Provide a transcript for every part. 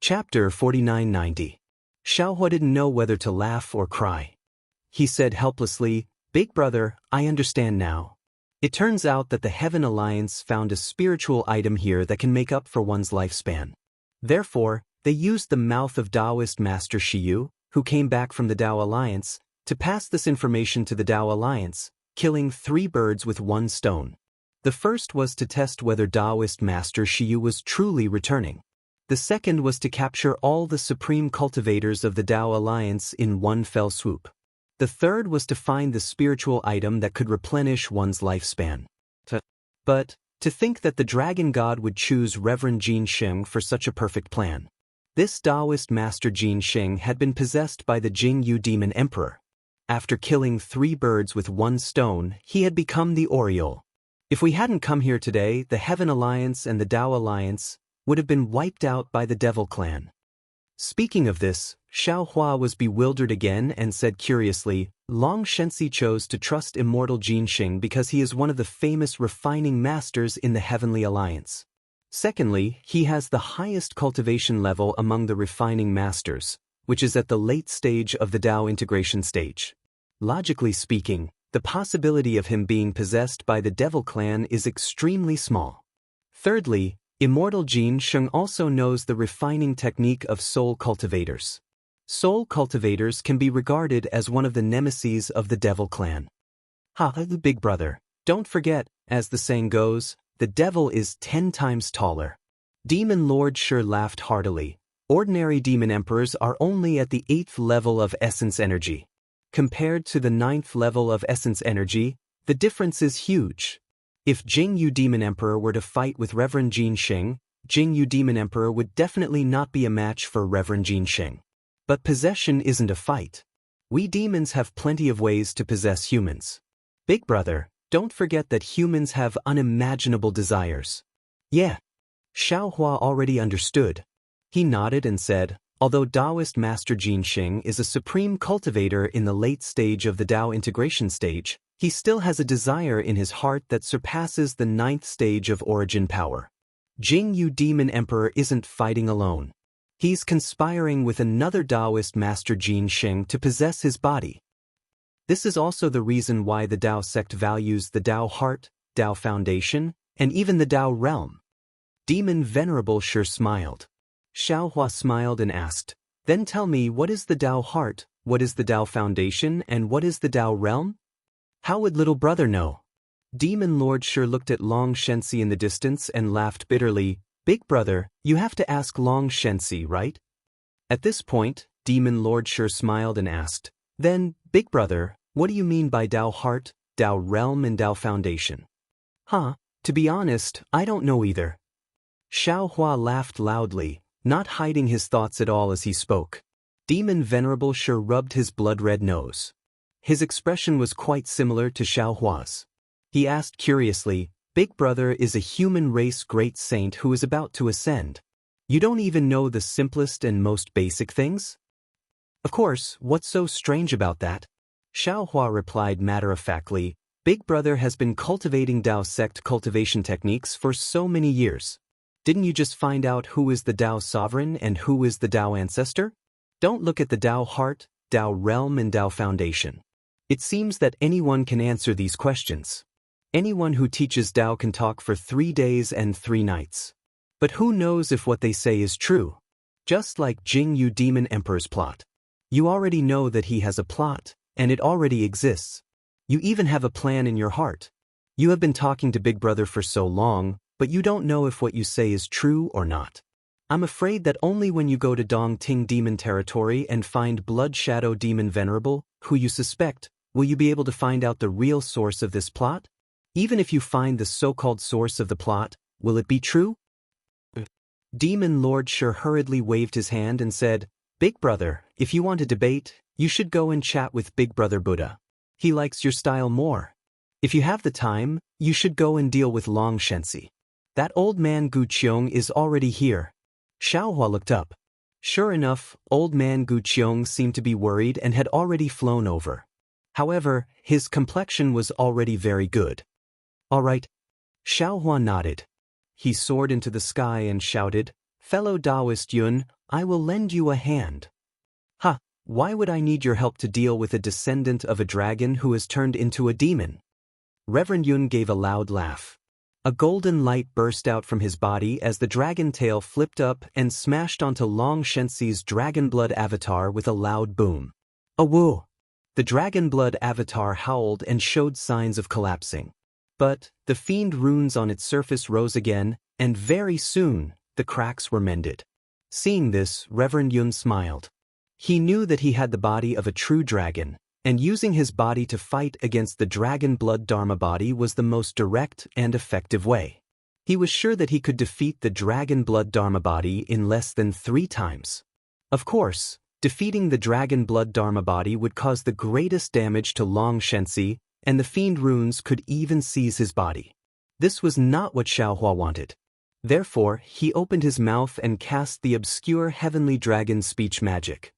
Chapter 4990. Xiaohua didn't know whether to laugh or cry. He said helplessly, "Big brother, I understand now. It turns out that the Heaven Alliance found a spiritual item here that can make up for one's lifespan. Therefore, they used the mouth of Taoist Master Shiyu, who came back from the Tao Alliance, to pass this information to the Tao Alliance, killing 3 birds with 1 stone. The first was to test whether Taoist Master Shiyu was truly returning. The second was to capture all the supreme cultivators of the Tao Alliance in one fell swoop. The third was to find the spiritual item that could replenish one's lifespan. But, to think that the Dragon God would choose Reverend Jin Sheng for such a perfect plan. This Taoist Master Jin Sheng had been possessed by the Jianghu Demon Emperor. After killing 3 birds with 1 stone, he had become the Oriole. If we hadn't come here today, the Heaven Alliance and the Tao Alliance would have been wiped out by the Devil Clan." Speaking of this, Xiaohua was bewildered again and said curiously, "Long Shenxi chose to trust Immortal Jin Sheng because he is one of the famous refining masters in the Heavenly Alliance. Secondly, he has the highest cultivation level among the refining masters, which is at the late stage of the Tao integration stage. Logically speaking, the possibility of him being possessed by the Devil Clan is extremely small. Thirdly, Immortal Jin Sheng also knows the refining technique of soul cultivators. Soul cultivators can be regarded as one of the nemeses of the Devil Clan. Big brother, don't forget, as the saying goes, the devil is 10 times taller." Demon Lord Shi laughed heartily. Ordinary demon emperors are only at the 8th level of essence energy. Compared to the 9th level of essence energy, the difference is huge. If Jianghu Demon Emperor were to fight with Reverend Jin Sheng, Jianghu Demon Emperor would definitely not be a match for Reverend Jin Sheng. But possession isn't a fight. We demons have plenty of ways to possess humans. Big brother, don't forget that humans have unimaginable desires. Yeah. Xiaohua already understood. He nodded and said, "Although Taoist Master Jin Sheng is a supreme cultivator in the late stage of the Tao integration stage, he still has a desire in his heart that surpasses the 9th stage of origin power. Jianghu Demon Emperor isn't fighting alone. He's conspiring with another Taoist Master Jin Sheng to possess his body. This is also the reason why the Tao sect values the Tao Heart, Tao Foundation, and even the Tao Realm." Demon Venerable Shi smiled. Xiaohua smiled and asked, "Then tell me, what is the Tao Heart, what is the Tao Foundation, and what is the Tao Realm?" "How would little brother know?" Demon Lord Shi looked at Long Shenxi in the distance and laughed bitterly. "Big brother, you have to ask Long Shenxi, right?" At this point, Demon Lord Shi smiled and asked, "Then, big brother, what do you mean by Tao Heart, Tao Realm, and Tao Foundation?" To be honest, I don't know either." Xiaohua laughed loudly, not hiding his thoughts at all as he spoke. Demon Venerable Shi rubbed his blood-red nose. His expression was quite similar to Xiaohua's. He asked curiously, "Big brother is a human race great saint who is about to ascend. You don't even know the simplest and most basic things?" "Of course, what's so strange about that?" Xiaohua replied matter-of-factly, "Big brother has been cultivating Tao sect cultivation techniques for so many years. Didn't you just find out who is the Tao sovereign and who is the Tao ancestor? Don't look at the Tao Heart, Tao Realm, and Tao Foundation. It seems that anyone can answer these questions. Anyone who teaches Tao can talk for 3 days and 3 nights. But who knows if what they say is true? Just like Jianghu Demon Emperor's plot. You already know that he has a plot, and it already exists. You even have a plan in your heart. You have been talking to Big Brother for so long, but you don't know if what you say is true or not. I'm afraid that only when you go to Dongting Demon territory and find Blood Shadow Demon Venerable, who you suspect, will you be able to find out the real source of this plot? Even if you find the so-called source of the plot, will it be true?" Demon Lord Shi hurriedly waved his hand and said, "Big brother, if you want a debate, you should go and chat with Big Brother Buddha. He likes your style more. If you have the time, you should go and deal with Long Shenxi. That old man Gu Qiong is already here." Xiaohua looked up. Sure enough, old man Gu Qiong seemed to be worried and had already flown over. However, his complexion was already very good. "All right." Xiaohua nodded. He soared into the sky and shouted, "Fellow Taoist Yun, I will lend you a hand. Ha, why would I need your help to deal with a descendant of a dragon who has turned into a demon? Reverend Yun gave a loud laugh. A golden light burst out from his body as the dragon tail flipped up and smashed onto Long Shenxi's dragon blood avatar with a loud boom. Awoo! The dragon blood avatar howled and showed signs of collapsing. But the fiend runes on its surface rose again, and very soon, the cracks were mended. Seeing this, Reverend Yun smiled. He knew that he had the body of a true dragon, and using his body to fight against the dragon blood Dharma body was the most direct and effective way. He was sure that he could defeat the dragon blood Dharma body in less than 3 times. Of course, defeating the dragon blood Dharma body would cause the greatest damage to Long Shenxi, and the fiend runes could even seize his body. This was not what Xiaohua wanted. Therefore, he opened his mouth and cast the obscure heavenly dragon speech magic.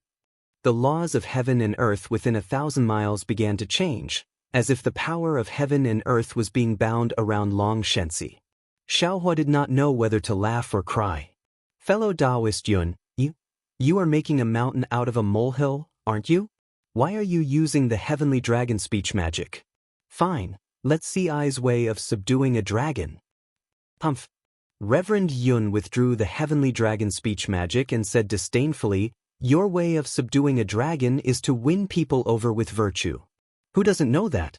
The laws of heaven and earth within 1,000 miles began to change, as if the power of heaven and earth was being bound around Long Shenxi. Xiaohua did not know whether to laugh or cry. Fellow Taoist Yun, you are making a mountain out of a molehill, aren't you? Why are you using the heavenly dragon speech magic? Fine, let's see I's way of subduing a dragon. Humph. Reverend Yun withdrew the heavenly dragon speech magic and said disdainfully, your way of subduing a dragon is to win people over with virtue. Who doesn't know that?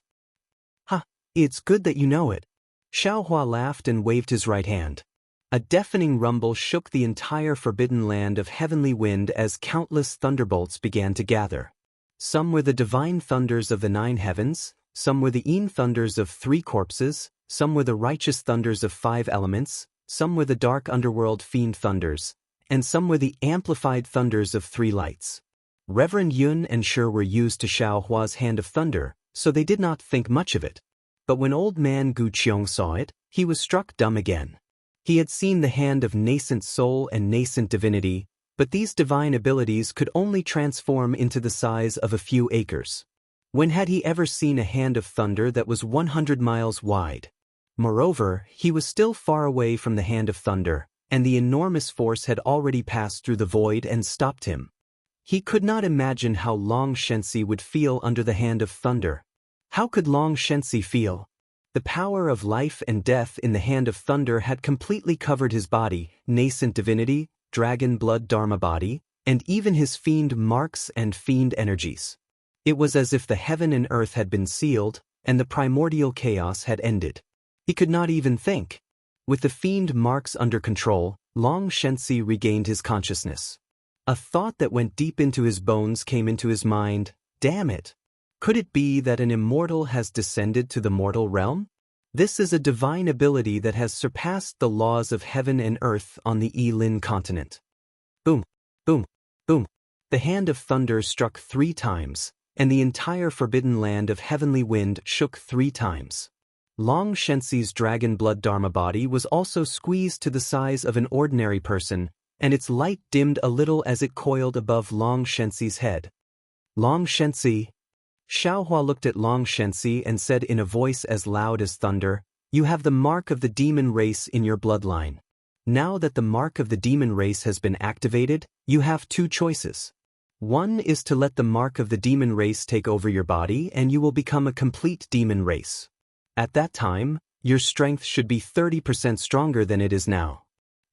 Ha, it's good that you know it. Xiaohua laughed and waved his right hand. A deafening rumble shook the entire forbidden land of heavenly wind as countless thunderbolts began to gather. Some were the divine thunders of the 9 heavens, some were the Yin thunders of 3 corpses, some were the righteous thunders of 5 elements, some were the dark underworld fiend thunders, and some were the amplified thunders of 3 lights. Reverend Yun and Shi were used to Xiaohua's hand of thunder, so they did not think much of it. But when old man Gu Qiong saw it, he was struck dumb again. He had seen the hand of nascent soul and nascent divinity, but these divine abilities could only transform into the size of a few acres. When had he ever seen a hand of thunder that was 100 miles wide? Moreover, he was still far away from the hand of thunder, and the enormous force had already passed through the void and stopped him. He could not imagine how Long Shenxi would feel under the hand of thunder. How could Long Shenxi feel? The power of life and death in the hand of thunder had completely covered his body, nascent divinity, dragon blood Dharma body, and even his fiend marks and fiend energies. It was as if the heaven and earth had been sealed, and the primordial chaos had ended. He could not even think. With the fiend marks under control, Long Shenxi regained his consciousness. A thought that went deep into his bones came into his mind. Damn it! Could it be that an immortal has descended to the mortal realm? This is a divine ability that has surpassed the laws of heaven and earth on the Yilin continent. Boom, boom, boom. The hand of thunder struck 3 times, and the entire forbidden land of heavenly wind shook 3 times. Long Shenxi's dragon blood Dharma body was also squeezed to the size of an ordinary person, and its light dimmed a little as it coiled above Long Shenxi's head. Long Shenxi. Xiaohua looked at Long Shenxi and said in a voice as loud as thunder, you have the mark of the demon race in your bloodline. Now that the mark of the demon race has been activated, you have 2 choices. One is to let the mark of the demon race take over your body and you will become a complete demon race. At that time, your strength should be 30% stronger than it is now.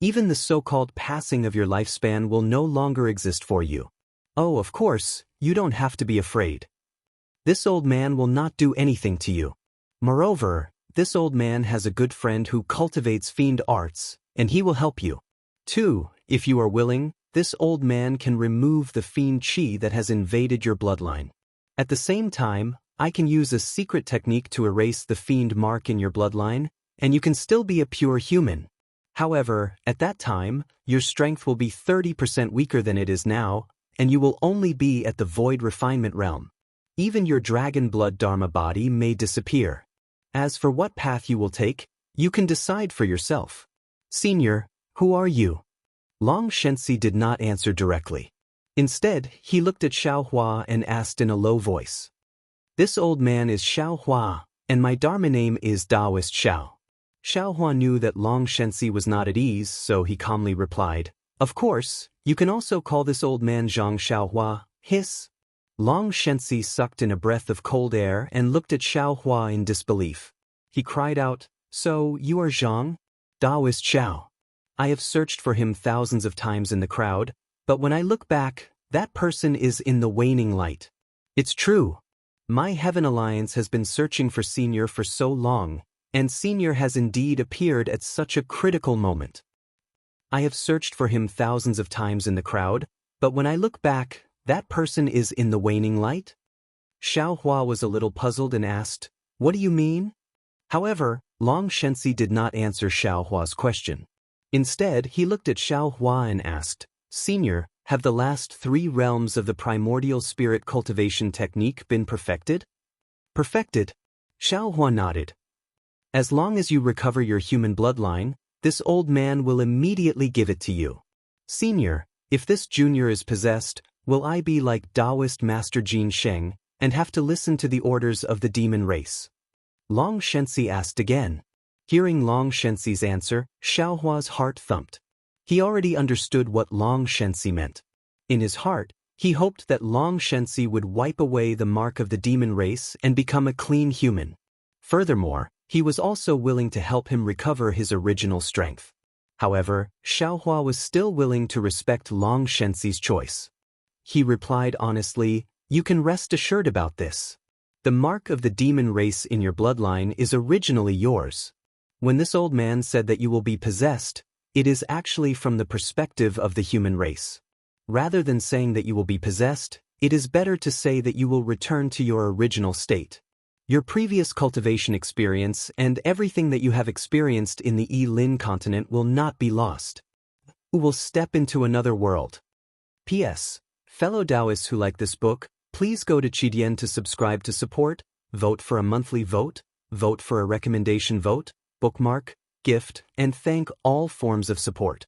Even the so-called passing of your lifespan will no longer exist for you. Oh, of course, you don't have to be afraid. This old man will not do anything to you. Moreover, this old man has a good friend who cultivates fiend arts, and he will help you. 2, if you are willing, this old man can remove the fiend qi that has invaded your bloodline. At the same time, I can use a secret technique to erase the fiend mark in your bloodline, and you can still be a pure human. However, at that time, your strength will be 30% weaker than it is now, and you will only be at the void refinement realm. Even your dragon blood Dharma body may disappear. As for what path you will take, you can decide for yourself. Senior, who are you? Long Shenxi did not answer directly. Instead, he looked at Xiaohua and asked in a low voice. This old man is Xiaohua, and my Dharma name is Taoist Xiao. Xiaohua knew that Long Shenxi was not at ease, so he calmly replied, of course, You can also call this old man Zhang Xiaohua. Hiss. Long Shenxi sucked in a breath of cold air and looked at Xiaohua in disbelief. He cried out, "So, you are Zhang? Taoist Xiao. I have searched for him thousands of times in the crowd, but when I look back, that person is in the waning light. It's true. My Heaven Alliance has been searching for Senior for so long, and Senior has indeed appeared at such a critical moment. I have searched for him thousands of times in the crowd, but when I look back, that person is in the waning light?" Xiaohua was a little puzzled and asked, "What do you mean?" However, Long Shenxi did not answer Xiaohua's question. Instead, he looked at Xiaohua and asked, "Senior, have the last 3 realms of the primordial spirit cultivation technique been perfected?" "Perfected?" Xiaohua nodded. "As long as you recover your human bloodline, this old man will immediately give it to you. Senior, if this junior is possessed, will I be like Taoist Master Jin Sheng and have to listen to the orders of the demon race?" Long Shenxi asked again. Hearing Long Shenxi's answer, Xiaohua's heart thumped. He already understood what Long Shenxi meant. In his heart, he hoped that Long Shenxi would wipe away the mark of the demon race and become a clean human. Furthermore, he was also willing to help him recover his original strength. However, Xiaohua was still willing to respect Long Shenxi's choice. He replied honestly, "You can rest assured about this. The mark of the demon race in your bloodline is originally yours. When this old man said that you will be possessed, it is actually from the perspective of the human race. Rather than saying that you will be possessed, it is better to say that you will return to your original state. Your previous cultivation experience and everything that you have experienced in the Yi-Lin continent will not be lost. You will step into another world." P.S. Fellow Taoists who like this book, please go to Qidian to subscribe to support, vote for a monthly vote, vote for a recommendation vote, bookmark, gift, and thank all forms of support.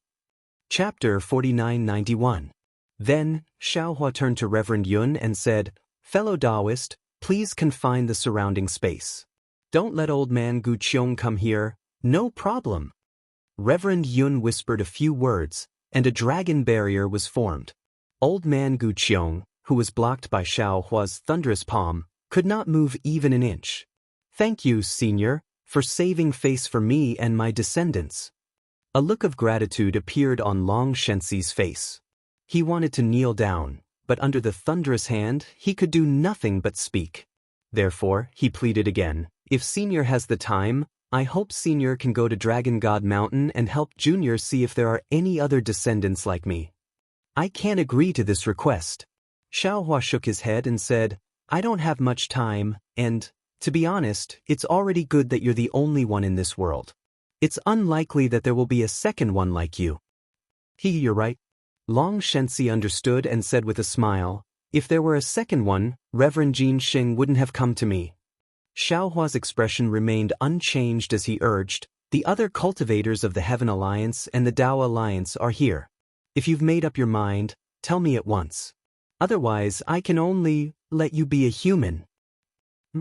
Chapter 4991. Then, Xiaohua turned to Reverend Yun and said, "Fellow Taoist, please confine the surrounding space. Don't let old man Gu Qiong come here, no problem." Reverend Yun whispered a few words, and a dragon barrier was formed. Old man Gu Qiong, who was blocked by Xiaohua's thunderous palm, could not move even an inch. "Thank you, Senior, for saving face for me and my descendants." A look of gratitude appeared on Long Shenxi's face. He wanted to kneel down, but under the thunderous hand, he could do nothing but speak. Therefore, he pleaded again, "If Senior has the time, I hope Senior can go to Dragon God Mountain and help Junior see if there are any other descendants like me." "I can't agree to this request." Xiaohua shook his head and said, "I don't have much time, and, to be honest, it's already good that you're the only one in this world. It's unlikely that there will be a second one like you." You're right." Long Shenxi understood and said with a smile, "If there were a second one, Reverend Jin Sheng wouldn't have come to me." Xiaohua's expression remained unchanged as he urged, "The other cultivators of the Heaven Alliance and the Tao Alliance are here. If you've made up your mind, tell me at once. Otherwise, I can only let you be a human."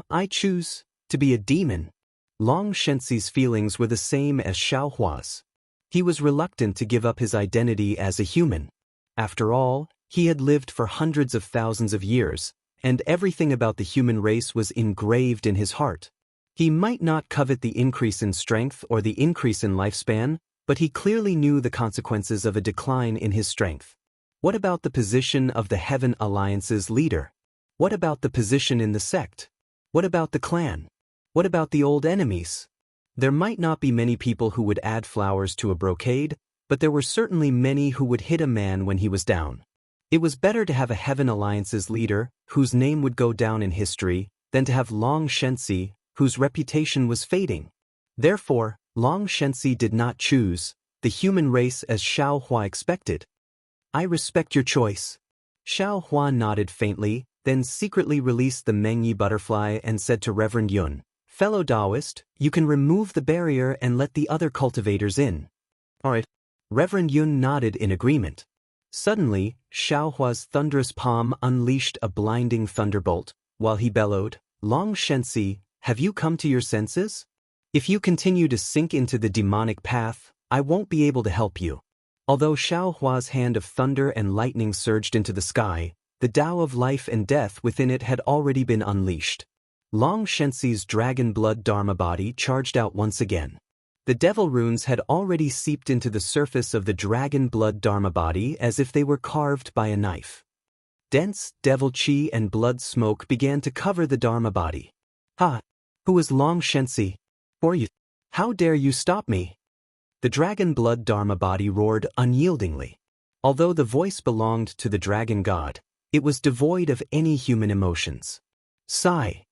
"I choose to be a demon." Long Shenxi's feelings were the same as Xiaohua's. He was reluctant to give up his identity as a human. After all, he had lived for hundreds of thousands of years, and everything about the human race was engraved in his heart. He might not covet the increase in strength or the increase in lifespan, but he clearly knew the consequences of a decline in his strength. What about the position of the Heaven Alliance's leader? What about the position in the sect? What about the clan? What about the old enemies? There might not be many people who would add flowers to a brocade, but there were certainly many who would hit a man when he was down. It was better to have a Heaven Alliance's leader, whose name would go down in history, than to have Long Shenxi, whose reputation was fading. Therefore, Long Shenxi did not choose the human race as Xiaohua expected. "I respect your choice." Xiaohua nodded faintly, then secretly released the Mengyi butterfly and said to Reverend Yun, "Fellow Taoist, you can remove the barrier and let the other cultivators in." "All right." Reverend Yun nodded in agreement. Suddenly, Xiaohua's thunderous palm unleashed a blinding thunderbolt, while he bellowed, "Long Shenxi, have you come to your senses? If you continue to sink into the demonic path, I won't be able to help you. Although Xiao Hua's hand of thunder and lightning surged into the sky, the Tao of life and death within it had already been unleashed. Long Shenxi's dragon blood Dharma body charged out once again. The devil runes had already seeped into the surface of the dragon blood Dharma body as if they were carved by a knife. Dense devil chi and blood smoke began to cover the Dharma body. "Ha! Who is Long Shenxi? Or you? How dare you stop me?" The dragon blood Dharma body roared unyieldingly. Although the voice belonged to the dragon god, it was devoid of any human emotions. Sigh.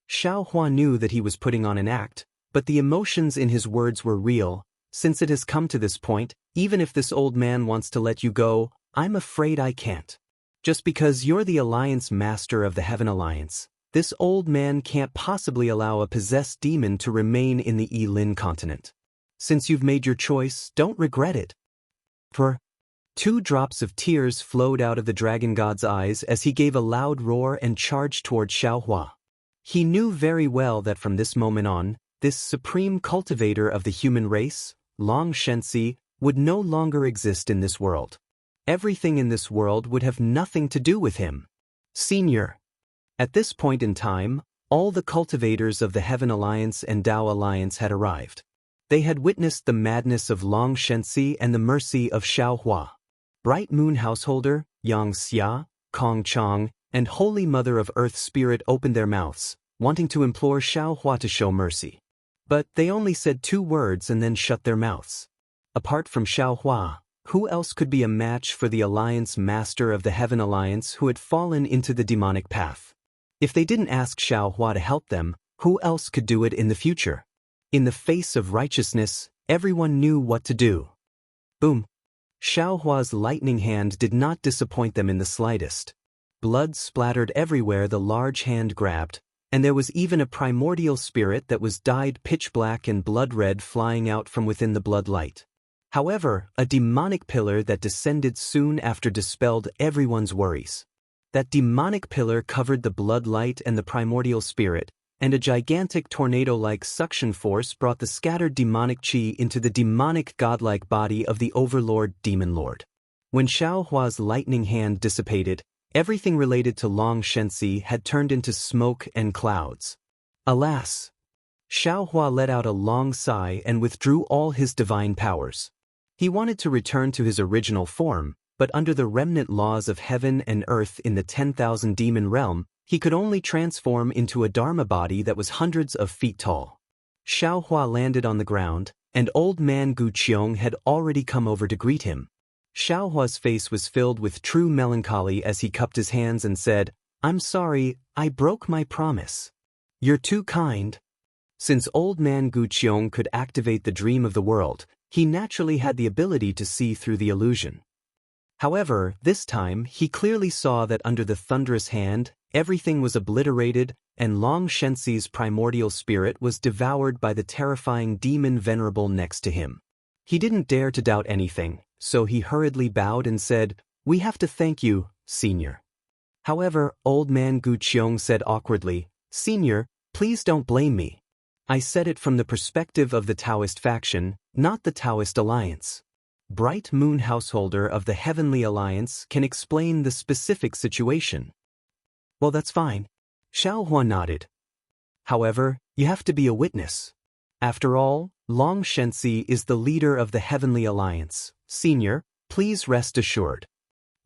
Xiao Hua knew that he was putting on an act, but the emotions in his words were real. "Since it has come to this point, even if this old man wants to let you go, I'm afraid I can't. Just because you're the Alliance Master of the Heaven Alliance, this old man can't possibly allow a possessed demon to remain in the Yilin continent. Since you've made your choice, don't regret it." For 2 drops of tears flowed out of the dragon god's eyes as he gave a loud roar and charged toward Xiao Hua. He knew very well that from this moment on, this supreme cultivator of the human race, Long Shenxi, would no longer exist in this world. Everything in this world would have nothing to do with him. Senior. At this point in time, all the cultivators of the Heaven Alliance and Tao Alliance had arrived. They had witnessed the madness of Long Shenxi and the mercy of Xiao Hua. Bright Moon Householder, Yang Xia, Kong Chang, and Holy Mother of Earth Spirit opened their mouths, wanting to implore Xiao Hua to show mercy. But they only said 2 words and then shut their mouths. Apart from Xiao Hua, who else could be a match for the Alliance Master of the Heaven Alliance who had fallen into the demonic path? If they didn't ask Xiao Hua to help them, who else could do it in the future? In the face of righteousness, everyone knew what to do. Boom! Xiao Hua's lightning hand did not disappoint them in the slightest. Blood splattered everywhere the large hand grabbed, and there was even a primordial spirit that was dyed pitch black and blood red flying out from within the blood light. However, a demonic pillar that descended soon after dispelled everyone's worries. That demonic pillar covered the blood light and the primordial spirit, and a gigantic tornado-like suction force brought the scattered demonic chi into the demonic godlike body of the Overlord Demon Lord. When Xiao Hua's lightning hand dissipated, everything related to Long Shenxi had turned into smoke and clouds. Alas! Xiao Hua let out a long sigh and withdrew all his divine powers. He wanted to return to his original form, but under the remnant laws of heaven and earth in the 10,000 demon realm, he could only transform into a Dharma body that was hundreds of feet tall. Xiao Hua landed on the ground, and old man Gu Qiong had already come over to greet him. Xiao Hua's face was filled with true melancholy as he cupped his hands and said, "I'm sorry, I broke my promise." "You're too kind." Since old man Gu Qiong could activate the dream of the world, he naturally had the ability to see through the illusion. However, this time he clearly saw that under the thunderous hand, everything was obliterated, and Long Shenxi's primordial spirit was devoured by the terrifying demon venerable next to him. He didn't dare to doubt anything, so he hurriedly bowed and said, "We have to thank you, Senior." However, old man Gu Qiong said awkwardly, "Senior, please don't blame me. I said it from the perspective of the Taoist faction, not the Taoist alliance. Bright Moon Householder of the Heavenly Alliance can explain the specific situation." "Well, that's fine." Xiao Hua nodded. "However, you have to be a witness. After all, Long Shenxi is the leader of the Heavenly Alliance. Senior, please rest assured."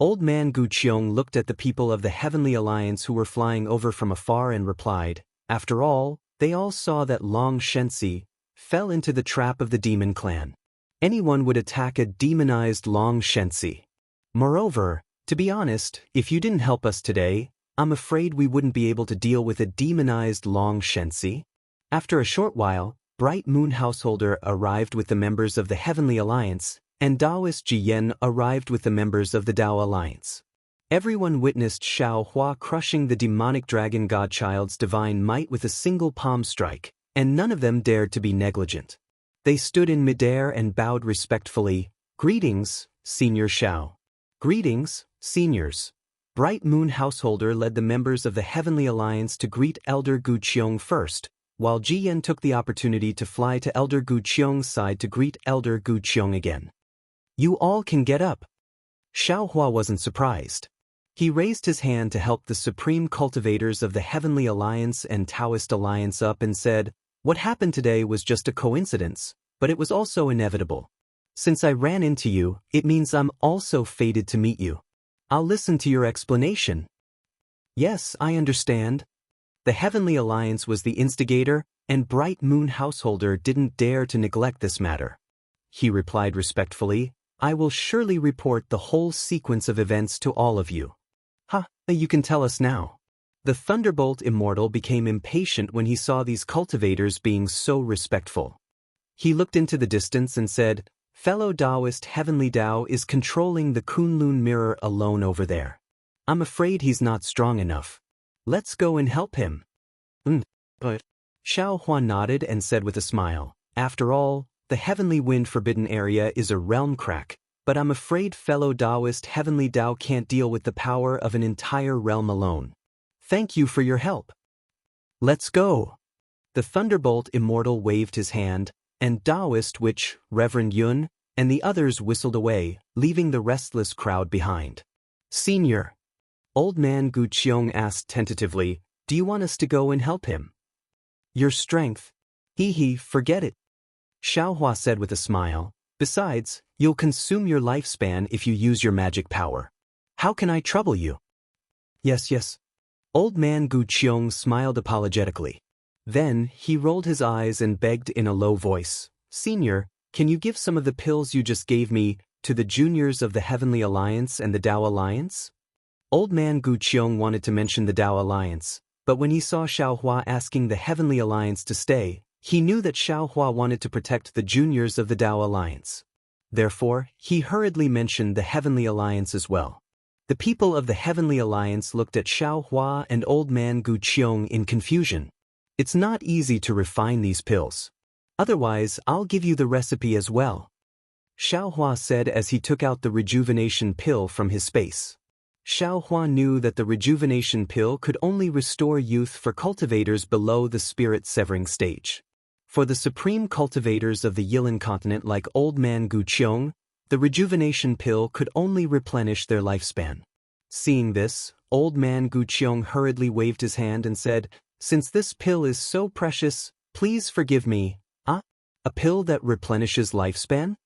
Old man Gu Qiong looked at the people of the Heavenly Alliance who were flying over from afar and replied, "After all, they all saw that Long Shenxi fell into the trap of the demon clan. Anyone would attack a demonized Long Shenxi. Moreover, to be honest, if you didn't help us today, I'm afraid we wouldn't be able to deal with a demonized Long Shenxi." After a short while, Bright Moon Householder arrived with the members of the Heavenly Alliance, and Taoist Jiyan arrived with the members of the Tao Alliance. Everyone witnessed Xiao Hua crushing the demonic dragon godchild's divine might with a single palm strike, and none of them dared to be negligent. They stood in midair and bowed respectfully. "Greetings, Senior Xiao." "Greetings, seniors." Bright Moon Householder led the members of the Heavenly Alliance to greet Elder Gu Qiong first, while Jiyan took the opportunity to fly to Elder Gu Qiong's side to greet Elder Gu Qiong again. You all can get up. Xiaohua wasn't surprised. He raised his hand to help the supreme cultivators of the Heavenly Alliance and Taoist Alliance up and said, "What happened today was just a coincidence, but it was also inevitable. Since I ran into you, it means I'm also fated to meet you. I'll listen to your explanation." "Yes, I understand." The Heavenly Alliance was the instigator, and Bright Moon Householder didn't dare to neglect this matter. He replied respectfully, "I will surely report the whole sequence of events to all of you." You can tell us now." The Thunderbolt Immortal became impatient when he saw these cultivators being so respectful. He looked into the distance and said, "Fellow Taoist Heavenly Tao is controlling the Kunlun mirror alone over there. I'm afraid he's not strong enough. Let's go and help him." But Xiaohua nodded and said with a smile, "After all, the Heavenly Wind Forbidden Area is a realm crack, but I'm afraid fellow Taoist Heavenly Tao can't deal with the power of an entire realm alone. Thank you for your help. Let's go." The Thunderbolt Immortal waved his hand, and Taoist Witch, Reverend Yun, and the others whistled away, leaving the restless crowd behind. "Senior," Old Man Gu Qiong asked tentatively, "do you want us to go and help him?" "Your strength? Forget it," Xiaohua said with a smile. "Besides, you'll consume your lifespan if you use your magic power. How can I trouble you?" Yes. Old Man Gu Qiong smiled apologetically. Then, he rolled his eyes and begged in a low voice, "Senior, can you give some of the pills you just gave me to the juniors of the Heavenly Alliance and the Tao Alliance?" Old Man Gu Qiong wanted to mention the Tao Alliance, but when he saw Xiaohua asking the Heavenly Alliance to stay, he knew that Xiaohua wanted to protect the juniors of the Tao Alliance. Therefore, he hurriedly mentioned the Heavenly Alliance as well. The people of the Heavenly Alliance looked at Xiaohua and Old Man Gu Qiong in confusion. "It's not easy to refine these pills. Otherwise, I'll give you the recipe as well," Xiaohua said as he took out the rejuvenation pill from his space. Xiaohua knew that the rejuvenation pill could only restore youth for cultivators below the spirit-severing stage. For the supreme cultivators of the Yilin continent like Old Man Gu Qiong, the rejuvenation pill could only replenish their lifespan. Seeing this, Old Man Gu Qiong hurriedly waved his hand and said, "Since this pill is so precious, please forgive me." A pill that replenishes lifespan?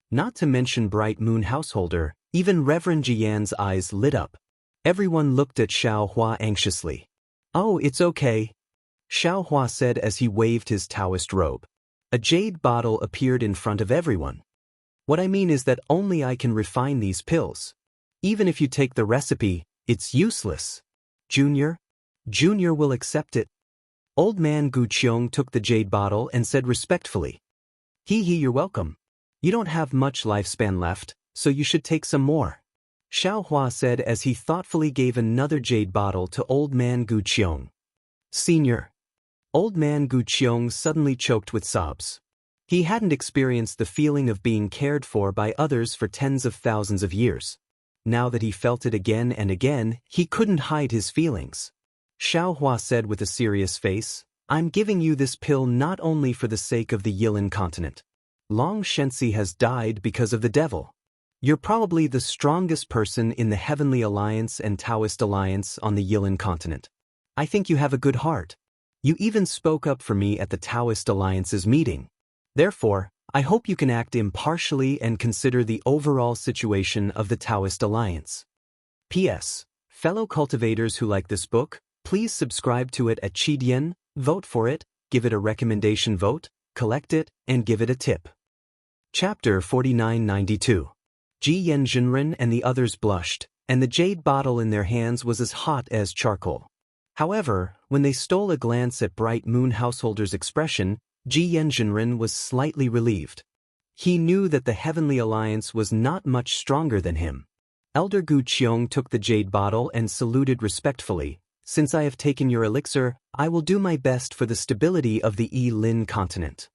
Not to mention Bright Moon Householder, even Reverend Jian's eyes lit up. Everyone looked at Xiaohua anxiously. "Oh, it's okay," Xiaohua said as he waved his Taoist robe. A jade bottle appeared in front of everyone. "What I mean is that only I can refine these pills. Even if you take the recipe, it's useless. Junior will accept it." Old Man Gu Qiong took the jade bottle and said respectfully, You're welcome. You don't have much lifespan left, so you should take some more," Xiaohua said as he thoughtfully gave another jade bottle to Old Man Gu Qiong. "Senior." Old Man Gu Qiong suddenly choked with sobs. He hadn't experienced the feeling of being cared for by others for tens of thousands of years. Now that he felt it again and again, he couldn't hide his feelings. Xiaohua said with a serious face, "I'm giving you this pill not only for the sake of the Yilin continent. Long Shensi has died because of the devil. You're probably the strongest person in the Heavenly Alliance and Taoist Alliance on the Yilin continent. I think you have a good heart. You even spoke up for me at the Taoist Alliance's meeting. Therefore, I hope you can act impartially and consider the overall situation of the Taoist Alliance. P.S. Fellow cultivators who like this book, please subscribe to it at Qidian, vote for it, give it a recommendation vote, collect it, and give it a tip. Chapter 4992. Ji Yanjinren and the others blushed, and the jade bottle in their hands was as hot as charcoal. However, when they stole a glance at Bright Moon Householder's expression, Ji Yanjinren was slightly relieved. He knew that the Heavenly Alliance was not much stronger than him. Elder Gu Qiong took the jade bottle and saluted respectfully. "Since I have taken your elixir, I will do my best for the stability of the Yilin continent."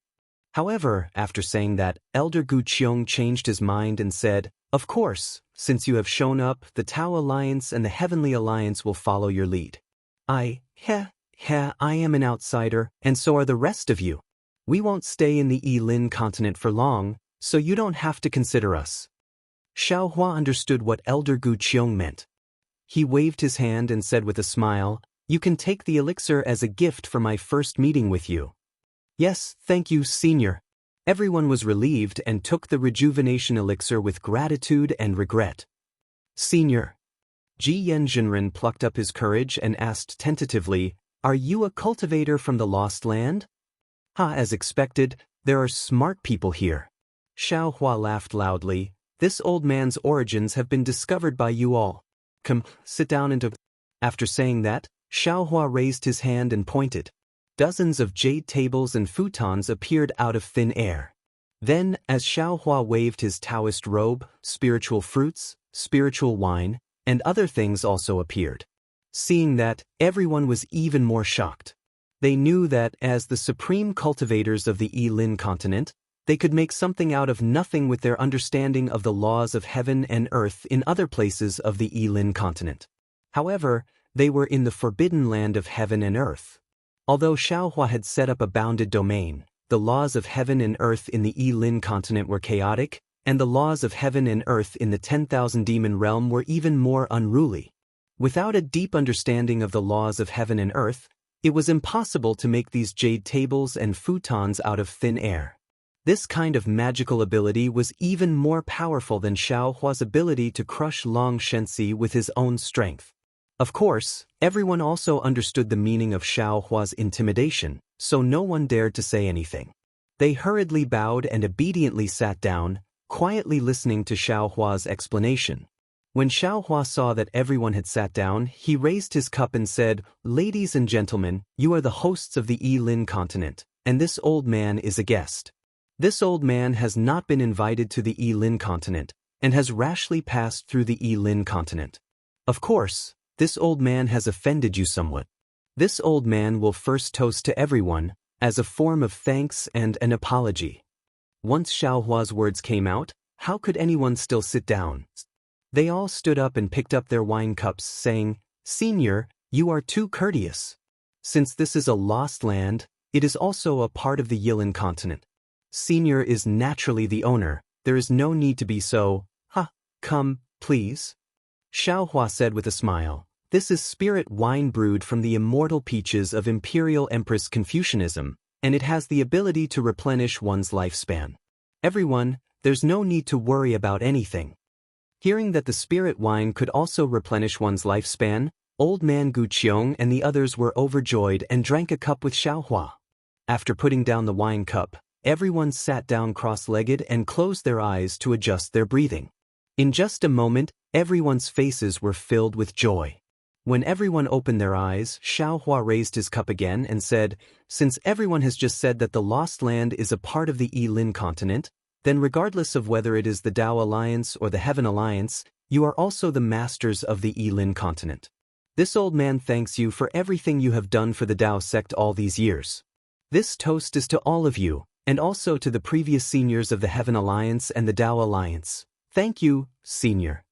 However, after saying that, Elder Gu Qiong changed his mind and said, "Of course, since you have shown up, the Tao Alliance and the Heavenly Alliance will follow your lead. I am an outsider, and so are the rest of you. We won't stay in the Yilin continent for long, so you don't have to consider us. Xiaohua understood what Elder Gu Qiong meant. He waved his hand and said with a smile, "You can take the elixir as a gift for my first meeting with you." "Yes, thank you, Senior." Everyone was relieved and took the rejuvenation elixir with gratitude and regret. "Senior." Ji Yanjinren plucked up his courage and asked tentatively, "Are you a cultivator from the Lost Land?" As expected, there are smart people here." Xiaohua laughed loudly. "This old man's origins have been discovered by you all. Come, sit down and..." After saying that, Xiaohua raised his hand and pointed. Dozens of jade tables and futons appeared out of thin air. Then, as Xiaohua waved his Taoist robe, spiritual fruits, spiritual wine, and other things also appeared. Seeing that, everyone was even more shocked. They knew that, as the supreme cultivators of the Yilin continent, they could make something out of nothing with their understanding of the laws of heaven and earth in other places of the Yilin continent. However, they were in the forbidden land of heaven and earth. Although Xiaohua had set up a bounded domain, the laws of heaven and earth in the Yilin continent were chaotic, and the laws of heaven and earth in the 10,000 demon realm were even more unruly. Without a deep understanding of the laws of heaven and earth, it was impossible to make these jade tables and futons out of thin air. This kind of magical ability was even more powerful than Xiaohua's ability to crush Long Shenxi with his own strength. Of course, everyone also understood the meaning of Xiaohua's intimidation, so no one dared to say anything. They hurriedly bowed and obediently sat down, quietly listening to Xiaohua's explanation. When Xiaohua saw that everyone had sat down, he raised his cup and said, "Ladies and gentlemen, you are the hosts of the Yilin continent, and this old man is a guest. This old man has not been invited to the Yilin continent, and has rashly passed through the Yilin continent. Of course, this old man has offended you somewhat. This old man will first toast to everyone, as a form of thanks and an apology." Once Xiaohua's words came out, how could anyone still sit down? They all stood up and picked up their wine cups, saying, "Senior, you are too courteous. Since this is a lost land, it is also a part of the Yilin continent. Senior is naturally the owner, there is no need to be so, come, please." Xiaohua said with a smile, "This is spirit wine brewed from the immortal peaches of Imperial Empress Confucianism, and it has the ability to replenish one's lifespan. Everyone, there's no need to worry about anything." Hearing that the spirit wine could also replenish one's lifespan, Old Man Gu Qiong and the others were overjoyed and drank a cup with Xiaohua. After putting down the wine cup, everyone sat down cross-legged and closed their eyes to adjust their breathing. In just a moment, everyone's faces were filled with joy. When everyone opened their eyes, Xiaohua raised his cup again and said, "Since everyone has just said that the Lost Land is a part of the Yilin continent, then regardless of whether it is the Tao Alliance or the Heaven Alliance, you are also the masters of the Yilin continent. This old man thanks you for everything you have done for the Tao sect all these years. This toast is to all of you, and also to the previous seniors of the Heaven Alliance and the Tao Alliance. Thank you, Senior."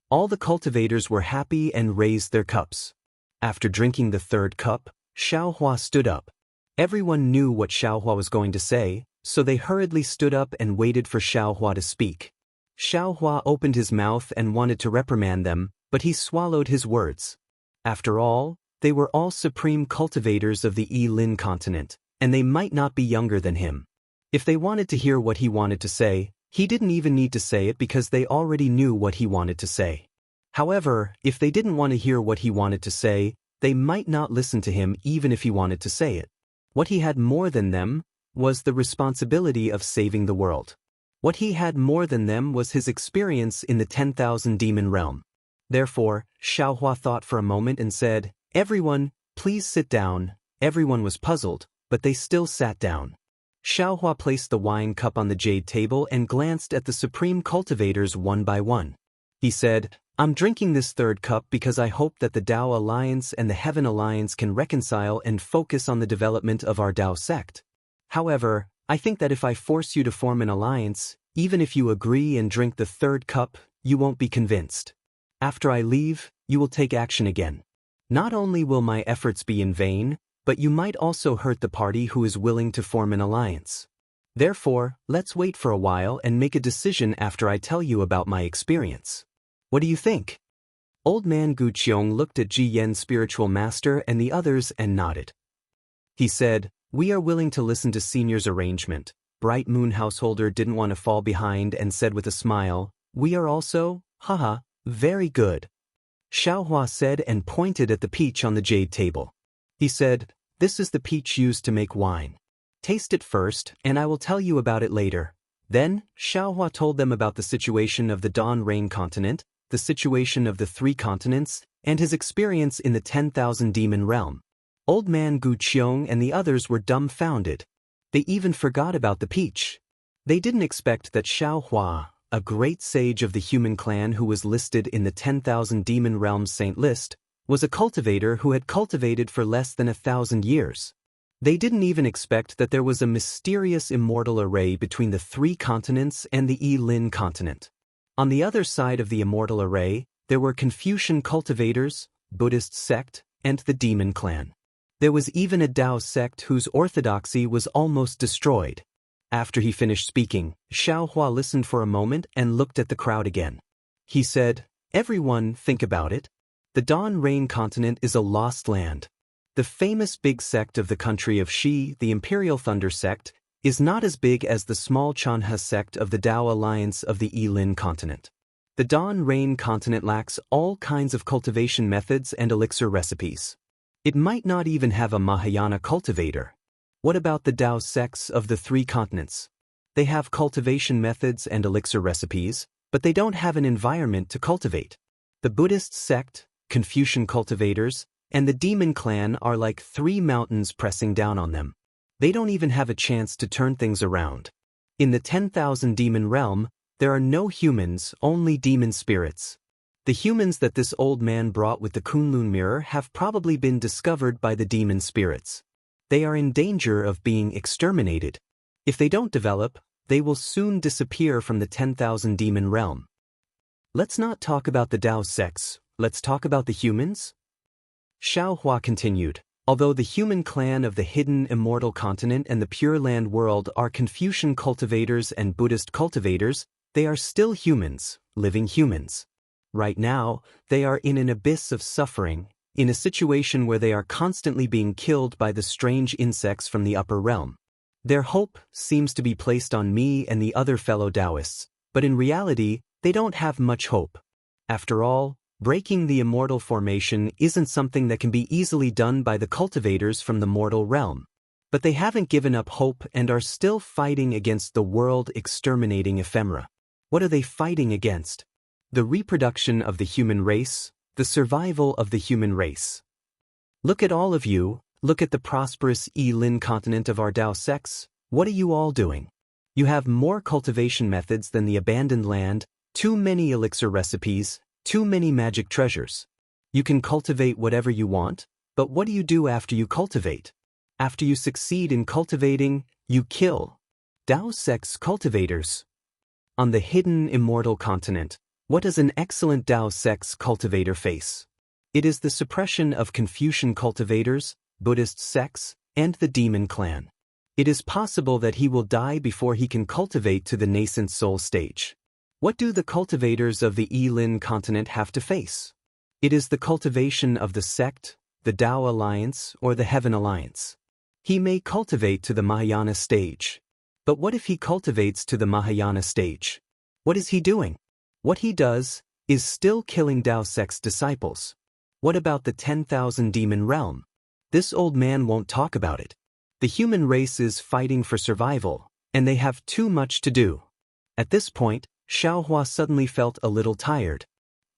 All the cultivators were happy and raised their cups. After drinking the third cup, Xiaohua stood up. Everyone knew what Xiaohua was going to say, so they hurriedly stood up and waited for Xiaohua to speak. Xiaohua opened his mouth and wanted to reprimand them, but he swallowed his words. After all, they were all supreme cultivators of the Yilin continent, and they might not be younger than him. If they wanted to hear what he wanted to say, he didn't even need to say it because they already knew what he wanted to say. However, if they didn't want to hear what he wanted to say, they might not listen to him even if he wanted to say it. What he had more than them was the responsibility of saving the world. What he had more than them was his experience in the 10,000 demon realm. Therefore, Xiaohua thought for a moment and said, "Everyone, please sit down." Everyone was puzzled, but they still sat down. Xiaohua placed the wine cup on the jade table and glanced at the supreme cultivators one by one. He said, "I'm drinking this third cup because I hope that the Tao Alliance and the Heaven Alliance can reconcile and focus on the development of our Tao sect. However, I think that if I force you to form an alliance, even if you agree and drink the third cup, you won't be convinced. After I leave, you will take action again. Not only will my efforts be in vain, but you might also hurt the party who is willing to form an alliance. Therefore, let's wait for a while and make a decision after I tell you about my experience. What do you think? Old man Gu Qiong looked at Ji Yan's spiritual master and the others and nodded. He said, "We are willing to listen to Senior's arrangement." Bright Moon Householder didn't want to fall behind and said with a smile, "We are also, haha, very good." Xiaohua said and pointed at the peach on the jade table. He said, "This is the peach used to make wine. Taste it first, and I will tell you about it later." Then, Xiaohua told them about the situation of the Dawn Rain continent, the situation of the 3 continents, and his experience in the 10,000 demon realm. Old man Gu Qiong and the others were dumbfounded. They even forgot about the peach. They didn't expect that Xiaohua, a great sage of the human clan who was listed in the 10,000 demon realms saint list, was a cultivator who had cultivated for less than 1,000 years. They didn't even expect that there was a mysterious immortal array between the 3 continents and the Yi-Lin continent. On the other side of the immortal array, there were Confucian cultivators, Buddhist sect, and the demon clan. There was even a Tao sect whose orthodoxy was almost destroyed. After he finished speaking, Xiaohua listened for a moment and looked at the crowd again. He said, "Everyone, think about it. The Dawn Rain continent is a lost land. The famous big sect of the country of Shi, the Imperial Thunder sect, is not as big as the small Chanhe sect of the Tao Alliance of the Yi-Lin continent. The Dawn Rain continent lacks all kinds of cultivation methods and elixir recipes. It might not even have a Mahayana cultivator. What about the Tao sects of the 3 continents? They have cultivation methods and elixir recipes, but they don't have an environment to cultivate. The Buddhist sect, Confucian cultivators, and the demon clan are like 3 mountains pressing down on them. They don't even have a chance to turn things around. In the 10,000 demon realm, there are no humans, only demon spirits. The humans that this old man brought with the Kunlun mirror have probably been discovered by the demon spirits. They are in danger of being exterminated. If they don't develop, they will soon disappear from the 10,000 demon realm. Let's not talk about the Tao sects, let's talk about the humans." Xiaohua continued, "Although the human clan of the hidden immortal continent and the Pure Land world are Confucian cultivators and Buddhist cultivators, they are still humans, living humans. Right now, they are in an abyss of suffering, in a situation where they are constantly being killed by the strange insects from the upper realm. Their hope seems to be placed on me and the other fellow Taoists, but in reality, they don't have much hope. After all, breaking the immortal formation isn't something that can be easily done by the cultivators from the mortal realm. But they haven't given up hope and are still fighting against the world-exterminating ephemera. What are they fighting against? The reproduction of the human race, the survival of the human race. Look at all of you, look at the prosperous Yi-Lin continent of our Tao sects. What are you all doing? You have more cultivation methods than the abandoned land, too many elixir recipes, too many magic treasures. You can cultivate whatever you want, but what do you do after you cultivate? After you succeed in cultivating, you kill. Tao sects cultivators. On the hidden immortal continent, what does an excellent Tao sects cultivator face? It is the suppression of Confucian cultivators, Buddhist sects, and the demon clan. It is possible that he will die before he can cultivate to the nascent soul stage. What do the cultivators of the Yi-Lin continent have to face? It is the cultivation of the sect, the Tao Alliance, or the Heaven Alliance. He may cultivate to the Mahayana stage. But what if he cultivates to the Mahayana stage? What is he doing? What he does is still killing Tao sect's disciples. What about the 10,000 demon realm? This old man won't talk about it. The human race is fighting for survival, and they have too much to do. At this point, Xiaohua suddenly felt a little tired.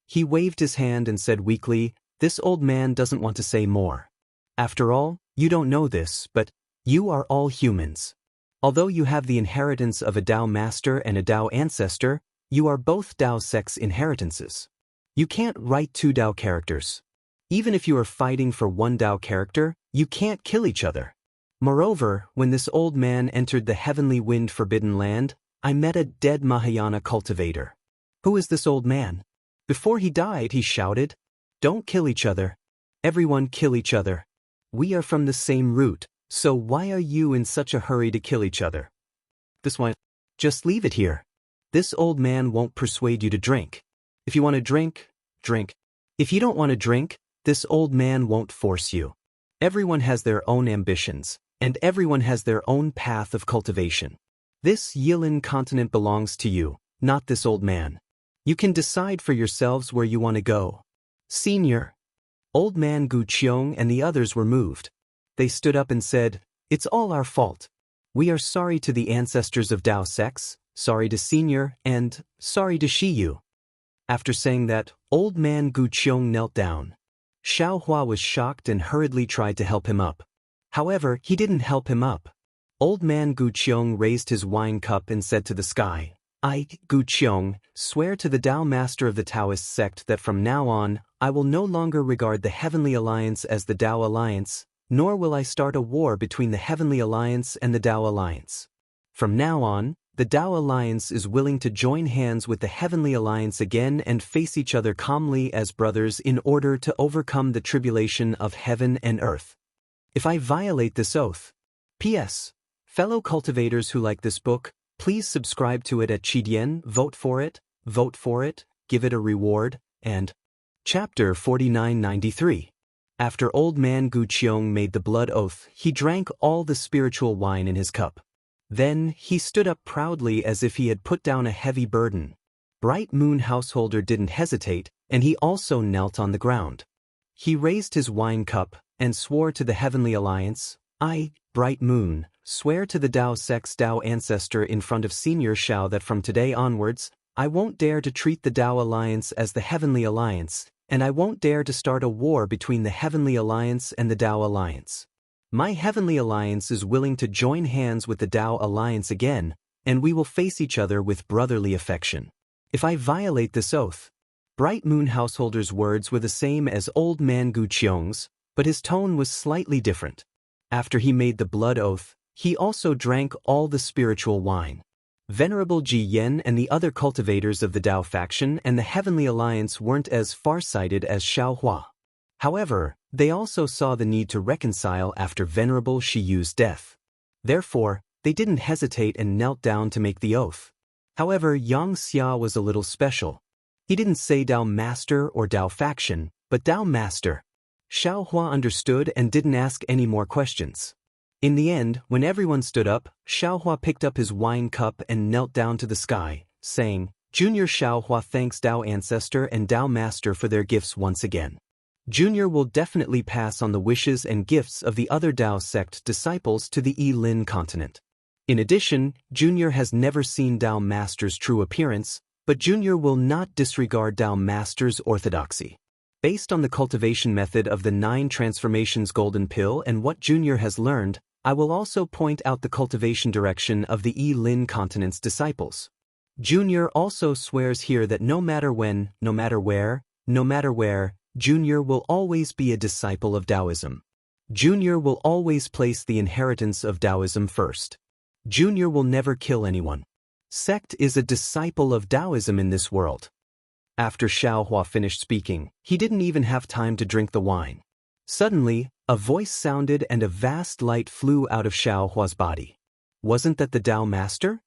He waved his hand and said weakly, "This old man doesn't want to say more. After all, you don't know this, but you are all humans. Although you have the inheritance of a Tao master and a Tao ancestor, you are both Tao sect's inheritances. You can't write 2 Tao characters. Even if you are fighting for 1 Tao character, you can't kill each other. Moreover, when this old man entered the heavenly wind forbidden land, I met a dead Mahayana cultivator. Who is this old man? Before he died, he shouted, 'Don't kill each other. Everyone kill each other. We are from the same root, so why are you in such a hurry to kill each other?' This one. Just leave it here. This old man won't persuade you to drink. If you want to drink, drink. If you don't want to drink, this old man won't force you. Everyone has their own ambitions, and everyone has their own path of cultivation. This Yilin continent belongs to you, not this old man. You can decide for yourselves where you want to go. Senior. Old man Gu Qiong and the others were moved. They stood up and said, "It's all our fault. We are sorry to the ancestors of Dao sects, sorry to Senior, and sorry to Shiyu." After saying that, old man Gu Qiong knelt down. Xiaohua was shocked and hurriedly tried to help him up. However, he didn't help him up. Old man Gu Qiong raised his wine cup and said to the sky, "I, Gu Qiong, swear to the Tao Master of the Taoist sect that from now on, I will no longer regard the Heavenly Alliance as the Tao Alliance, nor will I start a war between the Heavenly Alliance and the Tao Alliance. From now on, the Tao Alliance is willing to join hands with the Heavenly Alliance again and face each other calmly as brothers in order to overcome the tribulation of heaven and earth. If I violate this oath." P.S. Fellow cultivators who like this book, please subscribe to it at Qidian, vote for it, give it a reward, and Chapter 4993. After old man Gu Qiong made the blood oath, he drank all the spiritual wine in his cup. Then, he stood up proudly as if he had put down a heavy burden. Bright Moon Householder didn't hesitate, and he also knelt on the ground. He raised his wine cup, and swore to the Heavenly Alliance, "I, Bright Moon, swear to the Tao sect's Tao ancestor in front of Senior Shao that from today onwards, I won't dare to treat the Tao Alliance as the Heavenly Alliance, and I won't dare to start a war between the Heavenly Alliance and the Tao Alliance. My Heavenly Alliance is willing to join hands with the Tao Alliance again, and we will face each other with brotherly affection. If I violate this oath." Bright Moon Householder's words were the same as old man Gu Qiong's, but his tone was slightly different. After he made the blood oath, he also drank all the spiritual wine. Venerable Ji Yen and the other cultivators of the Tao faction and the Heavenly Alliance weren't as far-sighted as Xiaohua. However, they also saw the need to reconcile after Venerable Shiyu's death. Therefore, they didn't hesitate and knelt down to make the oath. However, Yang Xia was a little special. He didn't say Tao Master or Tao faction, but Tao Master. Xiaohua understood and didn't ask any more questions. In the end, when everyone stood up, Xiaohua picked up his wine cup and knelt down to the sky, saying, "Junior Xiaohua thanks Tao Ancestor and Tao Master for their gifts once again. Junior will definitely pass on the wishes and gifts of the other Tao sect disciples to the Yilin continent. In addition, Junior has never seen Tao Master's true appearance, but Junior will not disregard Tao Master's orthodoxy. Based on the cultivation method of the 9 transformations golden pill and what Junior has learned, I will also point out the cultivation direction of the Yilin continent's disciples. Junior also swears here that no matter when, no matter where, Junior will always be a disciple of Taoism. Junior will always place the inheritance of Taoism first. Junior will never kill anyone. Sect is a disciple of Taoism in this world." After Xiaohua finished speaking, he didn't even have time to drink the wine. Suddenly, a voice sounded and a vast light flew out of Xiaohua's body. Wasn't that the Tao Master?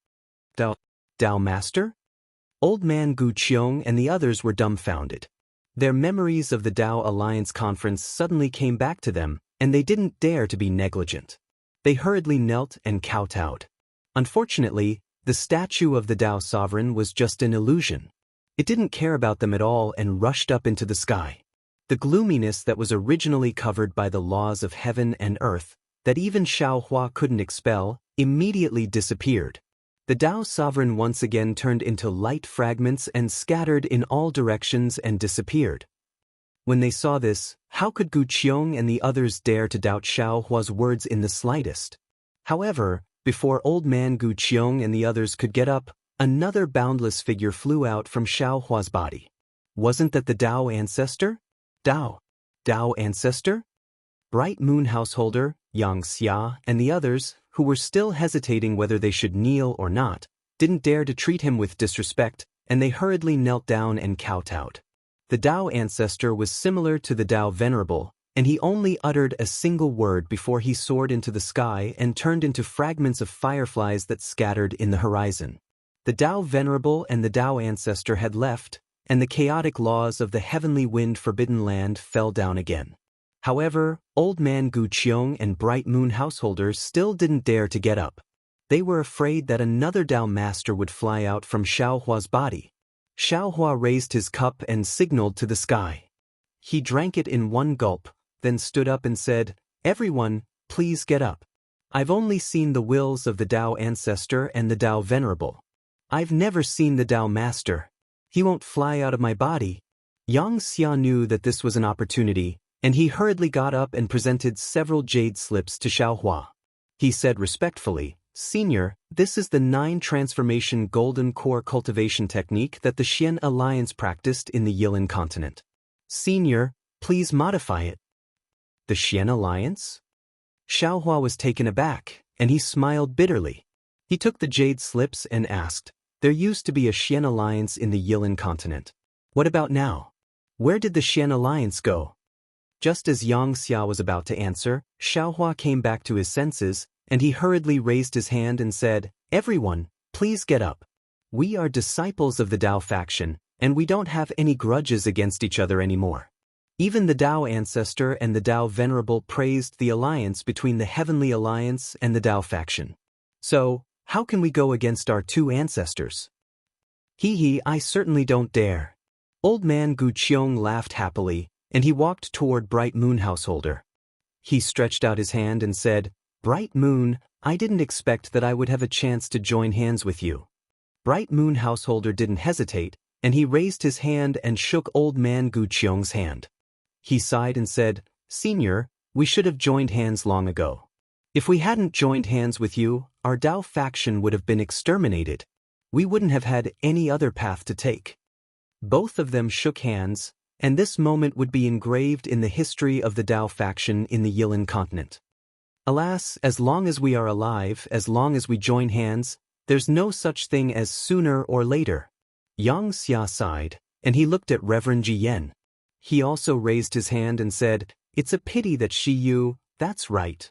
Tao Master? Old man Gu Qiong and the others were dumbfounded. Their memories of the Tao Alliance conference suddenly came back to them, and they didn't dare to be negligent. They hurriedly knelt and kowtowed. Unfortunately, the statue of the Tao sovereign was just an illusion. It didn't care about them at all and rushed up into the sky. The gloominess that was originally covered by the laws of heaven and earth, that even Xiaohua couldn't expel, immediately disappeared. The Tao sovereign once again turned into light fragments and scattered in all directions and disappeared. When they saw this, how could Gu Qiong and the others dare to doubt Xiaohua's words in the slightest? However, before old man Gu Qiong and the others could get up, another boundless figure flew out from Xiaohua's body. Wasn't that the Tao Ancestor? Tao Ancestor? Bright Moon Householder, Yang Xia, and the others, who were still hesitating whether they should kneel or not, didn't dare to treat him with disrespect, and they hurriedly knelt down and kowtowed. The Tao Ancestor was similar to the Tao Venerable, and he only uttered a single word before he soared into the sky and turned into fragments of fireflies that scattered in the horizon. The Tao Venerable and the Tao Ancestor had left, and the chaotic laws of the heavenly wind forbidden land fell down again. However, Old Man Gu Qiong and Bright Moon householders still didn't dare to get up. They were afraid that another Tao master would fly out from Xiaohua's body. Xiaohua raised his cup and signaled to the sky. He drank it in one gulp, then stood up and said, "Everyone, please get up. I've only seen the wills of the Tao Ancestor and the Tao Venerable. I've never seen the Tao Master. He won't fly out of my body." Yang Xia knew that this was an opportunity, and he hurriedly got up and presented several jade slips to Xiaohua. He said respectfully, "Senior, this is the 9-transformation golden core cultivation technique that the Xian Alliance practiced in the Yilan continent. Senior, please modify it." The Xian Alliance? Xiaohua was taken aback, and he smiled bitterly. He took the jade slips and asked, "There used to be a Xian Alliance in the Yilan continent. What about now? Where did the Xian Alliance go?" Just as Yang Xia was about to answer, Xiaohua came back to his senses, and he hurriedly raised his hand and said, "Everyone, please get up. We are disciples of the Tao faction, and we don't have any grudges against each other anymore." Even the Tao Ancestor and the Tao Venerable praised the alliance between the Heavenly Alliance and the Tao faction. "So, how can we go against our two ancestors?" "Hee, I certainly don't dare." Old Man Gu Qiong laughed happily, and he walked toward Bright Moon householder. He stretched out his hand and said, "Bright Moon, I didn't expect that I would have a chance to join hands with you." Bright Moon householder didn't hesitate, and he raised his hand and shook Old Man Gu Qiong's hand. He sighed and said, "Senior, we should have joined hands long ago. If we hadn't joined hands with you, our Tao faction would have been exterminated. We wouldn't have had any other path to take." Both of them shook hands, and this moment would be engraved in the history of the Tao faction in the Yilan continent. Alas, as long as we are alive, as long as we join hands, there's no such thing as sooner or later. Yang Xia sighed, and he looked at Reverend Ji Yen. He also raised his hand and said, "It's a pity that Shi Yu, that's right."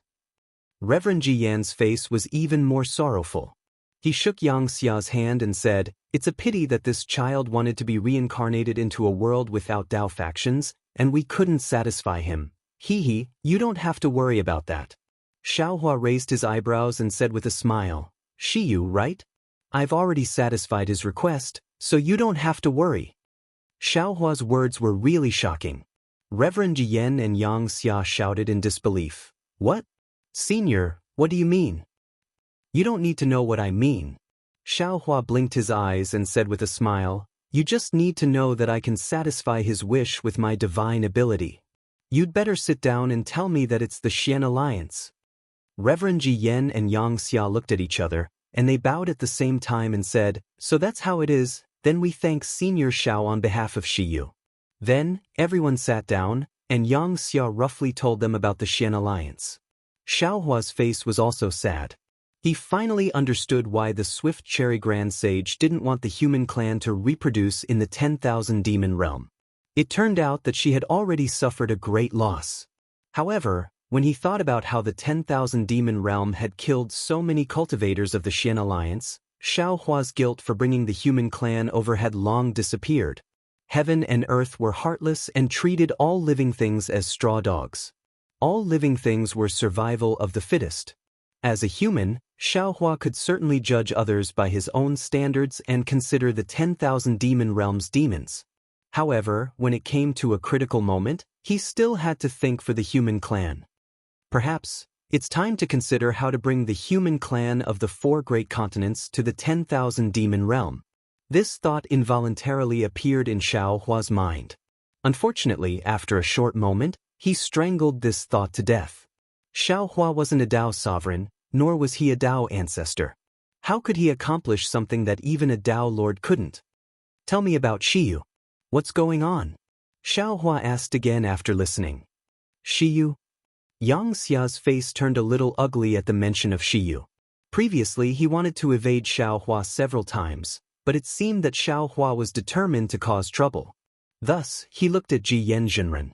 Reverend Ji Yan's face was even more sorrowful. He shook Yang Xia's hand and said, "It's a pity that this child wanted to be reincarnated into a world without Tao factions, and we couldn't satisfy him. Hee, you don't have to worry about that." Xiaohua raised his eyebrows and said with a smile, "Shi Yu, right? I've already satisfied his request, so you don't have to worry." Xiaohua's words were really shocking. Reverend Ji Yen and Yang Xia shouted in disbelief. "What? Senior, what do you mean?" "You don't need to know what I mean." Xiaohua blinked his eyes and said with a smile, "You just need to know that I can satisfy his wish with my divine ability. You'd better sit down and tell me that it's the Xian Alliance." Reverend Ji Yen and Yang Xia looked at each other, and they bowed at the same time and said, "So that's how it is. Then we thank Senior Xiao on behalf of Shi Yu." Then, everyone sat down, and Yang Xia roughly told them about the Xian Alliance. Xiaohua's face was also sad. He finally understood why the Swift Cherry Grand Sage didn't want the human clan to reproduce in the 10,000 demon realm. It turned out that she had already suffered a great loss. However, when he thought about how the 10,000 demon realm had killed so many cultivators of the Xian Alliance, Xiaohua's guilt for bringing the human clan over had long disappeared. Heaven and earth were heartless and treated all living things as straw dogs. All living things were survival of the fittest. As a human, Xiaohua could certainly judge others by his own standards and consider the 10,000 demon realms demons. However, when it came to a critical moment, he still had to think for the human clan. Perhaps, it's time to consider how to bring the human clan of the 4 great continents to the 10,000 demon realm. This thought involuntarily appeared in Xiaohua's mind. Unfortunately, after a short moment, he strangled this thought to death. Xiaohua wasn't a Tao sovereign, nor was he a Tao ancestor. How could he accomplish something that even a Tao lord couldn't? "Tell me about Shi Yu. What's going on?" Xiaohua asked again after listening. "Shi Yu?" Yang Xia's face turned a little ugly at the mention of Shi Yu. Previously, he wanted to evade Xiaohua several times, but it seemed that Xiaohua was determined to cause trouble. Thus, he looked at Ji Yen Jinren.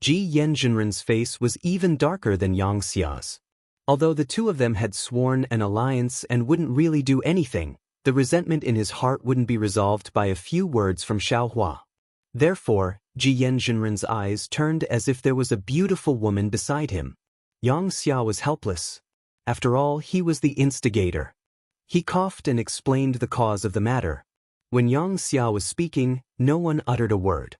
Ji Yanjinren's face was even darker than Yang Xia's. Although the two of them had sworn an alliance and wouldn't really do anything, the resentment in his heart wouldn't be resolved by a few words from Xiaohua. Therefore, Ji Yanjinren's eyes turned as if there was a beautiful woman beside him. Yang Xia was helpless. After all, he was the instigator. He coughed and explained the cause of the matter. When Yang Xia was speaking, no one uttered a word.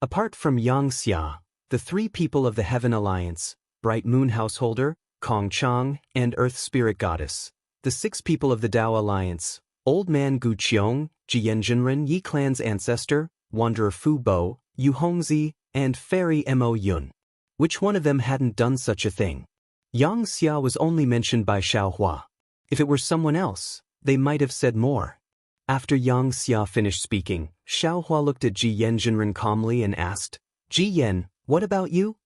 Apart from Yang Xia, the three people of the Heaven Alliance, Bright Moon Householder, Kong Chang, and Earth Spirit Goddess, the six people of the Dao Alliance, Old Man Gu Qiong, Ji Yanjinren Yi Clan's ancestor, Wanderer Fu Bo, Yu Hongzi, and Fairy Mo Yun. Which one of them hadn't done such a thing? Yang Xia was only mentioned by Xiaohua. If it were someone else, they might have said more. After Yang Xia finished speaking, Xiaohua looked at Ji Yanjinren calmly and asked, Ji Yan, what about you?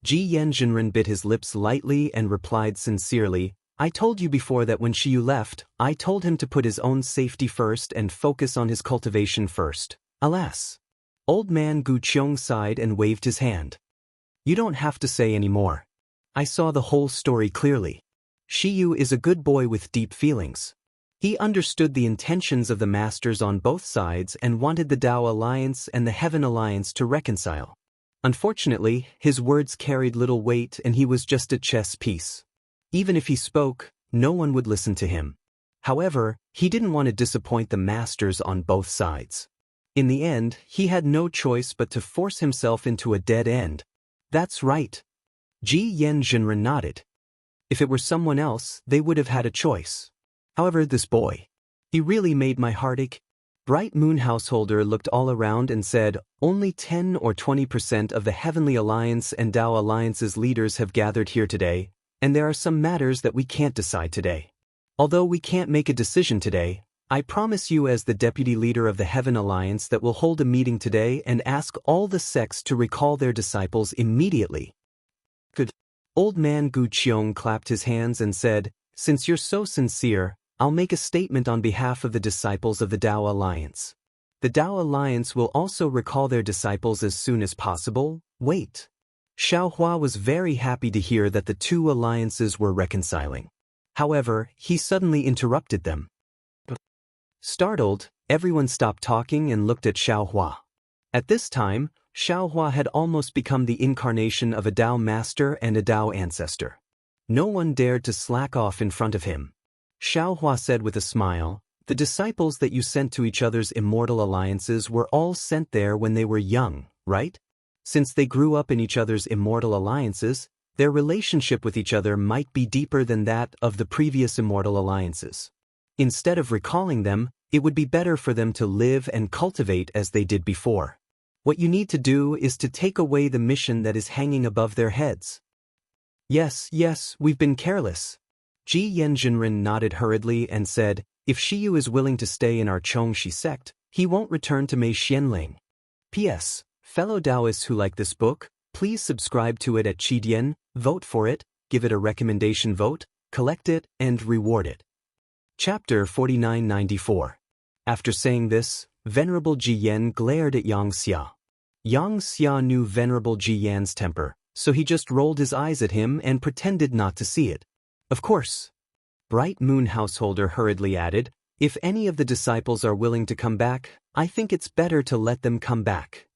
Ji Yanjinren bit his lips lightly and replied sincerely, I told you before that when Shiyu left, I told him to put his own safety first and focus on his cultivation first. Alas. Old Man Gu Qiong sighed and waved his hand. You don't have to say any more. I saw the whole story clearly. Shiyu is a good boy with deep feelings. He understood the intentions of the masters on both sides and wanted the Dao Alliance and the Heaven Alliance to reconcile. Unfortunately, his words carried little weight and he was just a chess piece. Even if he spoke, no one would listen to him. However, he didn't want to disappoint the masters on both sides. In the end, he had no choice but to force himself into a dead end. That's right. Ji Yanjinren nodded. If it were someone else, they would have had a choice. However, this boy, he really made my heart ache. Bright Moon Householder looked all around and said, only 10 or 20% of the Heavenly Alliance and Dao Alliance's leaders have gathered here today, and there are some matters that we can't decide today. Although we can't make a decision today, I promise you as the deputy leader of the Heaven Alliance that we'll hold a meeting today and ask all the sects to recall their disciples immediately. Good. Old Man Gu Qiong clapped his hands and said, since you're so sincere, I'll make a statement on behalf of the disciples of the Dao Alliance. The Dao Alliance will also recall their disciples as soon as possible. Wait. Xiaohua was very happy to hear that the two alliances were reconciling. However, he suddenly interrupted them. Startled, everyone stopped talking and looked at Xiaohua. At this time, Xiaohua had almost become the incarnation of a Dao master and a Dao ancestor. No one dared to slack off in front of him. Xiaohua said with a smile, the disciples that you sent to each other's immortal alliances were all sent there when they were young, right? Since they grew up in each other's immortal alliances, their relationship with each other might be deeper than that of the previous immortal alliances. Instead of recalling them, it would be better for them to live and cultivate as they did before. What you need to do is to take away the mission that is hanging above their heads. Yes, we've been careless. Ji Yanjinren nodded hurriedly and said, if Shiyu is willing to stay in our Chongxi sect, he won't return to Mei Xianling. P.S. Fellow Taoists who like this book, please subscribe to it at Qidian, vote for it, give it a recommendation vote, collect it, and reward it. Chapter 4994. After saying this, Venerable Ji Yan glared at Yang Xia. Yang Xia knew Venerable Ji Yan's temper, so he just rolled his eyes at him and pretended not to see it. Of course. Bright Moon Householder hurriedly added, if any of the disciples are willing to come back, I think it's better to let them come back.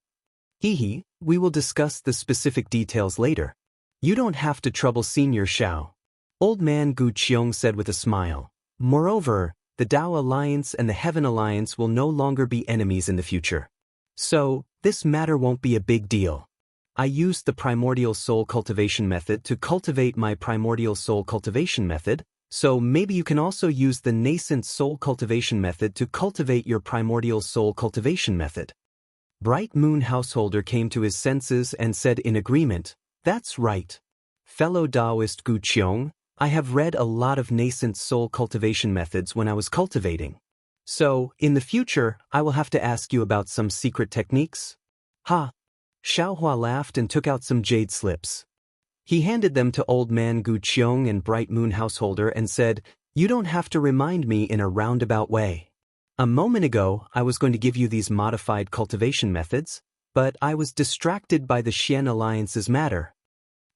We will discuss the specific details later. You don't have to trouble Senior Xiao. Old Man Gu Qiong said with a smile. Moreover, the Dao Alliance and the Heaven Alliance will no longer be enemies in the future. So, this matter won't be a big deal. I used the primordial soul cultivation method to cultivate my primordial soul cultivation method, so maybe you can also use the nascent soul cultivation method to cultivate your primordial soul cultivation method. Bright Moon Householder came to his senses and said in agreement, that's right. Fellow Taoist Gu Qiong, I have read a lot of nascent soul cultivation methods when I was cultivating. So, in the future, I will have to ask you about some secret techniques. Ha! Xiaohua laughed and took out some jade slips. He handed them to Old Man Gu Qiong and Bright Moon Householder and said, you don't have to remind me in a roundabout way. A moment ago, I was going to give you these modified cultivation methods, but I was distracted by the Xian Alliance's matter.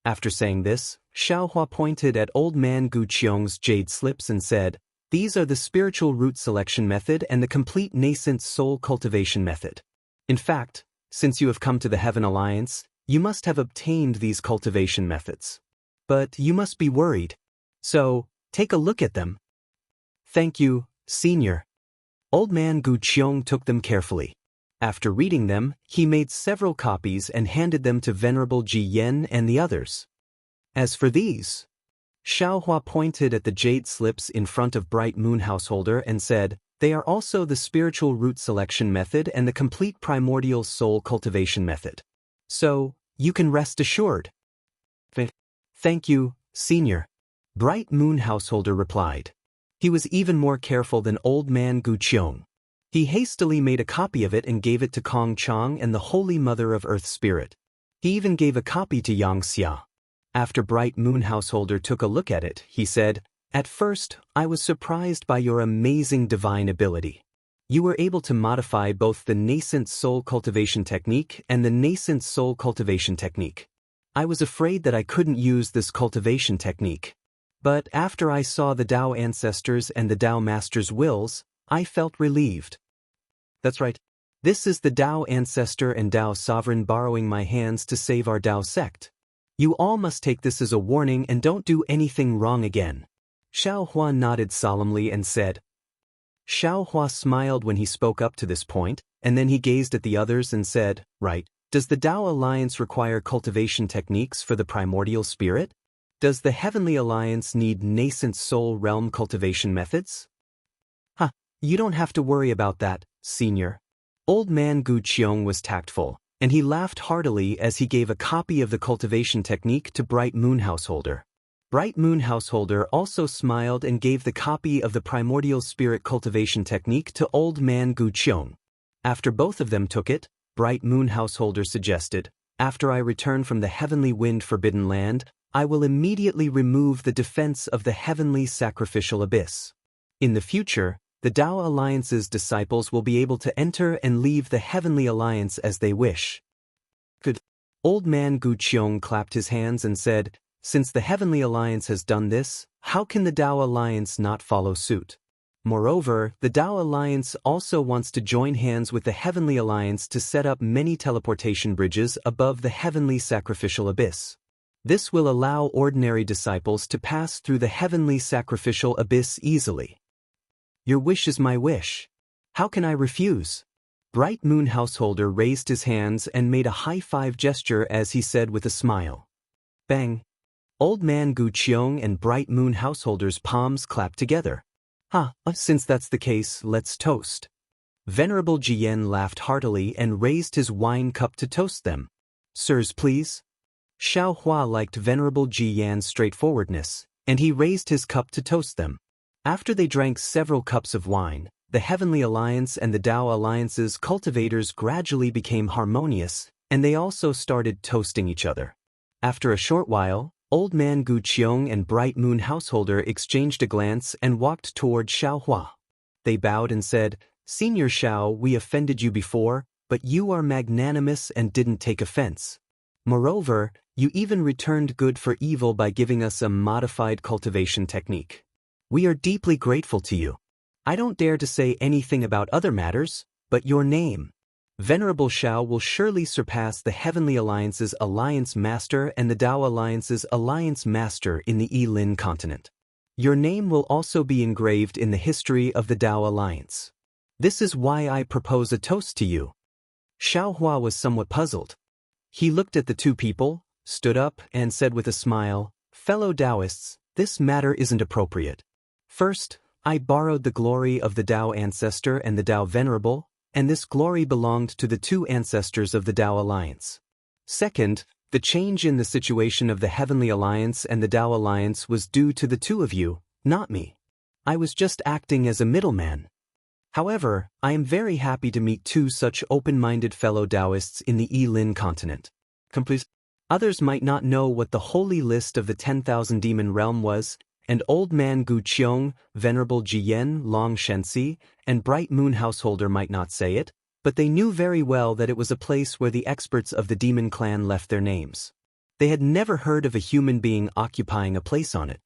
After saying this, Xiaohua pointed at old man Gu Qiong's jade slips and said, "These are the spiritual root selection method and the complete nascent soul cultivation method. In fact, since you have come to the Heaven Alliance, you must have obtained these cultivation methods. But you must be worried. So, take a look at them." "Thank you, Senior." Old man Gu Qiong took them carefully. After reading them, he made several copies and handed them to Venerable Ji Yen and the others. "As for these," Xiaohua pointed at the jade slips in front of Bright Moon Householder and said, "They are also the spiritual root selection method and the complete primordial soul cultivation method. So, you can rest assured." "Thank you, Senior," Bright Moon Householder replied. He was even more careful than old man Gu Qiong. He hastily made a copy of it and gave it to Kong Chang and the Holy Mother of Earth Spirit. He even gave a copy to Yang Xia. After Bright Moon Householder took a look at it, he said, "At first, I was surprised by your amazing divine ability. You were able to modify both the nascent soul cultivation technique and the nascent soul cultivation technique. I was afraid that I couldn't use this cultivation technique. But after I saw the Tao Ancestors and the Tao Master's wills, I felt relieved." "That's right. This is the Tao Ancestor and Tao Sovereign borrowing my hands to save our Tao sect. You all must take this as a warning and don't do anything wrong again." Xiaohua nodded solemnly and said. Xiaohua smiled when he spoke up to this point, and then he gazed at the others and said, "Right, does the Tao Alliance require cultivation techniques for the primordial spirit? Does the Heavenly Alliance need nascent soul realm cultivation methods?" "You don't have to worry about that, Senior." Old man Gu Qiong was tactful, and he laughed heartily as he gave a copy of the cultivation technique to Bright Moon Householder. Bright Moon Householder also smiled and gave the copy of the primordial spirit cultivation technique to old man Gu Qiong. After both of them took it, Bright Moon Householder suggested, "After I return from the Heavenly Wind Forbidden Land, I will immediately remove the defense of the Heavenly Sacrificial Abyss. In the future, the Tao Alliance's disciples will be able to enter and leave the Heavenly Alliance as they wish." "Good." Old man Gu Qiong clapped his hands and said, "Since the Heavenly Alliance has done this, how can the Tao Alliance not follow suit? Moreover, the Tao Alliance also wants to join hands with the Heavenly Alliance to set up many teleportation bridges above the Heavenly Sacrificial Abyss. This will allow ordinary disciples to pass through the Heavenly Sacrificial Abyss easily. Your wish is my wish. How can I refuse?" Bright Moon Householder raised his hands and made a high-five gesture as he said with a smile. Bang! Old man Gu Qiong and Bright Moon Householder's palms clapped together. Since that's the case, let's toast." Venerable Ji Yen laughed heartily and raised his wine cup to toast them. "Sirs, please." Xiaohua liked Venerable Ji Yan's straightforwardness, and he raised his cup to toast them. After they drank several cups of wine, the Heavenly Alliance and the Tao Alliance's cultivators gradually became harmonious, and they also started toasting each other. After a short while, old man Gu Qiong and Bright Moon Householder exchanged a glance and walked toward Xiaohua. They bowed and said, "Senior Xiao, we offended you before, but you are magnanimous and didn't take offense. Moreover, you even returned good for evil by giving us a modified cultivation technique. We are deeply grateful to you. I don't dare to say anything about other matters, but your name, Venerable Xiao, will surely surpass the Heavenly Alliance's Alliance Master and the Tao Alliance's Alliance Master in the Yilin continent. Your name will also be engraved in the history of the Tao Alliance. This is why I propose a toast to you." Xiaohua was somewhat puzzled. He looked at the two people, stood up, and said with a smile, "Fellow Taoists, this matter isn't appropriate. First, I borrowed the glory of the Tao Ancestor and the Tao Venerable, and this glory belonged to the two ancestors of the Tao Alliance. Second, the change in the situation of the Heavenly Alliance and the Tao Alliance was due to the two of you, not me. I was just acting as a middleman. However, I am very happy to meet two such open-minded fellow Taoists in the Yilin continent. Others might not know what the holy list of the 10,000 demon realm was, and old man Gu Qiong, Venerable Ji Yen, Long Shenxi, and Bright Moon Householder might not say it, but they knew very well that it was a place where the experts of the demon clan left their names. They had never heard of a human being occupying a place on it.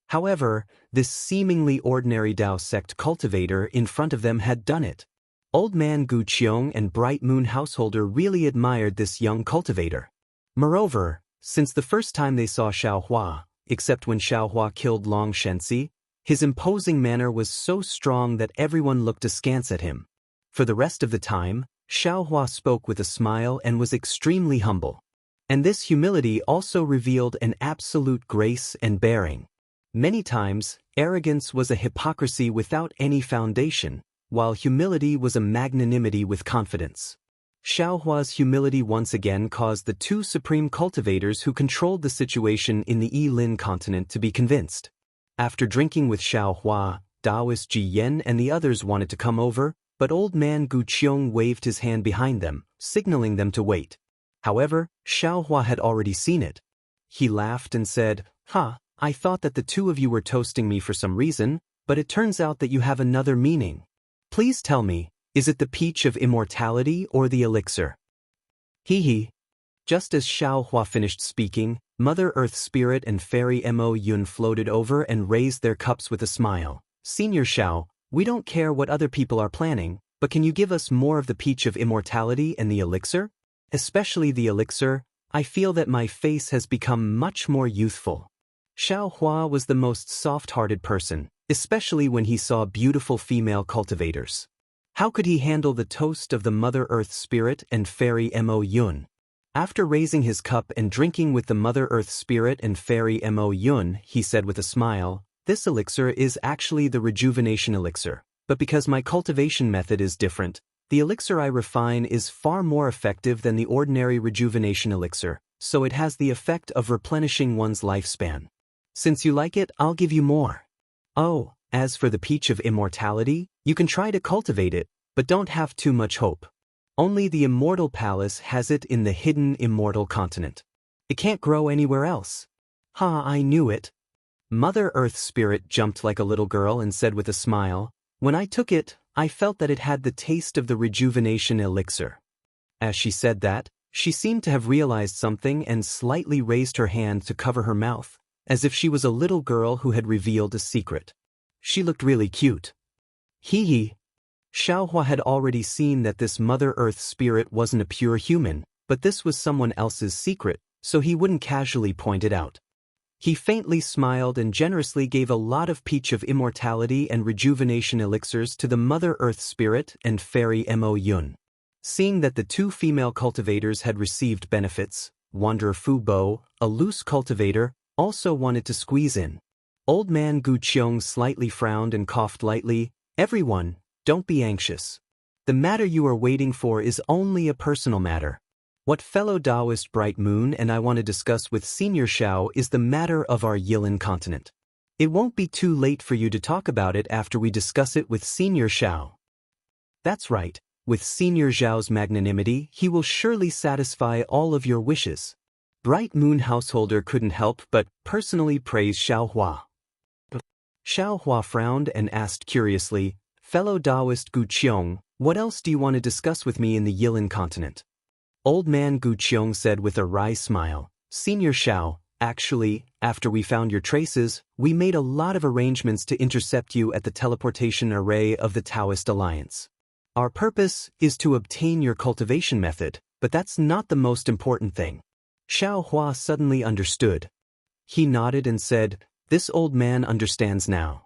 However, this seemingly ordinary Dao sect cultivator in front of them had done it. Old man Gu Qiong and Bright Moon householder really admired this young cultivator. Moreover, since the first time they saw Xiaohua, except when Xiaohua killed Long Shenxi, his imposing manner was so strong that everyone looked askance at him. For the rest of the time, Xiaohua spoke with a smile and was extremely humble. And this humility also revealed an absolute grace and bearing. Many times, arrogance was a hypocrisy without any foundation, while humility was a magnanimity with confidence. Xiaohua's humility once again caused the two supreme cultivators who controlled the situation in the Yilin continent to be convinced. After drinking with Xiaohua, Taoist Ji Yan and the others wanted to come over, but old man Gu Qiong waved his hand behind them, signaling them to wait. However, Xiaohua had already seen it. He laughed and said, I thought that the two of you were toasting me for some reason, but it turns out that you have another meaning. Please tell me, is it the peach of immortality or the elixir? Hee. Just as Xiaohua finished speaking, Mother Earth Spirit and Fairy Mo Yun floated over and raised their cups with a smile. Senior Xiao, we don't care what other people are planning, but can you give us more of the peach of immortality and the elixir? Especially the elixir, I feel that my face has become much more youthful. Xiaohua was the most soft-hearted person, especially when he saw beautiful female cultivators. How could he handle the toast of the Mother Earth Spirit and Fairy Mo Yun? After raising his cup and drinking with the Mother Earth Spirit and Fairy Mo Yun, he said with a smile, "This elixir is actually the rejuvenation elixir, but because my cultivation method is different, the elixir I refine is far more effective than the ordinary rejuvenation elixir, so it has the effect of replenishing one's lifespan. Since you like it, I'll give you more. Oh, as for the peach of immortality, you can try to cultivate it, but don't have too much hope. Only the Immortal Palace has it in the hidden Immortal continent. It can't grow anywhere else." I knew it. Mother Earth Spirit jumped like a little girl and said with a smile, "When I took it, I felt that it had the taste of the rejuvenation elixir." As she said that, she seemed to have realized something and slightly raised her hand to cover her mouth, as if she was a little girl who had revealed a secret. She looked really cute. Hee. Xiaohua had already seen that this Mother Earth Spirit wasn't a pure human, but this was someone else's secret, so he wouldn't casually point it out. He faintly smiled and generously gave a lot of peach of immortality and rejuvenation elixirs to the Mother Earth Spirit and Fairy Mo Yun. Seeing that the two female cultivators had received benefits, Wanderer Fu Bo, a loose cultivator, also wanted to squeeze in. Old man Gu Qiong slightly frowned and coughed lightly. "Everyone, don't be anxious. The matter you are waiting for is only a personal matter. What fellow Taoist Bright Moon and I want to discuss with Senior Xiao is the matter of our Yilin continent. It won't be too late for you to talk about it after we discuss it with Senior Xiao." "That's right. With Senior Xiao's magnanimity, he will surely satisfy all of your wishes." Bright Moon householder couldn't help but personally praise Xiaohua. Xiaohua frowned and asked curiously, "Fellow Taoist Gu Qiong, what else do you want to discuss with me in the Yilin continent?" Old man Gu Qiong said with a wry smile, "Senior Xiao, actually, after we found your traces, we made a lot of arrangements to intercept you at the teleportation array of the Taoist Alliance. Our purpose is to obtain your cultivation method, but that's not the most important thing." Xiaohua suddenly understood. He nodded and said, "This old man understands now.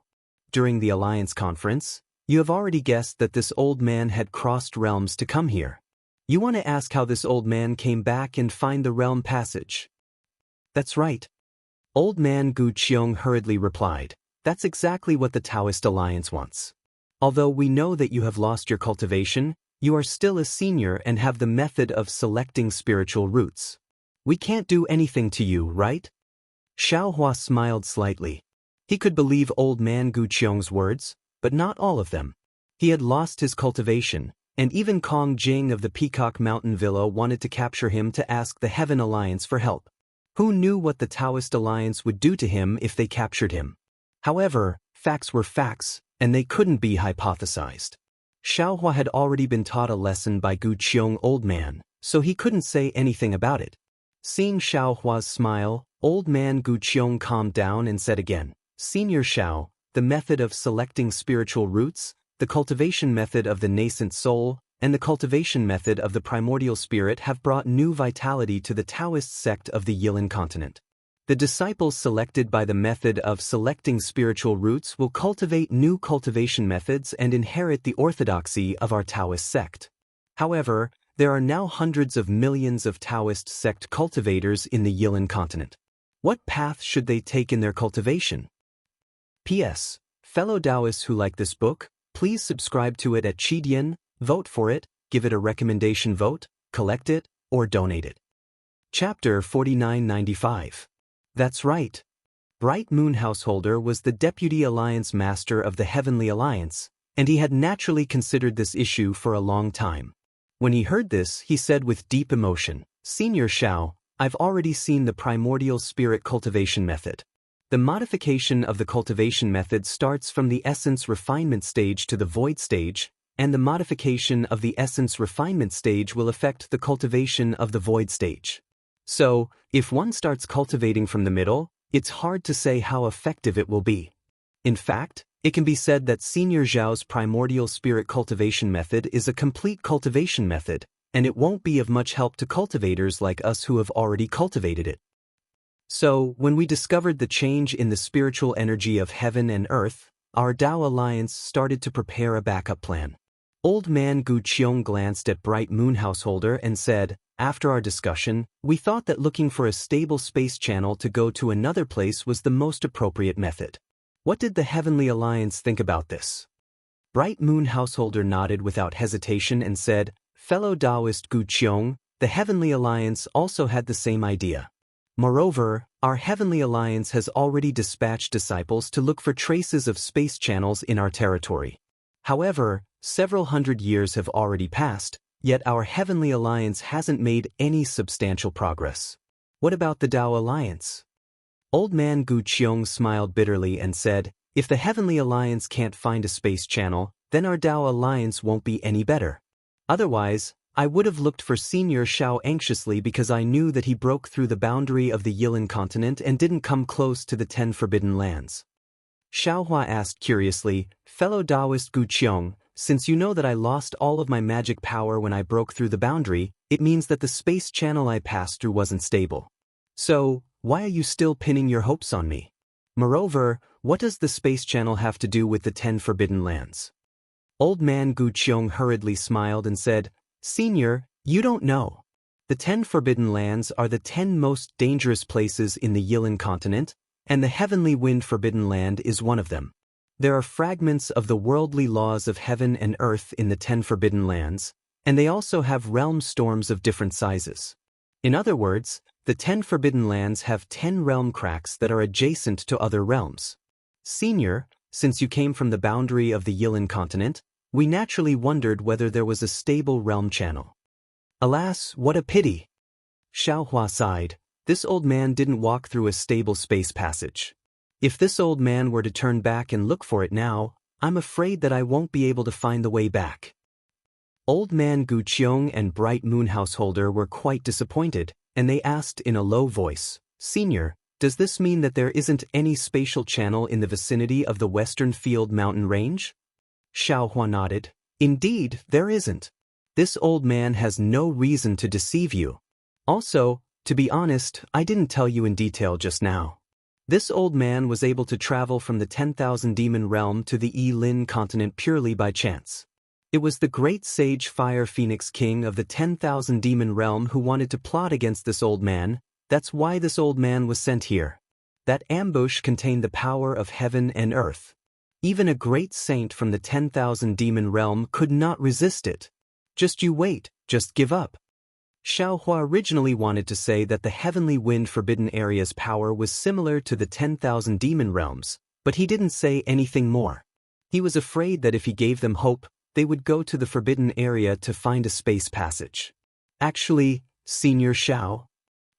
During the Alliance conference, you have already guessed that this old man had crossed realms to come here. You want to ask how this old man came back and find the realm passage?" "That's right." Old man Gu Qiong hurriedly replied, "That's exactly what the Taoist Alliance wants. Although we know that you have lost your cultivation, you are still a senior and have the method of selecting spiritual roots. We can't do anything to you, right?" Xiaohua smiled slightly. He could believe old man Gu Qiong's words, but not all of them. He had lost his cultivation, and even Kong Jing of the Peacock Mountain Villa wanted to capture him to ask the Heaven Alliance for help. Who knew what the Taoist Alliance would do to him if they captured him? However, facts were facts, and they couldn't be hypothesized. Xiaohua had already been taught a lesson by Gu Qiong old man, so he couldn't say anything about it. Seeing Xiaohua's smile, old man Gu Qiong calmed down and said again, Senior Xiao, the method of selecting spiritual roots, the cultivation method of the nascent soul, and the cultivation method of the primordial spirit have brought new vitality to the Taoist sect of the Yilin continent. The disciples selected by the method of selecting spiritual roots will cultivate new cultivation methods and inherit the orthodoxy of our Taoist sect. However, there are now hundreds of millions of Taoist sect cultivators in the Yilin continent. What path should they take in their cultivation? P.S. Fellow Taoists who like this book, please subscribe to it at Qidian, vote for it, give it a recommendation vote, collect it, or donate it. Chapter 4995. That's right. Bright Moon Householder was the Deputy Alliance Master of the Heavenly Alliance, and he had naturally considered this issue for a long time. When he heard this, he said with deep emotion, Senior Xiao, I've already seen the primordial spirit cultivation method. The modification of the cultivation method starts from the essence refinement stage to the void stage, and the modification of the essence refinement stage will affect the cultivation of the void stage. So, if one starts cultivating from the middle, it's hard to say how effective it will be. In fact, it can be said that Senior Zhao's primordial spirit cultivation method is a complete cultivation method, and it won't be of much help to cultivators like us who have already cultivated it. So, when we discovered the change in the spiritual energy of heaven and earth, our Tao Alliance started to prepare a backup plan. Old man Gu Qiong glanced at Bright Moon Householder and said, After our discussion, we thought that looking for a stable space channel to go to another place was the most appropriate method. What did the Heavenly Alliance think about this? Bright Moon Householder nodded without hesitation and said, Fellow Taoist Gu Qiong, the Heavenly Alliance also had the same idea. Moreover, our Heavenly Alliance has already dispatched disciples to look for traces of space channels in our territory. However, several hundred years have already passed, yet our Heavenly Alliance hasn't made any substantial progress. What about the Tao Alliance? Old man Gu Qiong smiled bitterly and said, If the Heavenly Alliance can't find a space channel, then our Tao Alliance won't be any better. Otherwise, I would have looked for Senior Xiao anxiously because I knew that he broke through the boundary of the Yilin continent and didn't come close to the 10 Forbidden Lands. Xiaohua asked curiously, Fellow Taoist Gu Qiong, since you know that I lost all of my magic power when I broke through the boundary, it means that the space channel I passed through wasn't stable. So, why are you still pinning your hopes on me? Moreover, what does the space channel have to do with the 10 Forbidden Lands? Old man Gu Qiong hurriedly smiled and said, Senior, you don't know. The 10 Forbidden Lands are the 10 most dangerous places in the Yilin continent, and the Heavenly Wind Forbidden Land is one of them. There are fragments of the worldly laws of heaven and earth in the 10 Forbidden Lands, and they also have realm storms of different sizes. In other words, the 10 Forbidden Lands have 10 realm cracks that are adjacent to other realms. Senior, since you came from the boundary of the Yilin continent, we naturally wondered whether there was a stable realm channel. Alas, what a pity! Xiaohua sighed. This old man didn't walk through a stable space passage. If this old man were to turn back and look for it now, I'm afraid that I won't be able to find the way back. Old man Gu Qiong and Bright Moon Householder were quite disappointed, and they asked in a low voice, Senior, does this mean that there isn't any spatial channel in the vicinity of the Western Field Mountain Range? Xiaohua nodded. Indeed, there isn't. This old man has no reason to deceive you. Also, to be honest, I didn't tell you in detail just now. This old man was able to travel from the 10,000 demon realm to the Yilin continent purely by chance. It was the great sage Fire Phoenix King of the 10,000 demon realm who wanted to plot against this old man. That's why this old man was sent here. That ambush contained the power of heaven and earth. Even a great saint from the 10,000 demon realm could not resist it. Just you wait, just give up. Xiaohua originally wanted to say that the Heavenly Wind Forbidden Area's power was similar to the 10,000 demon realms, but he didn't say anything more. He was afraid that if he gave them hope, they would go to the Forbidden Area to find a space passage. Actually, Senior Xiao.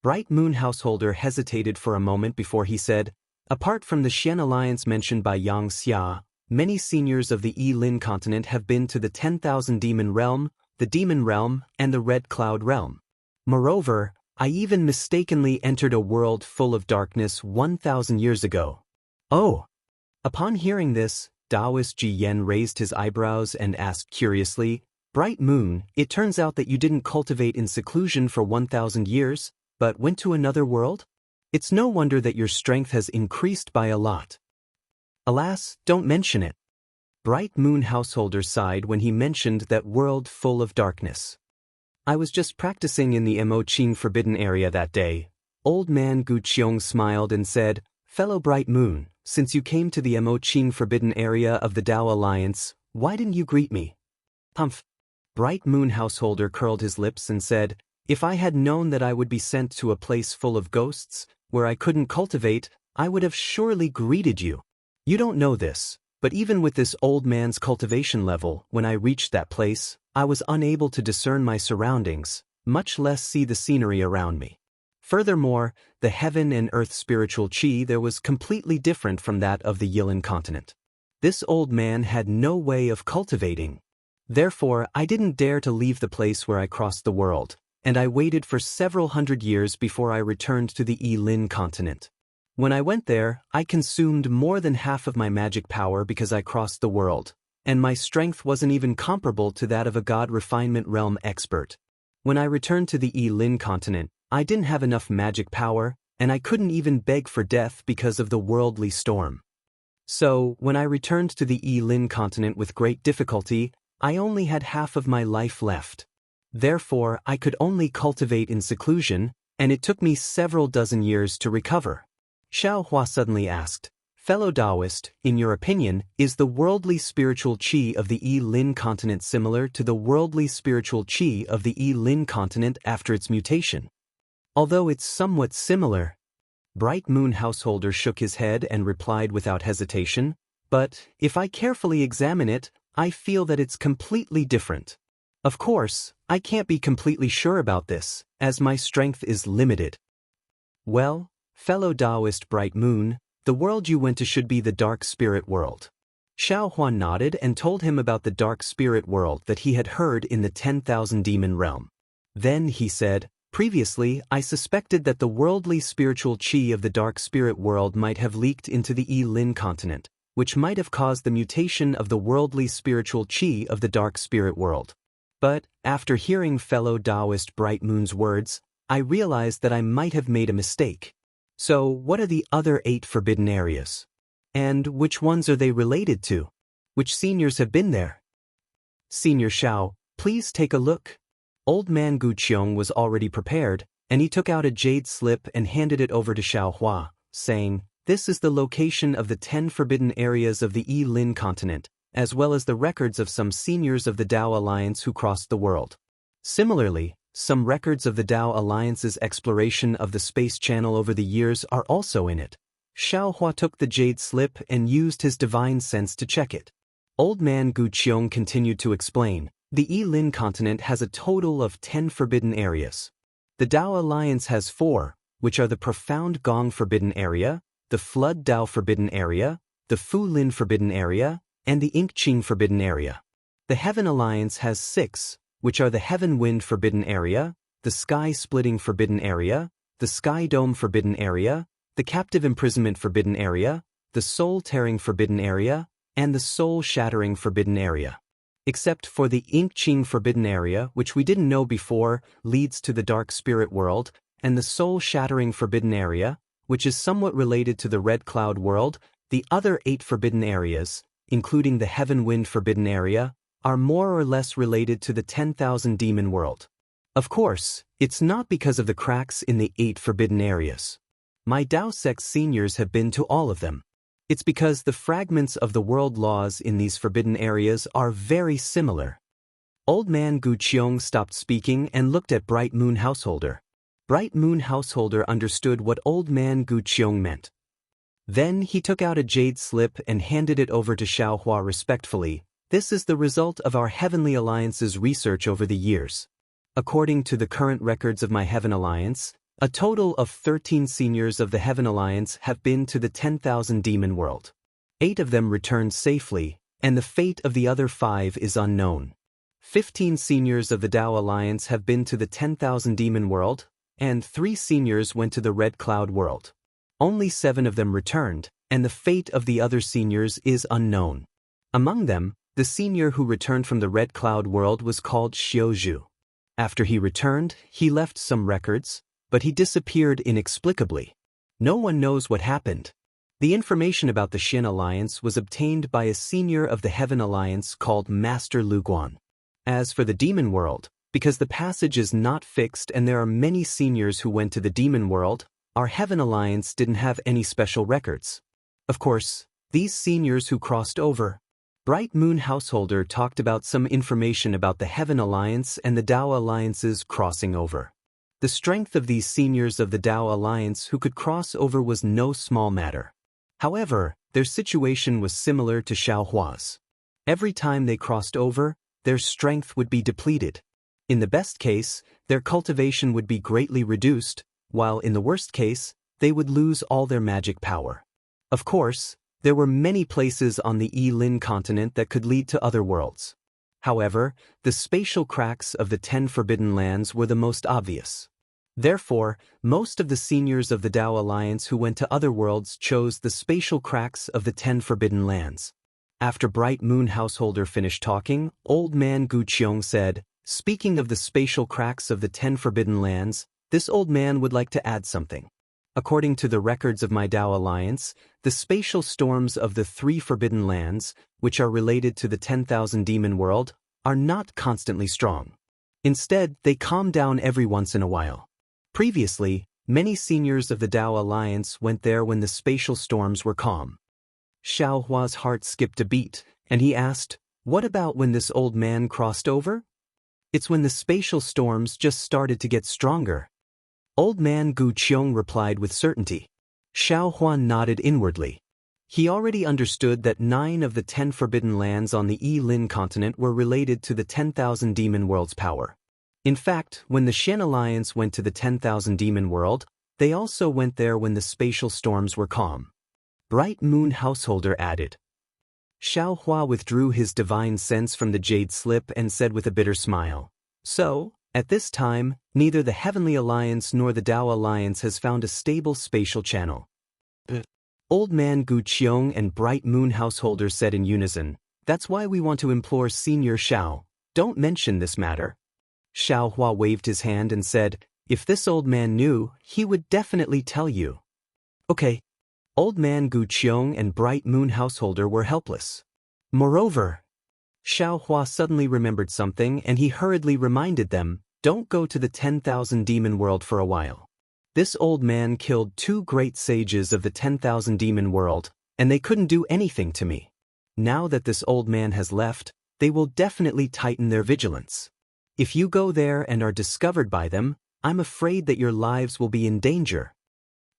Bright Moon Householder hesitated for a moment before he said, Apart from the Xian Alliance mentioned by Yang Xia, Many seniors of the Yi-Lin continent have been to the 10,000 Demon Realm, the Demon Realm, and the Red Cloud Realm. Moreover, I even mistakenly entered a world full of darkness 1,000 years ago. Oh! Upon hearing this, Taoist Ji Yen raised his eyebrows and asked curiously, Bright Moon, it turns out that you didn't cultivate in seclusion for 1,000 years, but went to another world? It's no wonder that your strength has increased by a lot. Alas, don't mention it. Bright Moon Householder sighed when he mentioned that world full of darkness. I was just practicing in the Mo-Ching Forbidden Area that day. Old man Gu Qiong smiled and said, Fellow Bright Moon, since you came to the Mo-Ching Forbidden Area of the Tao Alliance, why didn't you greet me? Humph. Bright Moon Householder curled his lips and said, If I had known that I would be sent to a place full of ghosts, where I couldn't cultivate, I would have surely greeted you. You don't know this, but even with this old man's cultivation level, when I reached that place, I was unable to discern my surroundings, much less see the scenery around me. Furthermore, the heaven and earth spiritual chi there was completely different from that of the Yi-Lin continent. This old man had no way of cultivating. Therefore, I didn't dare to leave the place where I crossed the world, and I waited for several hundred years before I returned to the Yi-Lin continent. When I went there, I consumed more than half of my magic power because I crossed the world, and my strength wasn't even comparable to that of a God Refinement Realm expert. When I returned to the Yi-Lin continent, I didn't have enough magic power, and I couldn't even beg for death because of the worldly storm. So, when I returned to the Yi-Lin continent with great difficulty, I only had half of my life left. Therefore, I could only cultivate in seclusion, and it took me several dozen years to recover. Xiao Hua suddenly asked, Fellow Taoist, in your opinion, is the worldly spiritual chi of the Yi-Lin continent similar to the worldly spiritual chi of the Yi-Lin continent after its mutation? Although it's somewhat similar. Bright Moon Householder shook his head and replied without hesitation, but if I carefully examine it, I feel that it's completely different. Of course, I can't be completely sure about this, as my strength is limited. Well, fellow Taoist Bright Moon, the world you went to should be the Dark Spirit World. Xiao Hua nodded and told him about the Dark Spirit World that he had heard in the 10,000 Demon Realm. Then he said, Previously, I suspected that the worldly spiritual chi of the Dark Spirit World might have leaked into the Yi-Lin continent, which might have caused the mutation of the worldly spiritual chi of the Dark Spirit World. But, after hearing fellow Taoist Bright Moon's words, I realized that I might have made a mistake. So, what are the other 8 forbidden areas? And which ones are they related to? Which seniors have been there? Senior Xiao, please take a look. Old man Gu Qiong was already prepared, and he took out a jade slip and handed it over to Xiao Hua, saying, This is the location of the 10 forbidden areas of the Yi-Lin continent, as well as the records of some seniors of the Tao Alliance who crossed the world. Similarly, some records of the Tao Alliance's exploration of the space channel over the years are also in it. Xiao Hua took the jade slip and used his divine sense to check it. Old man Gu Qiong continued to explain, The Yi-Lin continent has a total of 10 forbidden areas. The Tao Alliance has 4, which are the Profound Gong Forbidden Area, the Flood Tao Forbidden Area, the Fu Lin Forbidden Area, and the Ink Qing Forbidden Area. The Heaven Alliance has 6, which are the Heaven Wind Forbidden Area, the Sky Splitting Forbidden Area, the Sky Dome Forbidden Area, the Captive Imprisonment Forbidden Area, the Soul Tearing Forbidden Area, and the Soul Shattering Forbidden Area. Except for the Ink Qing Forbidden Area, which we didn't know before, leads to the Dark Spirit World, and the Soul Shattering Forbidden Area, which is somewhat related to the Red Cloud World, the other 8 forbidden areas, including the Heaven Wind Forbidden Area, are more or less related to the 10,000 Demon World. Of course, it's not because of the cracks in the 8 forbidden areas. My Tao Sect seniors have been to all of them. It's because the fragments of the world laws in these forbidden areas are very similar. Old man Gu Qiong stopped speaking and looked at Bright Moon Householder. Bright Moon Householder understood what old man Gu Qiong meant. Then he took out a jade slip and handed it over to Xiao Hua respectfully. This is the result of our Heavenly Alliance's research over the years. According to the current records of my Heaven Alliance, a total of 13 seniors of the Heaven Alliance have been to the 10,000 Demon World. 8 of them returned safely, and the fate of the other 5 is unknown. 15 seniors of the Tao Alliance have been to the 10,000 Demon World, and 3 seniors went to the Red Cloud World. Only 7 of them returned, and the fate of the other seniors is unknown. Among them, the senior who returned from the Red Cloud World was called Xiuzhu. After he returned, he left some records, but he disappeared inexplicably. No one knows what happened. The information about the Xin Alliance was obtained by a senior of the Heaven Alliance called Master Lu Guan. As for the Demon World, because the passage is not fixed and there are many seniors who went to the Demon World, our Heaven Alliance didn't have any special records. Of course, these seniors who crossed over. Bright Moon Householder talked about some information about the Heaven Alliance and the Tao Alliances crossing over. The strength of these seniors of the Tao Alliance who could cross over was no small matter. However, their situation was similar to Xiaohua's. Every time they crossed over, their strength would be depleted. In the best case, their cultivation would be greatly reduced, while in the worst case, they would lose all their magic power. Of course, there were many places on the Yilin continent that could lead to other worlds. However, the spatial cracks of the 10 Forbidden Lands were the most obvious. Therefore, most of the seniors of the Tao Alliance who went to other worlds chose the spatial cracks of the 10 Forbidden Lands. After Bright Moon Householder finished talking, Old Man Gu Qiong said, "Speaking of the spatial cracks of the 10 Forbidden Lands, this old man would like to add something. According to the records of my Tao Alliance, the spatial storms of the 3 Forbidden Lands, which are related to the 10,000 Demon World, are not constantly strong. Instead, they calm down every once in a while. Previously, many seniors of the Tao Alliance went there when the spatial storms were calm." Xiaohua's heart skipped a beat, and he asked, "What about when this old man crossed over?" "It's when the spatial storms just started to get stronger." Old Man Gu Qiong replied with certainty. Xiaohua nodded inwardly. He already understood that 9 of the 10 Forbidden Lands on the Yilin continent were related to the 10,000 Demon World's power. In fact, when the Shen Alliance went to the 10,000 Demon World, they also went there when the spatial storms were calm. Bright Moon Householder added. Xiaohua withdrew his divine sense from the jade slip and said with a bitter smile, "So, at this time, neither the Heavenly Alliance nor the Tao Alliance has found a stable spatial channel." Old Man Gu Qiong and Bright Moon Householder said in unison, "That's why we want to implore Senior Xiao, don't mention this matter." Xiaohua waved his hand and said, "If this old man knew, he would definitely tell you." Okay. Old Man Gu Qiong and Bright Moon Householder were helpless. Moreover, Xiaohua suddenly remembered something and he hurriedly reminded them, "Don't go to the 10,000 Demon World for a while. This old man killed 2 great sages of the 10,000 Demon World, and they couldn't do anything to me. Now that this old man has left, they will definitely tighten their vigilance. If you go there and are discovered by them, I'm afraid that your lives will be in danger."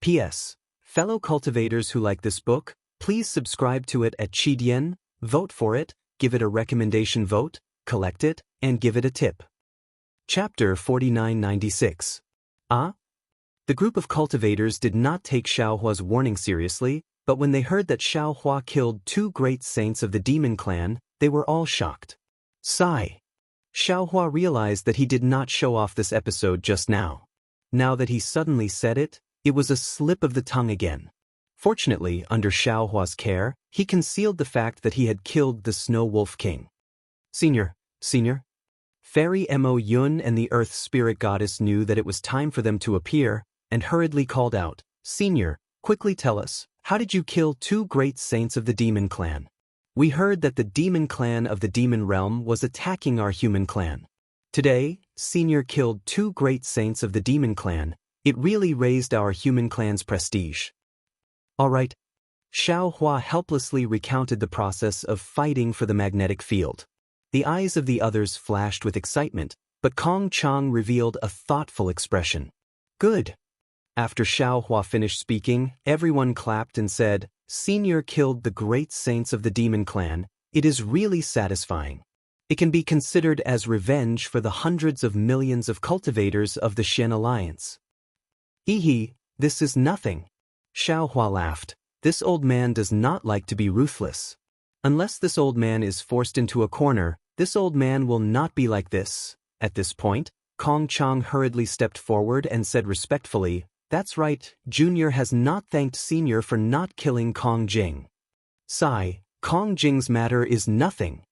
P.S. Fellow cultivators who like this book, please subscribe to it at Qidian, vote for it, give it a recommendation vote, collect it, and give it a tip. Chapter 4996. The group of cultivators did not take Xiaohua's warning seriously, but when they heard that Xiaohua killed 2 great saints of the demon clan, they were all shocked. Sigh. Xiaohua realized that he did not show off this episode just now. Now that he suddenly said it, it was a slip of the tongue again. Fortunately, under Xiaohua's care, he concealed the fact that he had killed the Snow Wolf King. Senior. Fairy Mo Yun and the Earth Spirit Goddess knew that it was time for them to appear, and hurriedly called out, "Senior, quickly tell us, how did you kill 2 great saints of the demon clan? We heard that the demon clan of the demon realm was attacking our human clan. Today, Senior killed 2 great saints of the demon clan. It really raised our human clan's prestige." All right. Xiaohua helplessly recounted the process of fighting for the magnetic field. The eyes of the others flashed with excitement, but Kong Chang revealed a thoughtful expression. Good. After Xiaohua finished speaking, everyone clapped and said, "Senior killed the great saints of the demon clan. It is really satisfying. It can be considered as revenge for the hundreds of millions of cultivators of the Shen Alliance." This is nothing. Xiaohua laughed. This old man does not like to be ruthless. Unless this old man is forced into a corner, this old man will not be like this. At this point, Kong Chang hurriedly stepped forward and said respectfully, "That's right, Junior has not thanked Senior for not killing Kong Jing." Sigh, Kong Jing's matter is nothing.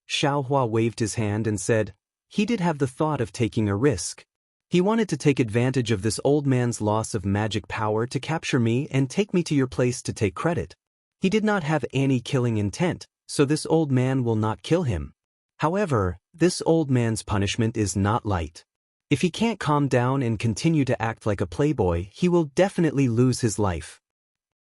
Xiao Hua waved his hand and said, he did have the thought of taking a risk. He wanted to take advantage of this old man's loss of magic power to capture me and take me to your place to take credit. He did not have any killing intent, so this old man will not kill him. However, this old man's punishment is not light. If he can't calm down and continue to act like a playboy, he will definitely lose his life.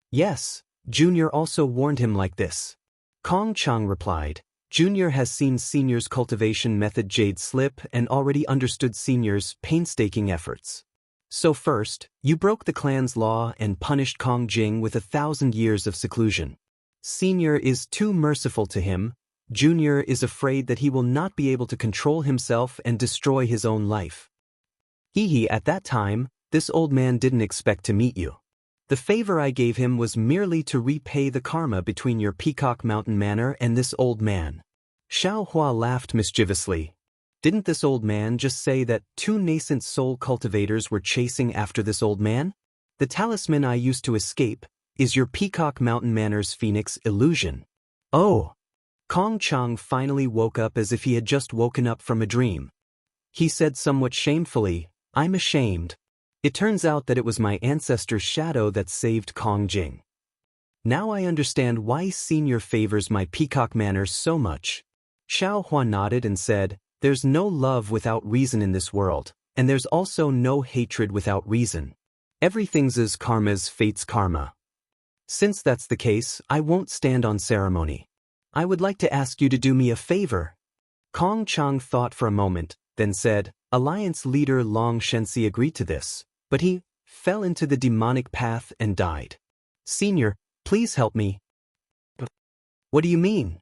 Yes, Junior also warned him like this. Kong Chang replied, Junior has seen Senior's cultivation method Jade slip and already understood Senior's painstaking efforts. So first, you broke the clan's law and punished Kong Jing with 1,000 years of seclusion. Senior is too merciful to him. Junior is afraid that he will not be able to control himself and destroy his own life. At that time, this old man didn't expect to meet you. The favor I gave him was merely to repay the karma between your Peacock Mountain Manor and this old man. Xiao Hua laughed mischievously. Didn't this old man just say that 2 nascent soul cultivators were chasing after this old man? The talisman I used to escape is your Peacock Mountain Manor's Phoenix illusion. Oh! Kong Chang finally woke up as if he had just woken up from a dream. He said somewhat shamefully, I'm ashamed. It turns out that it was my ancestor's shadow that saved Kong Jing. Now I understand why Senior favors my Peacock Manor so much. Xiao Hua nodded and said, there's no love without reason in this world, and there's also no hatred without reason. Everything's karma's fate's karma. Since that's the case, I won't stand on ceremony. I would like to ask you to do me a favor. Kong Chang thought for a moment, then said, Alliance leader Long Shenxi agreed to this, but he fell into the demonic path and died. Senior, please help me. What do you mean?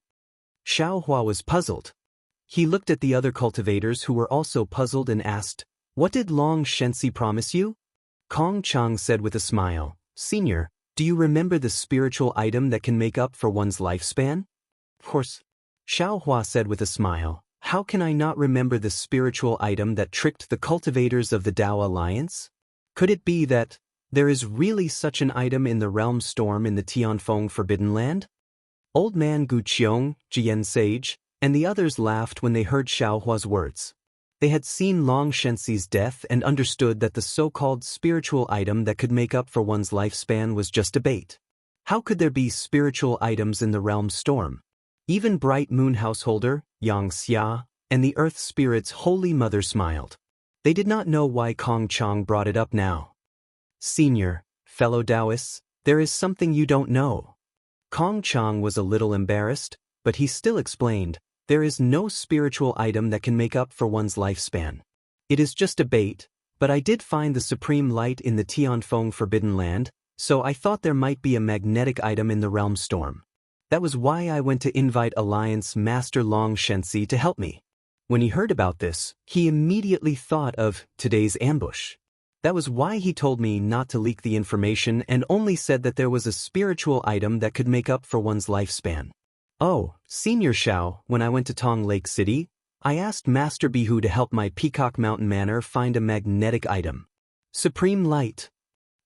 Xiao Hua was puzzled. He looked at the other cultivators who were also puzzled and asked, what did Long Shenxi promise you? Kong Chang said with a smile, Senior, do you remember the spiritual item that can make up for one's lifespan? Of course. Xiao Hua said with a smile, how can I not remember the spiritual item that tricked the cultivators of the Dao Alliance? Could it be that there is really such an item in the realm storm in the Tianfeng Forbidden Land? Old man Gu Qiong, Jian Sage, and the others laughed when they heard Xiao Hua's words. They had seen Long Shenxi's death and understood that the so-called spiritual item that could make up for one's lifespan was just a bait. How could there be spiritual items in the realm storm? Even Bright Moon Householder, Yang Xia, and the Earth Spirit's Holy Mother smiled. They did not know why Kong Chang brought it up now. Senior, fellow Taoists, there is something you don't know. Kong Chang was a little embarrassed, but he still explained, there is no spiritual item that can make up for one's lifespan. It is just a bait, but I did find the supreme light in the Tianfeng Forbidden Land, so I thought there might be a magnetic item in the realm storm. That was why I went to invite Alliance Master Long Shenxi to help me. When he heard about this, he immediately thought of today's ambush. That was why he told me not to leak the information and only said that there was a spiritual item that could make up for one's lifespan. Oh, Senior Xiao, when I went to Tong Lake City, I asked Master Bihu to help my Peacock Mountain Manor find a magnetic item. Supreme Light.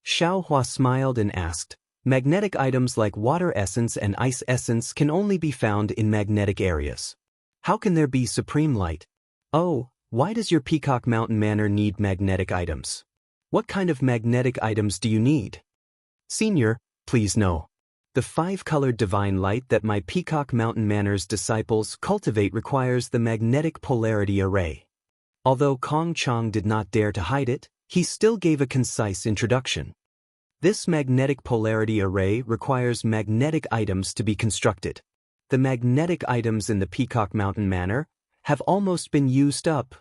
Xiao Hua smiled and asked, magnetic items like water essence and ice essence can only be found in magnetic areas. How can there be supreme light? Oh, why does your Peacock Mountain Manor need magnetic items? What kind of magnetic items do you need? Senior, please know. The 5-colored divine light that my Peacock Mountain Manor's disciples cultivate requires the magnetic polarity array. Although Kong Chang did not dare to hide it, he still gave a concise introduction. This magnetic polarity array requires magnetic items to be constructed. The magnetic items in the Peacock Mountain Manor have almost been used up.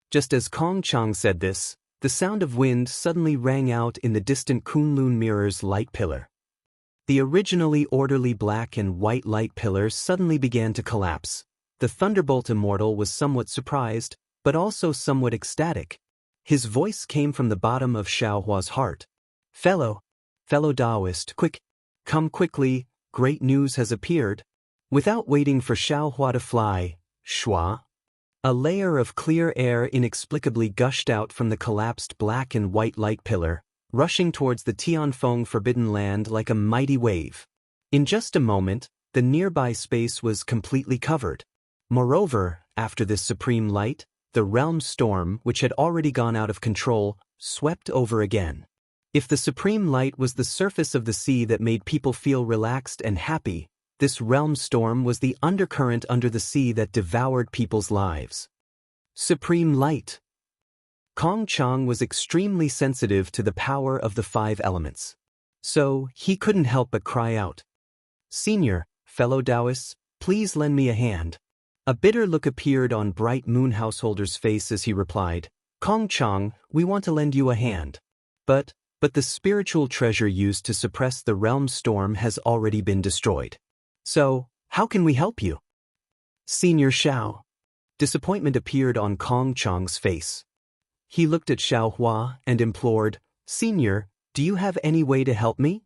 Just as Kong Chang said this, the sound of wind suddenly rang out in the distant Kunlun Mirror's light pillar. The originally orderly black and white light pillar suddenly began to collapse. The Thunderbolt Immortal was somewhat surprised, but also somewhat ecstatic. His voice came from the bottom of Xiao Hua's heart. Fellow Taoist, quick, Come quickly, great news has appeared. Without waiting for Xiaohua to fly, shua, a layer of clear air inexplicably gushed out from the collapsed black and white light pillar, rushing towards the Tianfeng Forbidden Land like a mighty wave. In just a moment, the nearby space was completely covered. Moreover, after this supreme light, the realm storm, which had already gone out of control, swept over again. If the supreme light was the surface of the sea that made people feel relaxed and happy, this realm storm was the undercurrent under the sea that devoured people's lives. Supreme light. Kong Chang was extremely sensitive to the power of the 5 elements. So, he couldn't help but cry out, "Senior, fellow Taoists, please lend me a hand." A bitter look appeared on Bright Moon Householder's face as he replied, "Kong Chang, we want to lend you a hand. But the spiritual treasure used to suppress the realm storm has already been destroyed. So, how can we help you?" Senior Xiao. Disappointment appeared on Kong Chang's face. He looked at Xiaohua and implored, "Senior, do you have any way to help me?"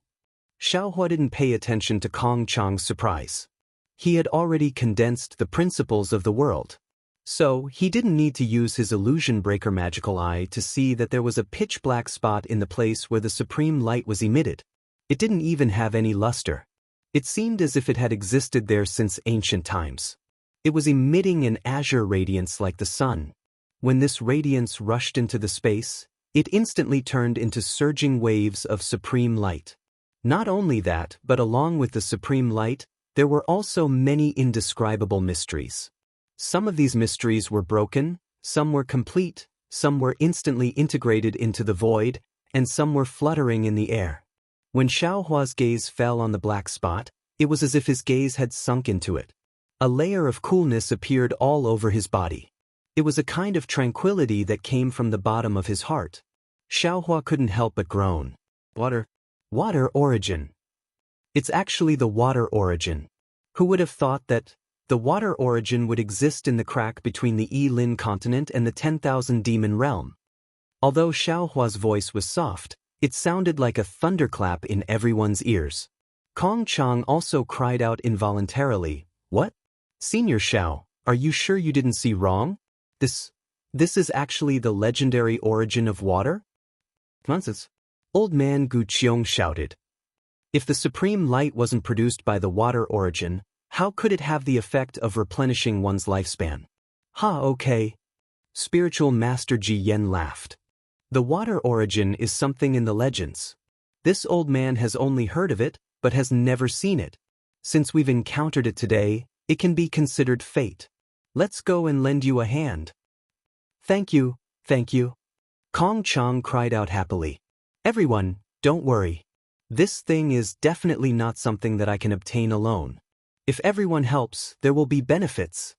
Xiaohua didn't pay attention to Kong Chang's surprise. He had already condensed the principles of the world. So, he didn't need to use his illusion breaker magical eye to see that there was a pitch-black spot in the place where the supreme light was emitted. It didn't even have any luster. It seemed as if it had existed there since ancient times. It was emitting an azure radiance like the sun. When this radiance rushed into the space, it instantly turned into surging waves of supreme light. Not only that, but along with the supreme light, there were also many indescribable mysteries. Some of these mysteries were broken, some were complete, some were instantly integrated into the void, and some were fluttering in the air. When Xiaohua's gaze fell on the black spot, it was as if his gaze had sunk into it. A layer of coolness appeared all over his body. It was a kind of tranquility that came from the bottom of his heart. Xiaohua couldn't help but groan. Water origin. It's actually the water origin. Who would have thought that the water origin would exist in the crack between the Yi-Lin continent and the 10,000 demon realm? Although Xiaohua's voice was soft, it sounded like a thunderclap in everyone's ears. Kong Chang also cried out involuntarily, "What? Senior Xiao, are you sure you didn't see wrong? This is actually the legendary origin of water?" "Nonsense!" Old man Gu Qiong shouted. If the supreme light wasn't produced by the water origin, how could it have the effect of replenishing one's lifespan? Okay. Spiritual Master Ji Yen laughed. The water origin is something in the legends. This old man has only heard of it, but has never seen it. Since we've encountered it today, it can be considered fate. Let's go and lend you a hand. Thank you, thank you. Kong Chang cried out happily. Everyone, don't worry. This thing is definitely not something that I can obtain alone. If everyone helps, there will be benefits.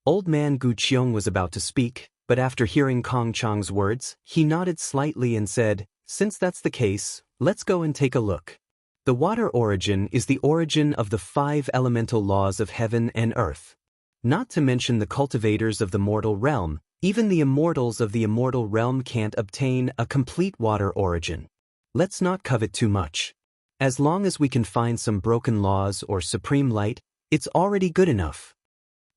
Old man Gu Qiong was about to speak, but after hearing Kong Chang's words, he nodded slightly and said, "Since that's the case, let's go and take a look." The water origin is the origin of the 5 elemental laws of heaven and earth. Not to mention the cultivators of the mortal realm, even the immortals of the immortal realm can't obtain a complete water origin. Let's not covet too much. As long as we can find some broken laws or supreme light, it's already good enough.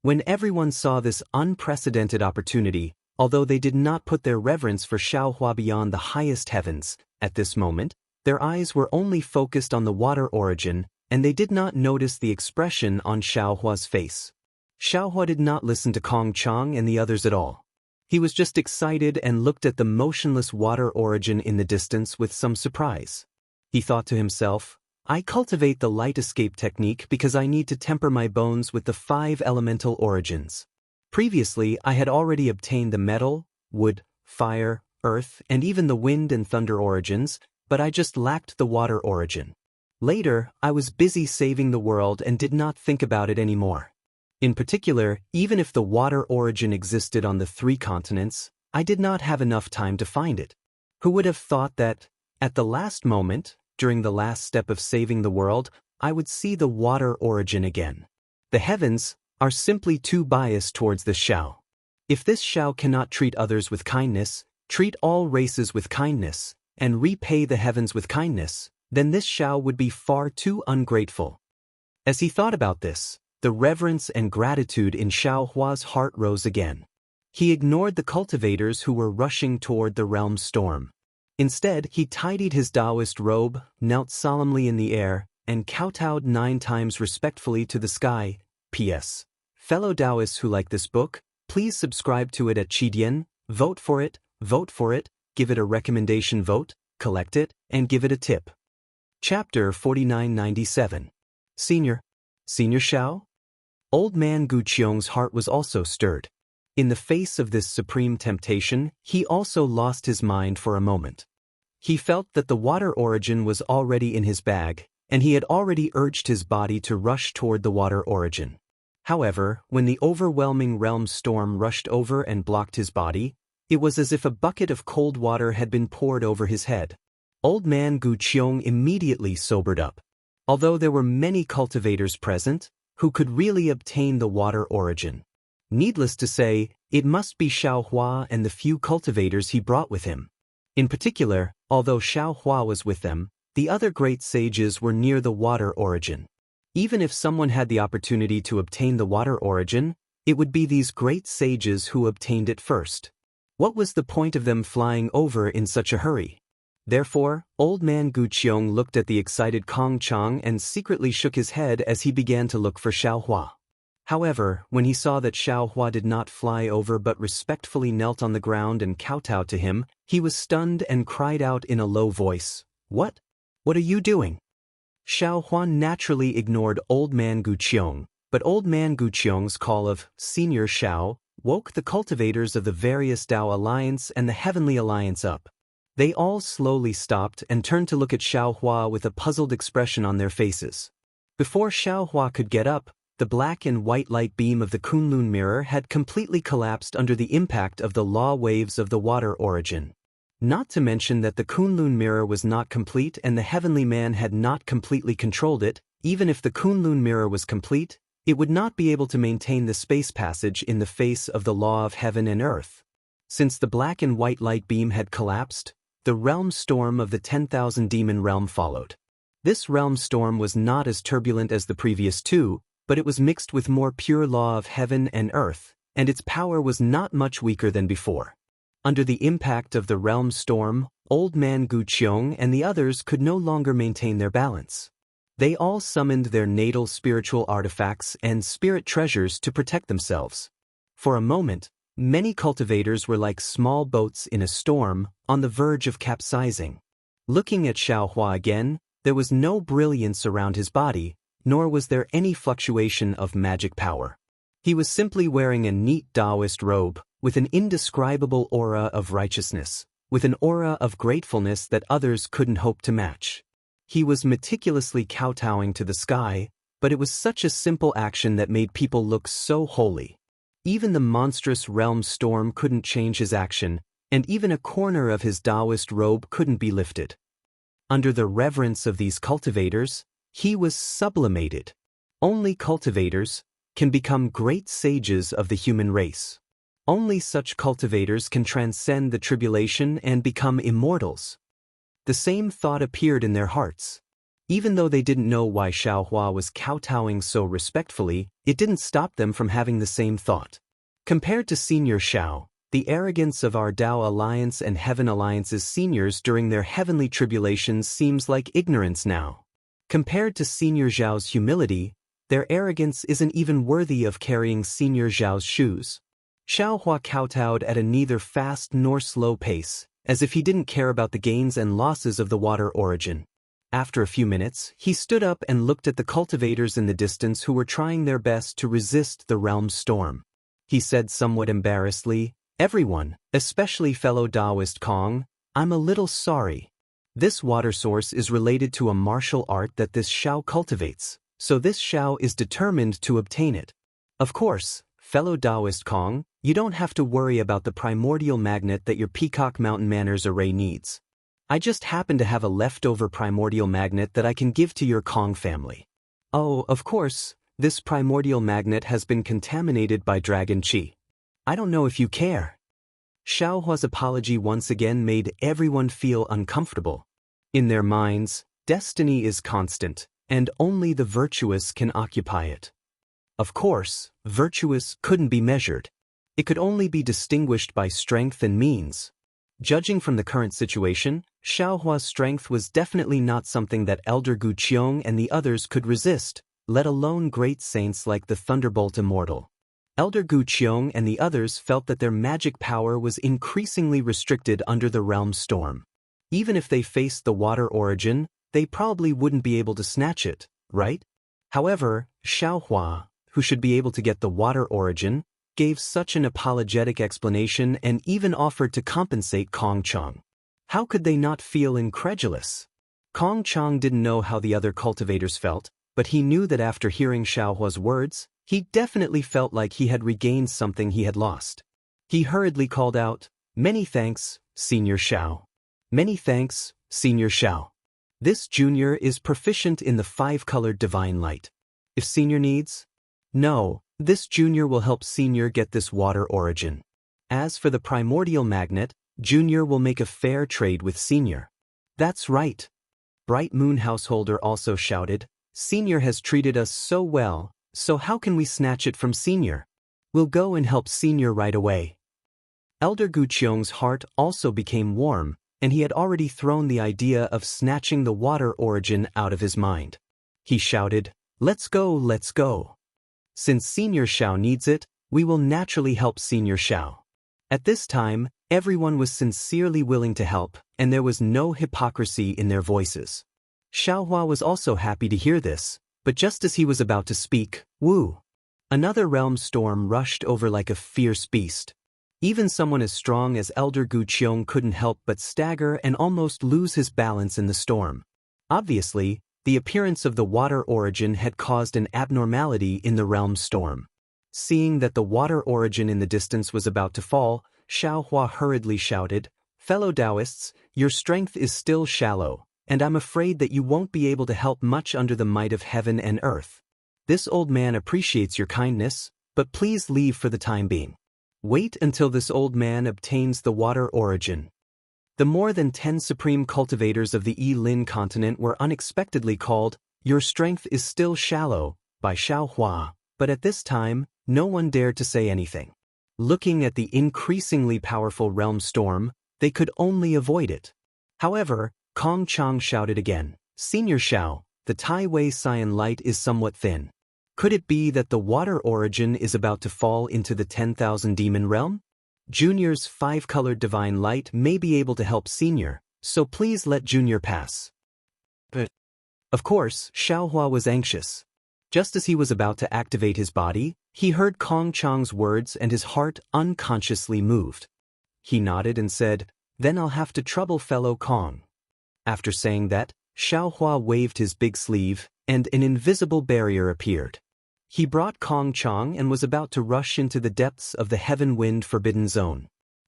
When everyone saw this unprecedented opportunity, although they did not put their reverence for Xiaohua beyond the highest heavens, at this moment, their eyes were only focused on the water origin, and they did not notice the expression on Xiaohua's face. Xiaohua did not listen to Kong Chang and the others at all. He was just excited and looked at the motionless water origin in the distance with some surprise. He thought to himself, "I cultivate the light escape technique because I need to temper my bones with the 5 elemental origins. Previously, I had already obtained the metal, wood, fire, earth, and even the wind and thunder origins, but I just lacked the water origin. Later, I was busy saving the world and did not think about it anymore. In particular, even if the water origin existed on the 3 continents, I did not have enough time to find it. Who would have thought that, at the last moment, during the last step of saving the world, I would see the water origin again? The heavens are simply too biased towards this Xiao. If this Xiao cannot treat others with kindness, treat all races with kindness, and repay the heavens with kindness, then this Xiao would be far too ungrateful. As he thought about this, the reverence and gratitude in Xiao Hua's heart rose again. He ignored the cultivators who were rushing toward the realm storm. Instead, he tidied his Taoist robe, knelt solemnly in the air, and kowtowed 9 times respectfully to the sky. P.S. Fellow Taoists who like this book, please subscribe to it at Qidian, vote for it, give it a recommendation vote, collect it, and give it a tip. Chapter 4997. Senior Xiao? Old man Gu Qiong's heart was also stirred. In the face of this supreme temptation, he also lost his mind for a moment. He felt that the water origin was already in his bag, and he had already urged his body to rush toward the water origin. However, when the overwhelming realm storm rushed over and blocked his body, it was as if a bucket of cold water had been poured over his head. Old man Gu Qiong immediately sobered up. Although there were many cultivators present, who could really obtain the water origin. Needless to say, it must be Xiao Hua and the few cultivators he brought with him. In particular, although Xiao Hua was with them, the other great sages were near the water origin. Even if someone had the opportunity to obtain the water origin, it would be these great sages who obtained it first. What was the point of them flying over in such a hurry? Therefore, old man Gu Qiong looked at the excited Kong Chang and secretly shook his head as he began to look for Xiao Hua. However, when he saw that Xiao Hua did not fly over but respectfully knelt on the ground and kowtowed to him, he was stunned and cried out in a low voice, "What? What are you doing?" Xiao Hua naturally ignored old man Gu Qiong, but old man Gu Qiong's call of Senior Xiao woke the cultivators of the various Tao Alliance and the Heavenly Alliance up. They all slowly stopped and turned to look at Xiao Hua with a puzzled expression on their faces. Before Xiao Hua could get up, the black and white light beam of the Kunlun mirror had completely collapsed under the impact of the law waves of the water origin. Not to mention that the Kunlun mirror was not complete and the heavenly man had not completely controlled it. Even if the Kunlun mirror was complete, it would not be able to maintain the space passage in the face of the law of heaven and earth. Since the black and white light beam had collapsed, the realm storm of the 10,000 demon realm followed. This realm storm was not as turbulent as the previous 2, but it was mixed with more pure law of heaven and earth, and its power was not much weaker than before. Under the impact of the realm storm, old man Gu Qiong and the others could no longer maintain their balance. They all summoned their natal spiritual artifacts and spirit treasures to protect themselves. For a moment, many cultivators were like small boats in a storm, on the verge of capsizing. Looking at Xiao Hua again, there was no brilliance around his body, nor was there any fluctuation of magic power. He was simply wearing a neat Taoist robe, with an indescribable aura of righteousness, with an aura of gratefulness that others couldn't hope to match. He was meticulously kowtowing to the sky, but it was such a simple action that made people look so holy. Even the monstrous realm storm couldn't change his action, and even a corner of his Taoist robe couldn't be lifted. Under the reverence of these cultivators, he was sublimated. Only cultivators can become great sages of the human race. Only such cultivators can transcend the tribulation and become immortals. The same thought appeared in their hearts. Even though they didn't know why Xiao Hua was kowtowing so respectfully, it didn't stop them from having the same thought. Compared to Senior Xiao, the arrogance of our Tao Alliance and Heaven Alliance's seniors during their heavenly tribulations seems like ignorance now. Compared to Senior Zhao's humility, their arrogance isn't even worthy of carrying Senior Zhao's shoes. Xiao Hua kowtowed at a neither fast nor slow pace, as if he didn't care about the gains and losses of the water origin. After a few minutes, he stood up and looked at the cultivators in the distance who were trying their best to resist the realm storm. He said somewhat embarrassedly, "Everyone, especially fellow Taoist Kong, I'm a little sorry. This water source is related to a martial art that this Xiao cultivates, so this Xiao is determined to obtain it. Of course, fellow Taoist Kong, you don't have to worry about the primordial magnet that your Peacock Mountain Manners array needs. I just happen to have a leftover primordial magnet that I can give to your Kong family. Oh, of course, this primordial magnet has been contaminated by dragon qi. I don't know if you care." Xiao Hua's apology once again made everyone feel uncomfortable. In their minds, Destiny is constant, and only the virtuous can occupy it. Of course, virtuous couldn't be measured. It could only be distinguished by strength and means. Judging from the current situation, Xiaohua's strength was definitely not something that Elder Guqiong and the others could resist, let alone great saints like the Thunderbolt Immortal. Elder Guqiong and the others felt that their magic power was increasingly restricted under the realm storm. Even if they faced the water origin, they probably wouldn't be able to snatch it, right? However, Xiaohua, who should be able to get the water origin, gave such an apologetic explanation and even offered to compensate Kong Chang. How could they not feel incredulous? Kong Chang didn't know how the other cultivators felt, but he knew that after hearing Xiaohua's words, he definitely felt like he had regained something he had lost. He hurriedly called out, "Many thanks, Senior Xiao. Many thanks, Senior Xiao. This junior is proficient in the 5-colored divine light. If Senior needs..." "No, this junior will help Senior get this water origin. As for the primordial magnet, Junior will make a fair trade with Senior." "That's right." Bright Moon Householder also shouted, "Senior has treated us so well, so how can we snatch it from Senior? We'll go and help Senior right away." Elder Guqiong's heart also became warm, and he had already thrown the idea of snatching the water origin out of his mind. He shouted, "Let's go, let's go. Since Senior Xiao needs it, we will naturally help Senior Xiao." At this time, everyone was sincerely willing to help, and there was no hypocrisy in their voices. Xiaohua was also happy to hear this, but just as he was about to speak, woo! Another realm storm rushed over like a fierce beast. Even someone as strong as Elder Guqiong couldn't help but stagger and almost lose his balance in the storm. Obviously, the appearance of the water origin had caused an abnormality in the realm storm. Seeing that the water origin in the distance was about to fall, Xiaohua hurriedly shouted, "Fellow Taoists, your strength is still shallow, and I'm afraid that you won't be able to help much under the might of heaven and earth. This old man appreciates your kindness, but please leave for the time being. Wait until this old man obtains the water origin." The more than 10 supreme cultivators of the Yi-Lin continent were unexpectedly called, "Your strength is still shallow," by Xiaohua, but at this time, no one dared to say anything. Looking at the increasingly powerful realm storm, they could only avoid it. However, Kong Chang shouted again, "Senior Xiao, the Tai Wei Cyan light is somewhat thin. Could it be that the water origin is about to fall into the 10,000 demon realm? Junior's 5-colored divine light may be able to help Senior, so please let Junior pass." But, of course, Xiaohua was anxious. Just as he was about to activate his body, he heard Kong Chang's words and his heart unconsciously moved. He nodded and said, "Then I'll have to trouble fellow Kong." After saying that, Xiaohua waved his big sleeve, and an invisible barrier appeared. He brought Kong Chang and was about to rush into the depths of the Heaven Wind Forbidden Zone.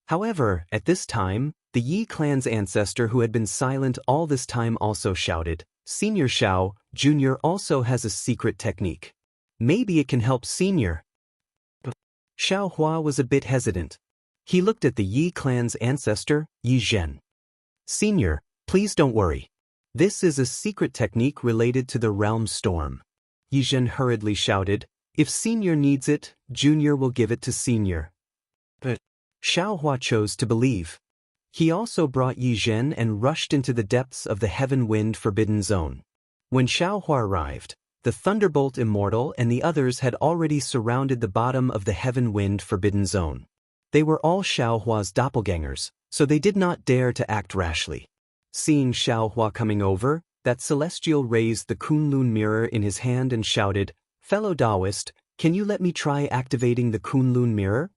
However, at this time, the Yi clan's ancestor who had been silent all this time also shouted, "Senior Xiao, Junior also has a secret technique. Maybe it can help Senior." Xiaohua was a bit hesitant. He looked at the Yi clan's ancestor, Yi Zhen. "Senior, please don't worry. This is a secret technique related to the realm storm." Yi Zhen hurriedly shouted, "If Senior needs it, Junior will give it to Senior." But Xiaohua chose to believe. He also brought Yi Zhen and rushed into the depths of the Heaven Wind Forbidden Zone. When Xiaohua arrived, the Thunderbolt Immortal and the others had already surrounded the bottom of the Heaven Wind Forbidden Zone. They were all Xiaohua's doppelgangers, so they did not dare to act rashly. Seeing Xiaohua coming over, that celestial raised the Kunlun mirror in his hand and shouted, "Fellow Taoist, can you let me try activating the Kunlun mirror?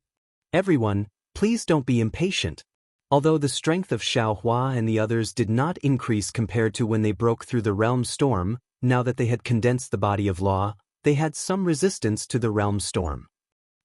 Everyone, please don't be impatient." Although the strength of Xiaohua and the others did not increase compared to when they broke through the realm storm, now that they had condensed the body of law, they had some resistance to the realm storm.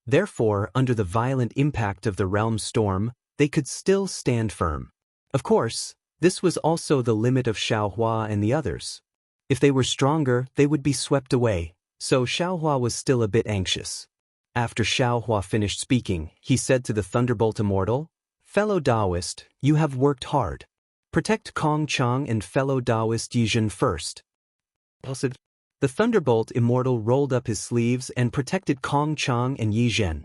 Therefore, under the violent impact of the realm storm, they could still stand firm. Of course, this was also the limit of Xiaohua and the others. If they were stronger, they would be swept away, so Xiaohua was still a bit anxious. After Xiaohua finished speaking, he said to the Thunderbolt Immortal, "Fellow Taoist, you have worked hard. Protect Kong Chang and fellow Taoist Yizhen first. The thunderbolt Immortal rolled up his sleeves and protected Kong Chang and Yizhen.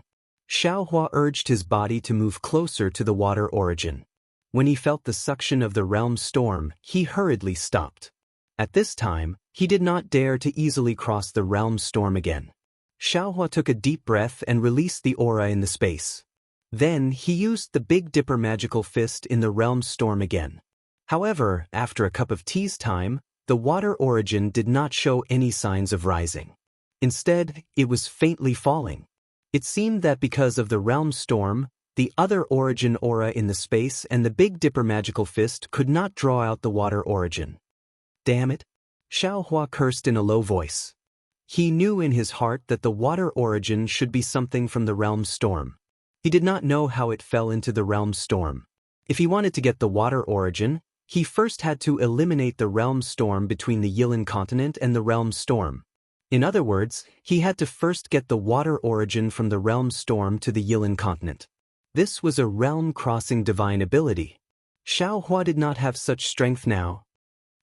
Xiaohua urged his body to move closer to the water origin. When he felt the suction of the realm storm, he hurriedly stopped. At this time, he did not dare to easily cross the realm storm again. Xiaohua took a deep breath and released the aura in the space. Then he used the Big Dipper magical fist in the realm storm again. However, after a cup of tea's time, the water origin did not show any signs of rising. Instead, it was faintly falling. It seemed that because of the realm storm, the other origin aura in the space and the Big Dipper magical fist could not draw out the water origin. Damn it! Xiaohua cursed in a low voice. He knew in his heart that the water origin should be something from the realm storm. He did not know how it fell into the realm storm. If he wanted to get the water origin, he first had to eliminate the realm storm between the Yilin continent and the realm storm. In other words, he had to first get the water origin from the realm storm to the Yilin continent. This was a realm-crossing divine ability. Xiaohua did not have such strength now.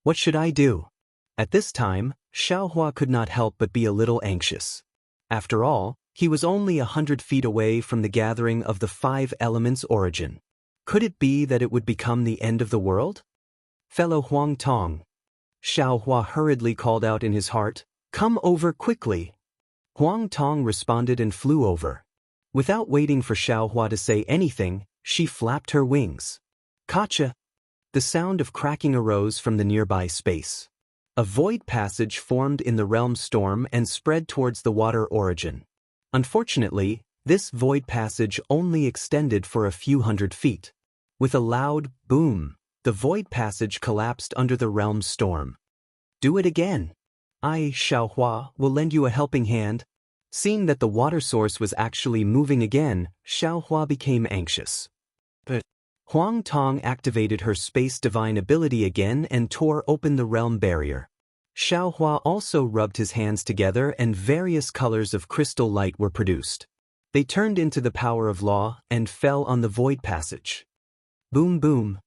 What should I do? At this time, Xiaohua could not help but be a little anxious. After all, he was only 100 feet away from the gathering of the 5 elements origin. Could it be that it would become the end of the world? Fellow Huang Tong. Xiaohua hurriedly called out in his heart, "Come over quickly." Huang Tong responded and flew over. Without waiting for Xiaohua to say anything, she flapped her wings. Kacha! The sound of cracking arose from the nearby space. A void passage formed in the realm storm and spread towards the water origin. Unfortunately, this void passage only extended for a few hundred feet. With a loud boom, the void passage collapsed under the realm storm. Do it again. I, Xiaohua, will lend you a helping hand. Seeing that the water source was actually moving again, Xiaohua became anxious. But Huang Tong activated her space divine ability again and tore open the realm barrier. Xiaohua also rubbed his hands together and various colors of crystal light were produced. They turned into the power of law and fell on the void passage. Boom boom.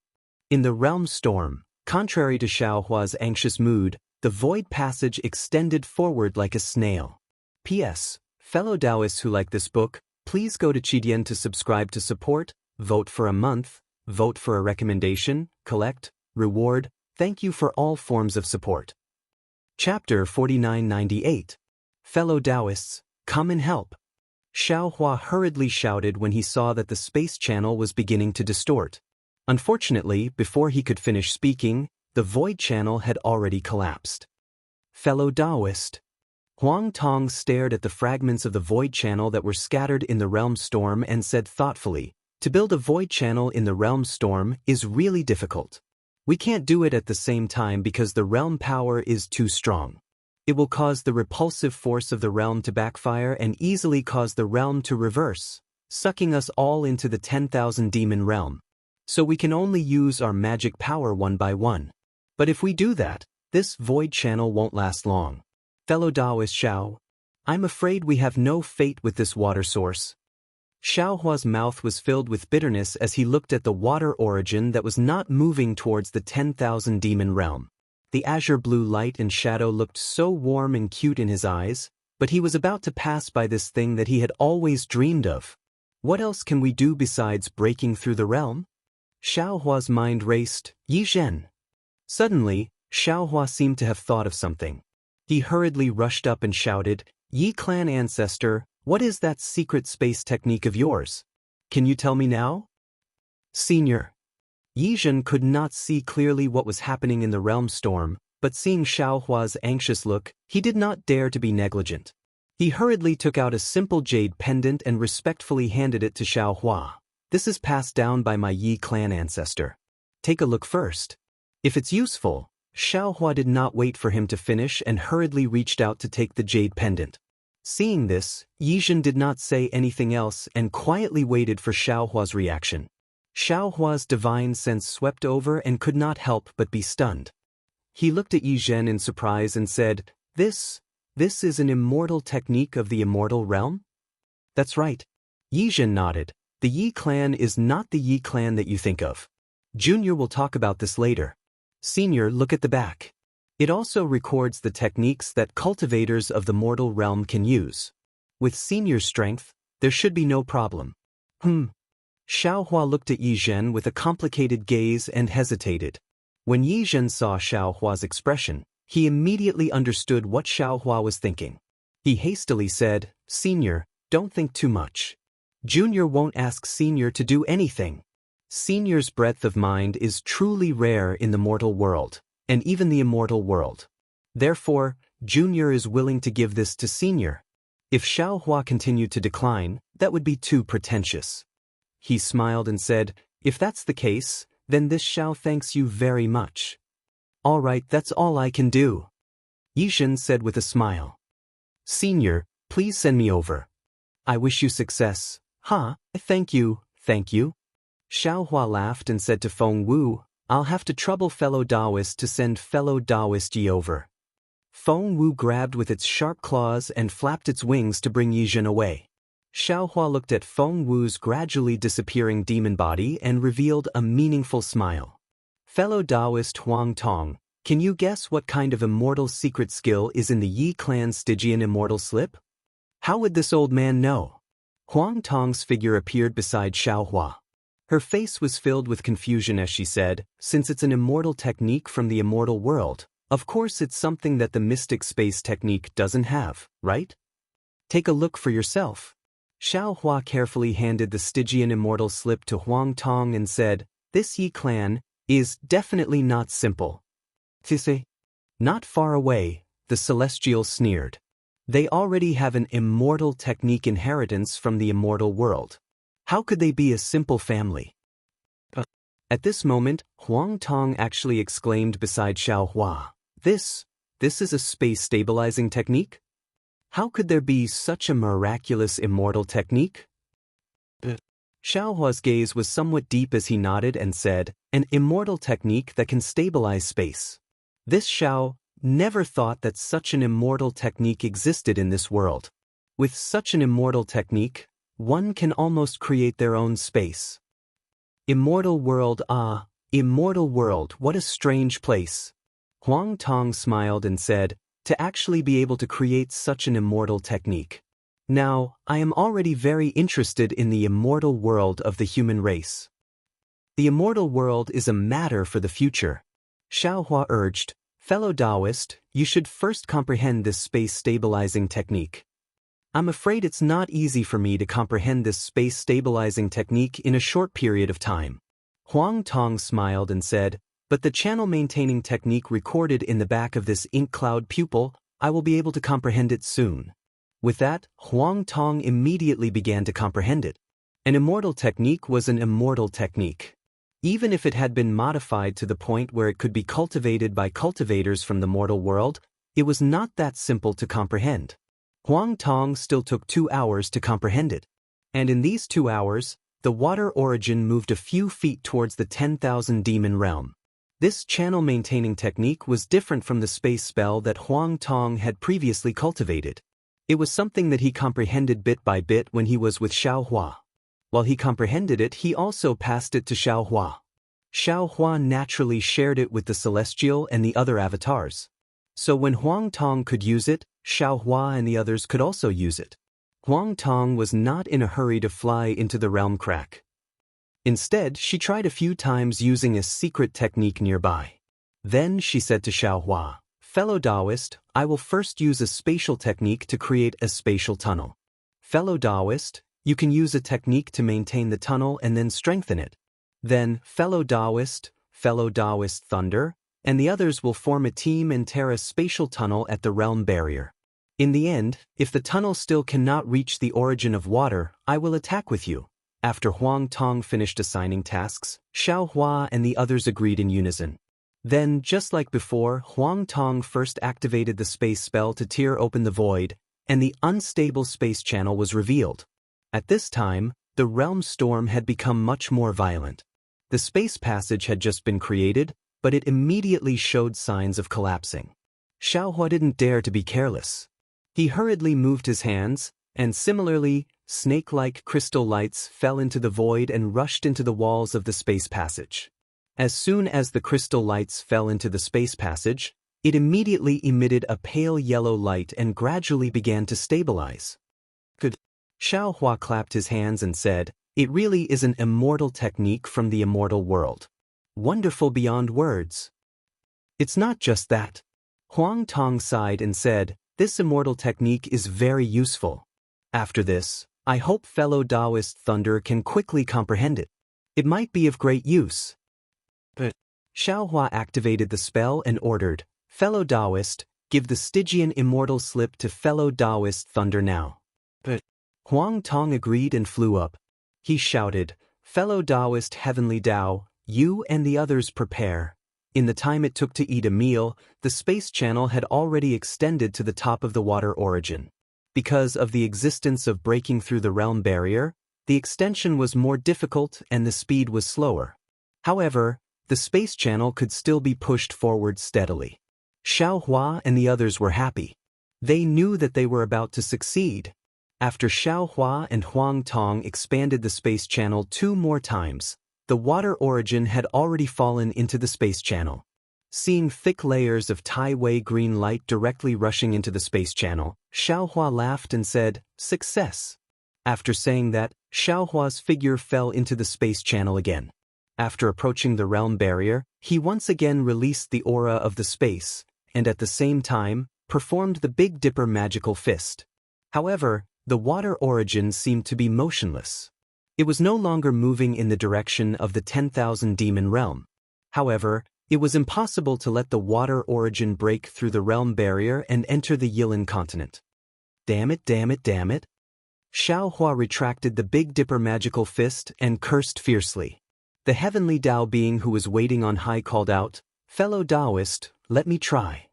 In the realm storm, contrary to Xiaohua's anxious mood, the void passage extended forward like a snail. P.S. Fellow Taoists who like this book, please go to Qidian to subscribe to support, vote for a month, vote for a recommendation, collect, reward, thank you for all forms of support. Chapter 4998. Fellow Taoists, come and help. Xiaohua hurriedly shouted when he saw that the space channel was beginning to distort. Unfortunately, before he could finish speaking, the void channel had already collapsed. Fellow Taoist. Huang Tong stared at the fragments of the void channel that were scattered in the realm storm and said thoughtfully, to build a void channel in the realm storm is really difficult. We can't do it at the same time because the realm power is too strong. It will cause the repulsive force of the realm to backfire and easily cause the realm to reverse, sucking us all into the 10,000 demon realm. So we can only use our magic power one by one. But if we do that, this void channel won't last long. Fellow Taoist Xiao, I'm afraid we have no fate with this water source. Xiaohua's mouth was filled with bitterness as he looked at the water origin that was not moving towards the 10,000 demon realm. The azure blue light and shadow looked so warm and cute in his eyes, but he was about to pass by this thing that he had always dreamed of. What else can we do besides breaking through the realm? Xiaohua's mind raced. Yizhen. Suddenly, Xiaohua seemed to have thought of something. He hurriedly rushed up and shouted, Yi clan ancestor, what is that secret space technique of yours? Can you tell me now? Senior. Yizhen could not see clearly what was happening in the realm storm, but seeing Xiaohua's anxious look, he did not dare to be negligent. He hurriedly took out a simple jade pendant and respectfully handed it to Xiaohua. This is passed down by my Yi clan ancestor. Take a look first. If it's useful. Xiaohua did not wait for him to finish and hurriedly reached out to take the jade pendant. Seeing this, Yizhen did not say anything else and quietly waited for Xiaohua's reaction. Xiaohua's divine sense swept over and could not help but be stunned. He looked at Yizhen in surprise and said, This is an immortal technique of the immortal realm? That's right. Yizhen nodded. The Yi clan is not the Yi clan that you think of. Junior will talk about this later. Senior, look at the back. It also records the techniques that cultivators of the mortal realm can use. With Senior's strength, there should be no problem. Xiaohua looked at Yi Zhen with a complicated gaze and hesitated. When Yi Zhen saw Xiaohua's expression, he immediately understood what Xiaohua was thinking. He hastily said, Senior, don't think too much. Junior won't ask Senior to do anything. Senior's breadth of mind is truly rare in the mortal world, and even the immortal world. Therefore, Junior is willing to give this to Senior. If Xiaohua continued to decline, that would be too pretentious. He smiled and said, if that's the case, then this Xiao thanks you very much. All right, that's all I can do. Yi Zhen said with a smile. Senior, please send me over. I wish you success. Thank you, thank you. Xiaohua laughed and said to Feng Wu, I'll have to trouble fellow Taoist to send fellow Taoist Yi over. Feng Wu grabbed with its sharp claws and flapped its wings to bring Yi Zhen away. Xiaohua looked at Feng Wu's gradually disappearing demon body and revealed a meaningful smile. Fellow Taoist Huang Tong, can you guess what kind of immortal secret skill is in the Yi clan's Stygian immortal slip? How would this old man know? Huang Tong's figure appeared beside Xiaohua. Her face was filled with confusion as she said, since it's an immortal technique from the immortal world, of course it's something that the mystic space technique doesn't have, right? Take a look for yourself. Xiaohua carefully handed the Stygian immortal slip to Huang Tong and said, this Yi clan is definitely not simple. Tise? Not far away, the Celestial sneered. They already have an immortal technique inheritance from the immortal world. How could they be a simple family? At this moment, Huang Tong actually exclaimed beside Xiaohua, This is a space-stabilizing technique? How could there be such a miraculous immortal technique? Xiaohua's gaze was somewhat deep as he nodded and said, an immortal technique that can stabilize space. This Xiao never thought that such an immortal technique existed in this world. With such an immortal technique, one can almost create their own space. Immortal world, immortal world, what a strange place. Huang Tong smiled and said, to actually be able to create such an immortal technique. Now, I am already very interested in the immortal world of the human race. The immortal world is a matter for the future. Xiaohua urged, fellow Taoist, you should first comprehend this space-stabilizing technique. I'm afraid it's not easy for me to comprehend this space-stabilizing technique in a short period of time. Huang Tong smiled and said, but the channel-maintaining technique recorded in the back of this ink cloud pupil, I will be able to comprehend it soon. With that, Huang Tong immediately began to comprehend it. An immortal technique was an immortal technique. Even if it had been modified to the point where it could be cultivated by cultivators from the mortal world, it was not that simple to comprehend. Huang Tong still took 2 hours to comprehend it. And in these 2 hours, the water origin moved a few feet towards the 10,000 demon realm. This channel-maintaining technique was different from the space spell that Huang Tong had previously cultivated. It was something that he comprehended bit by bit when he was with Xiaohua. While he comprehended it, he also passed it to Xiaohua. Xiaohua naturally shared it with the Celestial and the other avatars. So when Huang Tong could use it, Xiaohua and the others could also use it. Huang Tong was not in a hurry to fly into the realm crack. Instead, she tried a few times using a secret technique nearby. Then she said to Xiaohua, fellow Taoist, I will first use a spatial technique to create a spatial tunnel. Fellow Taoist, you can use a technique to maintain the tunnel and then strengthen it. Then, fellow Taoist Thunder, and the others will form a team and tear a spatial tunnel at the realm barrier. In the end, if the tunnel still cannot reach the origin of water, I will attack with you. After Huang Tong finished assigning tasks, Xiaohua and the others agreed in unison. Then, just like before, Huang Tong first activated the space spell to tear open the void, and the unstable space channel was revealed. At this time, the realm storm had become much more violent. The space passage had just been created, but it immediately showed signs of collapsing. Xiaohua didn't dare to be careless. He hurriedly moved his hands, and similarly, snake-like crystal lights fell into the void and rushed into the walls of the space passage. As soon as the crystal lights fell into the space passage, it immediately emitted a pale yellow light and gradually began to stabilize. Good. Xiao Hua clapped his hands and said, "It really is an immortal technique from the immortal world. Wonderful beyond words." "It's not just that." Huang Tong sighed and said, "This immortal technique is very useful. After this, I hope fellow Taoist Thunder can quickly comprehend it. It might be of great use." But Xiao Hua activated the spell and ordered, "Fellow Taoist, give the Stygian immortal slip to fellow Taoist Thunder now." But Huang Tong agreed and flew up. He shouted, "Fellow Taoist Heavenly Tao, you and the others prepare." In the time it took to eat a meal, the space channel had already extended to the top of the water origin. Because of the existence of breaking through the realm barrier, the extension was more difficult and the speed was slower. However, the space channel could still be pushed forward steadily. Xiao Hua and the others were happy. They knew that they were about to succeed. After Xiao Hua and Huang Tong expanded the space channel 2 more times, the water origin had already fallen into the space channel. Seeing thick layers of Tai Wei green light directly rushing into the space channel, Xiao Hua laughed and said, "Success." After saying that, Xiao Hua's figure fell into the space channel again. After approaching the realm barrier, he once again released the aura of the space, and at the same time, performed the Big Dipper magical fist. However, the water origin seemed to be motionless. It was no longer moving in the direction of the 10,000 demon realm. However, it was impossible to let the water origin break through the realm barrier and enter the Yilin continent. Damn it, damn it, damn it. Xiao Hua retracted the Big Dipper magical fist and cursed fiercely. The heavenly Tao being who was waiting on high called out, "Fellow Taoist, let me try.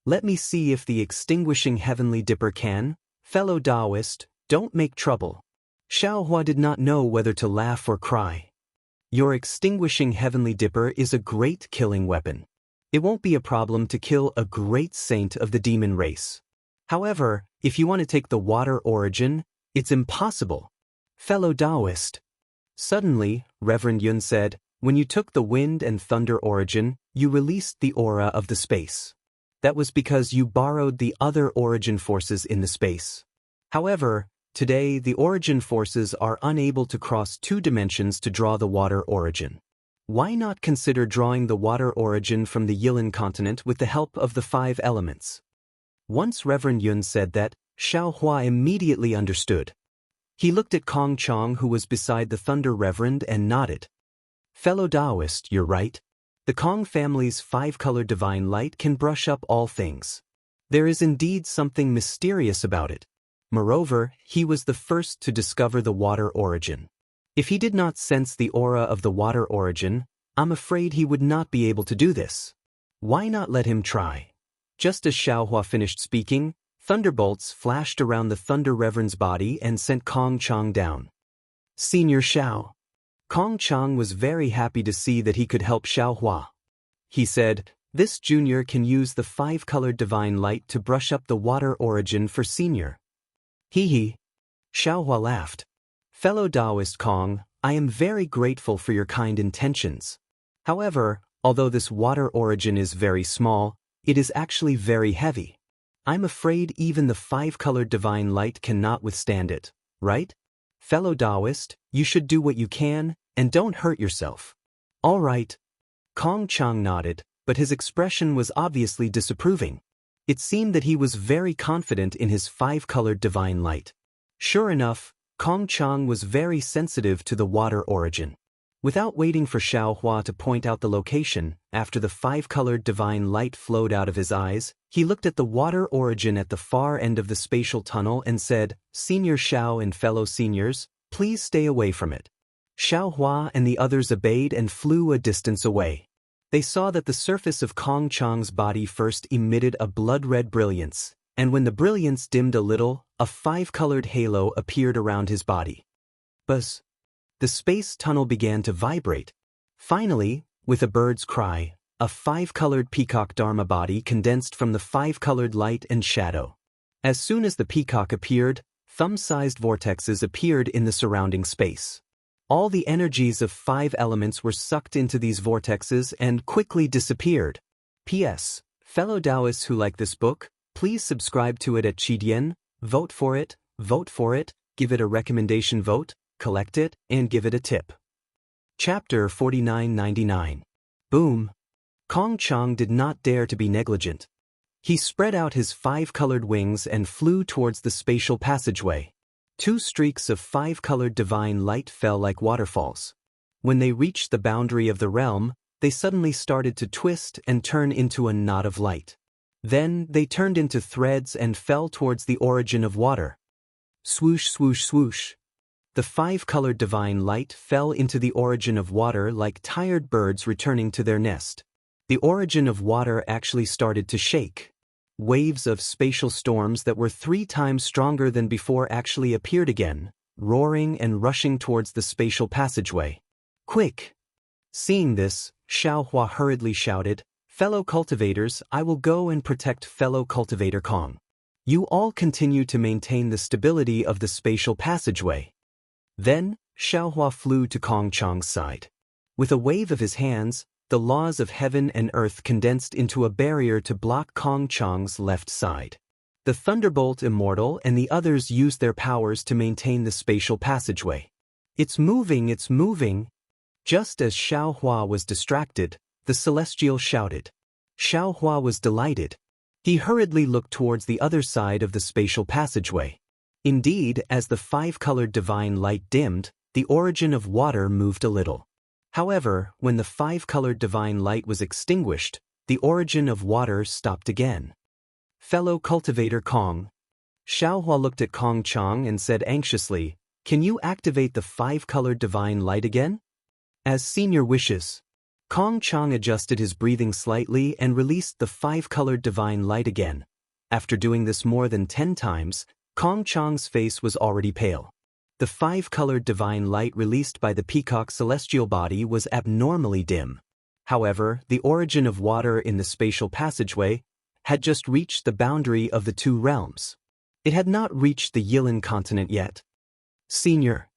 Let me see if the extinguishing heavenly dipper can. Fellow Taoist, don't make trouble." Xiao Hua did not know whether to laugh or cry. "Your extinguishing heavenly dipper is a great killing weapon. It won't be a problem to kill a great saint of the demon race. However, if you want to take the water origin, it's impossible. Fellow Taoist." Suddenly, Reverend Yun said, "When you took the wind and thunder origin, you released the aura of the space. That was because you borrowed the other origin forces in the space. However, today the origin forces are unable to cross 2 dimensions to draw the water origin. Why not consider drawing the water origin from the Yilin continent with the help of the 5 elements?" Once Reverend Yun said that, Xiao Hua immediately understood. He looked at Kong Chong who was beside the Thunder Reverend and nodded. "Fellow Taoist, you're right. The Kong family's 5-colored divine light can brush up all things. There is indeed something mysterious about it. Moreover, he was the first to discover the water origin. If he did not sense the aura of the water origin, I'm afraid he would not be able to do this. Why not let him try?" Just as Xiao Hua finished speaking, thunderbolts flashed around the Thunder Reverend's body and sent Kong Chong down. "Senior Xiao." Kong Chong was very happy to see that he could help Xiao Hua. He said, "This junior can use the 5-colored divine light to brush up the water origin for senior." Hee hee. Xiao Hua laughed. "Fellow Taoist Kong, I am very grateful for your kind intentions. However, although this water origin is very small, it is actually very heavy. I'm afraid even the 5-colored divine light cannot withstand it, right? Fellow Taoist, you should do what you can, and don't hurt yourself." "All right." Kong Chong nodded, but his expression was obviously disapproving. It seemed that he was very confident in his 5-colored divine light. Sure enough, Kong Chong was very sensitive to the water origin. Without waiting for Xiao Hua to point out the location, after the 5-colored divine light flowed out of his eyes, he looked at the water origin at the far end of the spatial tunnel and said, "Senior Xiao and fellow seniors, please stay away from it." Xiao Hua and the others obeyed and flew a distance away. They saw that the surface of Kong Chong's body first emitted a blood-red brilliance, and when the brilliance dimmed a little, a 5-colored halo appeared around his body. Buzz! The space tunnel began to vibrate. Finally, with a bird's cry, a 5-colored peacock Dharma body condensed from the 5-colored light and shadow. As soon as the peacock appeared, thumb-sized vortexes appeared in the surrounding space. All the energies of 5 elements were sucked into these vortexes and quickly disappeared. P.S. Fellow Taoists who like this book, please subscribe to it at Qidian, vote for it, give it a recommendation vote, collect it, and give it a tip. Chapter 4999. Boom. Kong Chang did not dare to be negligent. He spread out his 5-colored wings and flew towards the spatial passageway. 2 streaks of 5-colored divine light fell like waterfalls. When they reached the boundary of the realm, they suddenly started to twist and turn into a knot of light. Then they turned into threads and fell towards the origin of water. Swoosh, swoosh, swoosh. The 5-colored divine light fell into the origin of water like tired birds returning to their nest. The origin of water actually started to shake. Waves of spatial storms that were 3 times stronger than before actually appeared again, roaring and rushing towards the spatial passageway. Quick! Seeing this, Xiaohua hurriedly shouted, "Fellow cultivators, I will go and protect fellow cultivator Kong. You all continue to maintain the stability of the spatial passageway." Then, Xiaohua flew to Kong Chang's side. With a wave of his hands, the laws of heaven and earth condensed into a barrier to block Kong Chang's left side. The Thunderbolt Immortal and the others used their powers to maintain the spatial passageway. It's moving, it's moving. Just as Xiaohua was distracted, the Celestial shouted. Xiaohua was delighted. He hurriedly looked towards the other side of the spatial passageway. Indeed, as the 5-colored divine light dimmed, the origin of water moved a little. However, when the 5-colored divine light was extinguished, the origin of water stopped again. Fellow cultivator Kong. Xiaohua looked at Kong Chang and said anxiously, "Can you activate the 5-colored divine light again?" "As senior wishes." Kong Chang adjusted his breathing slightly and released the 5-colored divine light again. After doing this more than 10 times, Kong Chang's face was already pale. The 5-colored divine light released by the peacock celestial body was abnormally dim. However, the origin of water in the spatial passageway had just reached the boundary of the 2 realms. It had not reached the Yilin continent yet. "Senior."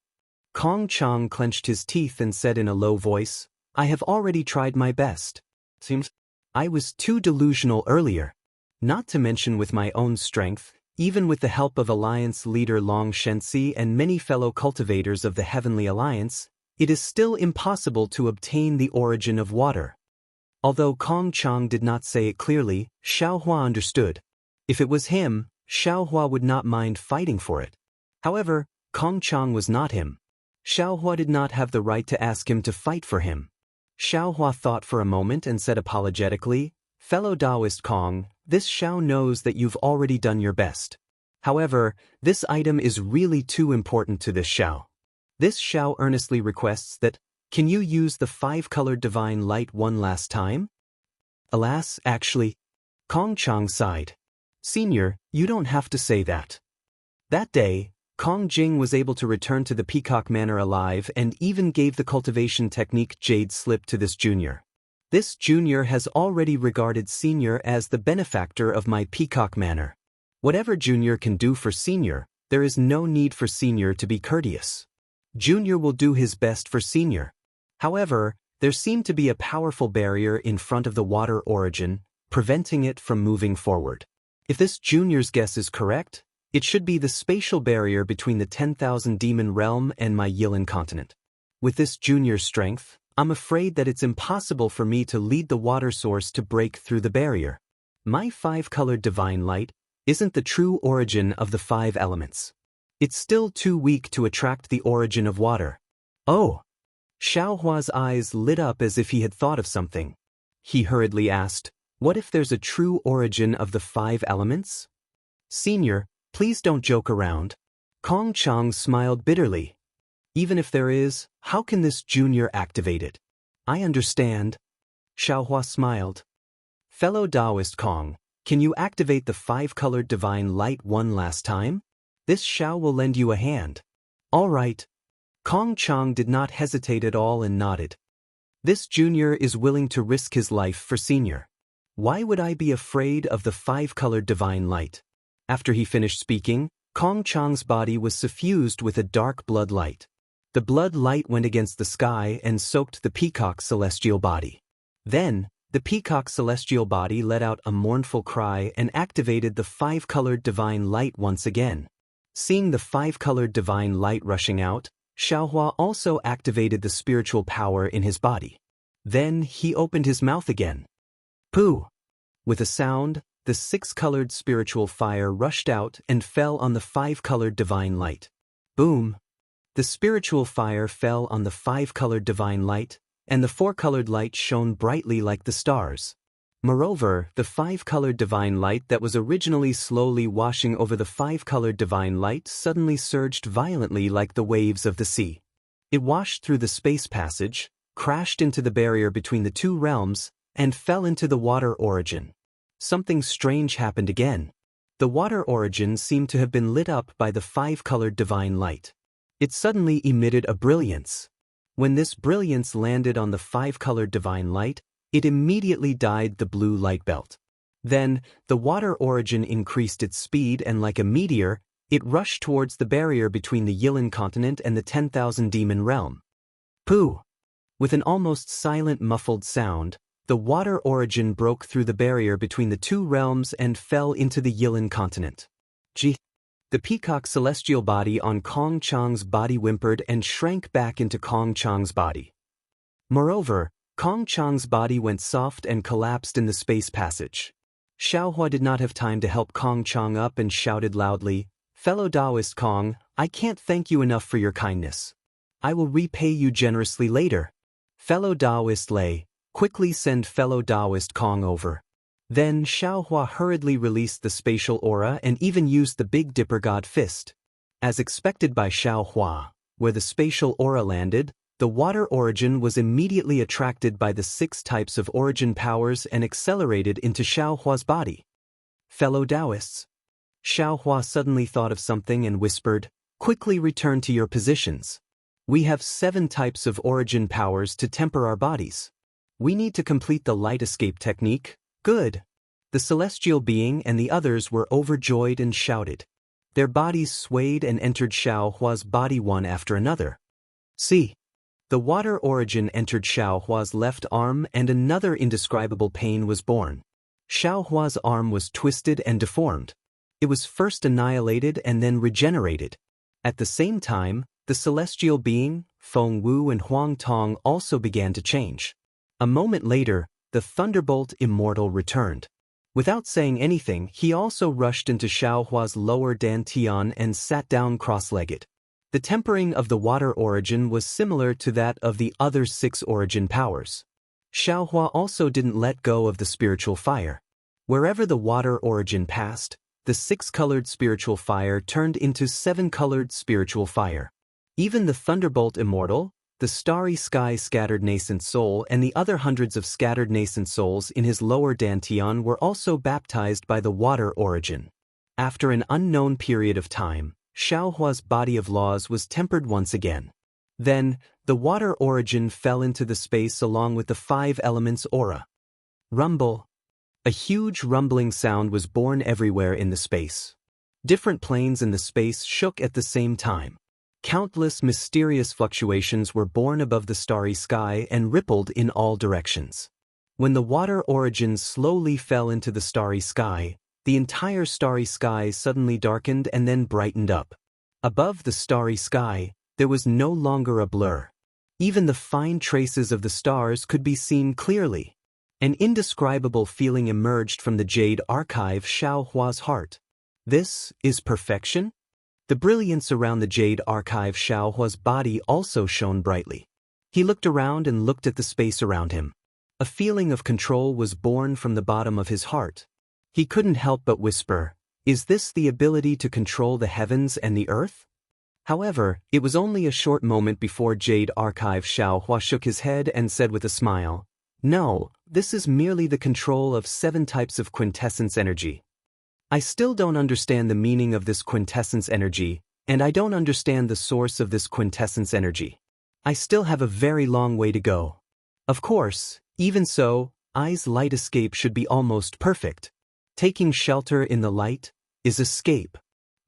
Kong Chang clenched his teeth and said in a low voice, "I have already tried my best. Seems I was too delusional earlier. Not to mention with my own strength, even with the help of Alliance leader Long Shenxi and many fellow cultivators of the Heavenly Alliance, it is still impossible to obtain the origin of water." Although Kong Chang did not say it clearly, Xiaohua understood. If it was him, Xiaohua would not mind fighting for it. However, Kong Chang was not him. Xiaohua did not have the right to ask him to fight for him. Xiaohua thought for a moment and said apologetically, "Fellow Taoist Kong, this Xiao knows that you've already done your best. However, this item is really too important to this Xiao. This Xiao earnestly requests that, can you use the 5-colored divine light one last time?" "Alas, actually," Kong Chang sighed. "Senior, you don't have to say that." That day, Kong Jing was able to return to the Peacock Manor alive and even gave the cultivation technique Jade Slip to this junior. This junior has already regarded senior as the benefactor of my Peacock Manor. Whatever junior can do for senior, there is no need for senior to be courteous. Junior will do his best for senior. However, there seemed to be a powerful barrier in front of the water origin, preventing it from moving forward. If this junior's guess is correct, it should be the spatial barrier between the 10,000 demon realm and my Yilin continent. With this junior's strength, I'm afraid that it's impossible for me to lead the water source to break through the barrier. My 5-colored divine light isn't the true origin of the 5 elements. It's still too weak to attract the origin of water. Oh! Xiaohua's eyes lit up as if he had thought of something. He hurriedly asked, "What if there's a true origin of the 5 elements?" "Senior, please don't joke around." Kong Chang smiled bitterly. "Even if there is, how can this junior activate it?" "I understand." Xiaohua smiled. "Fellow Taoist Kong, can you activate the 5-colored divine light one last time? This Xiao will lend you a hand." "All right." Kong Chang did not hesitate at all and nodded. "This junior is willing to risk his life for senior. Why would I be afraid of the 5-colored divine light?" After he finished speaking, Kong Chang's body was suffused with a dark blood light. The blood light went against the sky and soaked the peacock's celestial body. Then, the peacock's celestial body let out a mournful cry and activated the five-colored divine light once again. Seeing the five-colored divine light rushing out, Xiaohua also activated the spiritual power in his body. Then he opened his mouth again. Pooh! With a sound, the six-colored spiritual fire rushed out and fell on the five-colored divine light. Boom! The spiritual fire fell on the five-colored divine light, and the four-colored light shone brightly like the stars. Moreover, the five-colored divine light that was originally slowly washing over the five-colored divine light suddenly surged violently like the waves of the sea. It washed through the space passage, crashed into the barrier between the two realms, and fell into the water origin. Something strange happened again. The water origin seemed to have been lit up by the five-colored divine light. It suddenly emitted a brilliance. When this brilliance landed on the five-colored divine light, it immediately dyed the blue light belt. Then, the water origin increased its speed and like a meteor, it rushed towards the barrier between the Yilan continent and the 10,000 demon realm. Pooh! With an almost silent muffled sound, the water origin broke through the barrier between the two realms and fell into the Yilan continent. The peacock's celestial body on Kong Chang's body whimpered and shrank back into Kong Chang's body. Moreover, Kong Chang's body went soft and collapsed in the space passage. Xiaohua did not have time to help Kong Chang up and shouted loudly, "Fellow Taoist Kong, I can't thank you enough for your kindness. I will repay you generously later. Fellow Taoist Lei, quickly send fellow Taoist Kong over." Then Xiaohua hurriedly released the spatial aura and even used the Big Dipper God Fist. As expected by Xiaohua, where the spatial aura landed, the water origin was immediately attracted by the 6 types of origin powers and accelerated into Xiaohua's body. Fellow Taoists. Xiaohua suddenly thought of something and whispered, "Quickly return to your positions. We have 7 types of origin powers to temper our bodies. We need to complete the light escape technique." Good. The celestial being and the others were overjoyed and shouted. Their bodies swayed and entered Xiaohua's body one after another. See. The water origin entered Xiaohua's left arm and another indescribable pain was born. Xiaohua's arm was twisted and deformed. It was first annihilated and then regenerated. At the same time, the celestial being, Feng Wu and Huang Tong also began to change. A moment later, the thunderbolt Immortal returned. Without saying anything, he also rushed into Xiaohua's lower dantian and sat down cross-legged. The tempering of the water origin was similar to that of the other 6 origin powers. Xiaohua also didn't let go of the spiritual fire. Wherever the water origin passed, the 6-colored spiritual fire turned into 7-colored spiritual fire. Even the thunderbolt Immortal, the starry sky scattered nascent soul and the other hundreds of scattered nascent souls in his lower dantian were also baptized by the water origin. After an unknown period of time, Xiaohua's body of laws was tempered once again. Then, the water origin fell into the space along with the 5 elements aura. Rumble. A huge rumbling sound was born everywhere in the space. Different planes in the space shook at the same time. Countless mysterious fluctuations were born above the starry sky and rippled in all directions. When the water origin slowly fell into the starry sky, the entire starry sky suddenly darkened and then brightened up. Above the starry sky, there was no longer a blur. Even the fine traces of the stars could be seen clearly. An indescribable feeling emerged from the jade archive Xiaohua's heart. This is perfection? The brilliance around the jade archive Xiaohua's body also shone brightly. He looked around and looked at the space around him. A feeling of control was born from the bottom of his heart. He couldn't help but whisper, "Is this the ability to control the heavens and the earth?" However, it was only a short moment before Jade Archive Xiaohua shook his head and said with a smile, "No, this is merely the control of 7 types of quintessence energy. I still don't understand the meaning of this quintessence energy, and I don't understand the source of this quintessence energy. I still have a very long way to go. Of course, even so, I's light escape should be almost perfect. Taking shelter in the light is escape."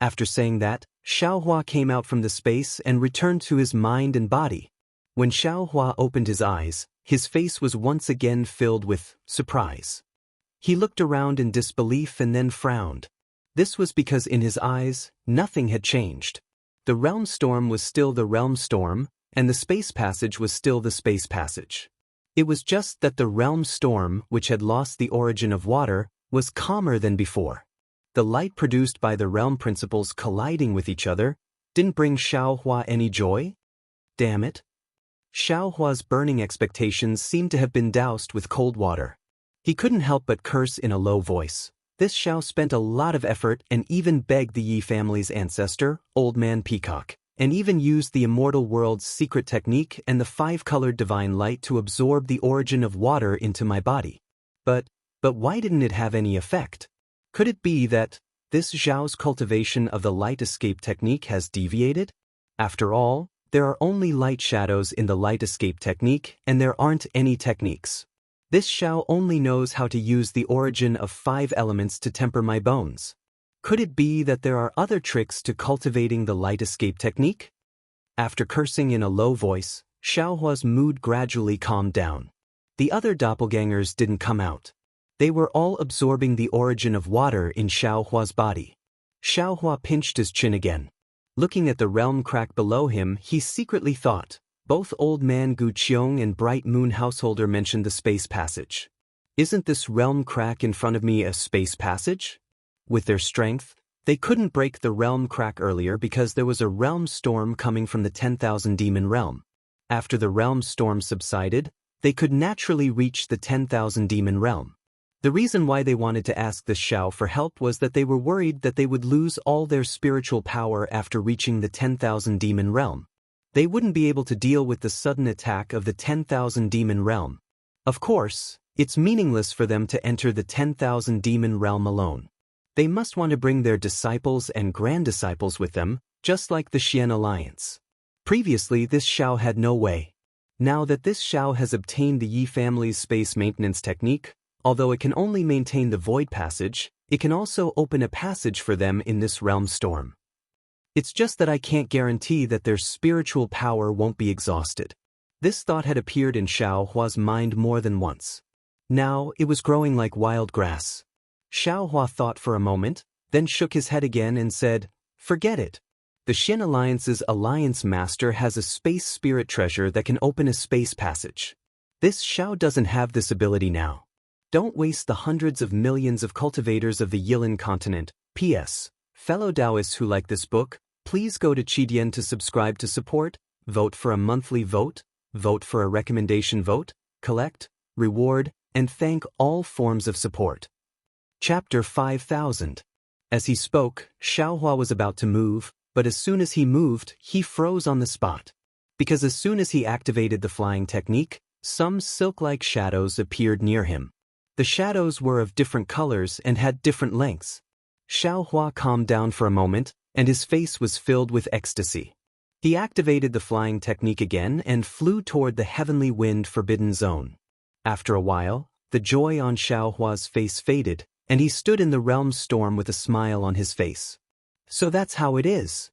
After saying that, Xiaohua came out from the space and returned to his mind and body. When Xiaohua opened his eyes, his face was once again filled with surprise. He looked around in disbelief and then frowned. This was because in his eyes, nothing had changed. The realm storm was still the realm storm, and the space passage was still the space passage. It was just that the realm storm, which had lost the origin of water, was calmer than before. The light produced by the realm principles colliding with each other didn't bring Xiaohua any joy? Damn it. Xiaohua's burning expectations seemed to have been doused with cold water. He couldn't help but curse in a low voice. This Xiao spent a lot of effort and even begged the Yi family's ancestor, Old Man Peacock, and even used the Immortal World's secret technique and the 5-colored divine light to absorb the origin of water into my body. But why didn't it have any effect? Could it be that this Zhao's cultivation of the light escape technique has deviated? After all, there are only light shadows in the light escape technique and there aren't any techniques. This Xiao only knows how to use the origin of 5 elements to temper my bones. Could it be that there are other tricks to cultivating the light escape technique? After cursing in a low voice, Xiaohua's mood gradually calmed down. The other doppelgangers didn't come out. They were all absorbing the origin of water in Xiaohua's body. Xiaohua pinched his chin again. Looking at the realm crack below him, he secretly thought, both Old Man Gu Qiong and Bright Moon Householder mentioned the space passage. Isn't this realm crack in front of me a space passage? With their strength, they couldn't break the realm crack earlier because there was a realm storm coming from the 10,000 demon realm. After the realm storm subsided, they could naturally reach the 10,000 demon realm. The reason why they wanted to ask the Xiao for help was that they were worried that they would lose all their spiritual power after reaching the 10,000 demon realm. They wouldn't be able to deal with the sudden attack of the 10,000 demon realm. Of course, it's meaningless for them to enter the 10,000 demon realm alone. They must want to bring their disciples and grand-disciples with them, just like the Xian Alliance. Previously, this Xiao had no way. Now that this Xiao has obtained the Yi family's space maintenance technique, although it can only maintain the void passage, it can also open a passage for them in this realm storm. It's just that I can't guarantee that their spiritual power won't be exhausted. This thought had appeared in Xiaohua's mind more than once. Now it was growing like wild grass. Xiaohua thought for a moment, then shook his head again and said, "Forget it. The Xin Alliance's Alliance Master has a space spirit treasure that can open a space passage. This Xiao doesn't have this ability now. Don't waste the hundreds of millions of cultivators of the Yilin continent. P.S. Fellow Taoists who like this book, please go to Qidian to subscribe to support, vote for a monthly vote for a recommendation vote, collect, reward, and thank all forms of support." Chapter 5000. As he spoke, Xiaohua was about to move, but as soon as he moved, he froze on the spot. Because as soon as he activated the flying technique, some silk-like shadows appeared near him. The shadows were of different colors and had different lengths. Xiaohua calmed down for a moment, and his face was filled with ecstasy. He activated the flying technique again and flew toward the heavenly wind forbidden zone. After a while, the joy on Xiaohua's face faded, and he stood in the realm storm with a smile on his face. So that's how it is.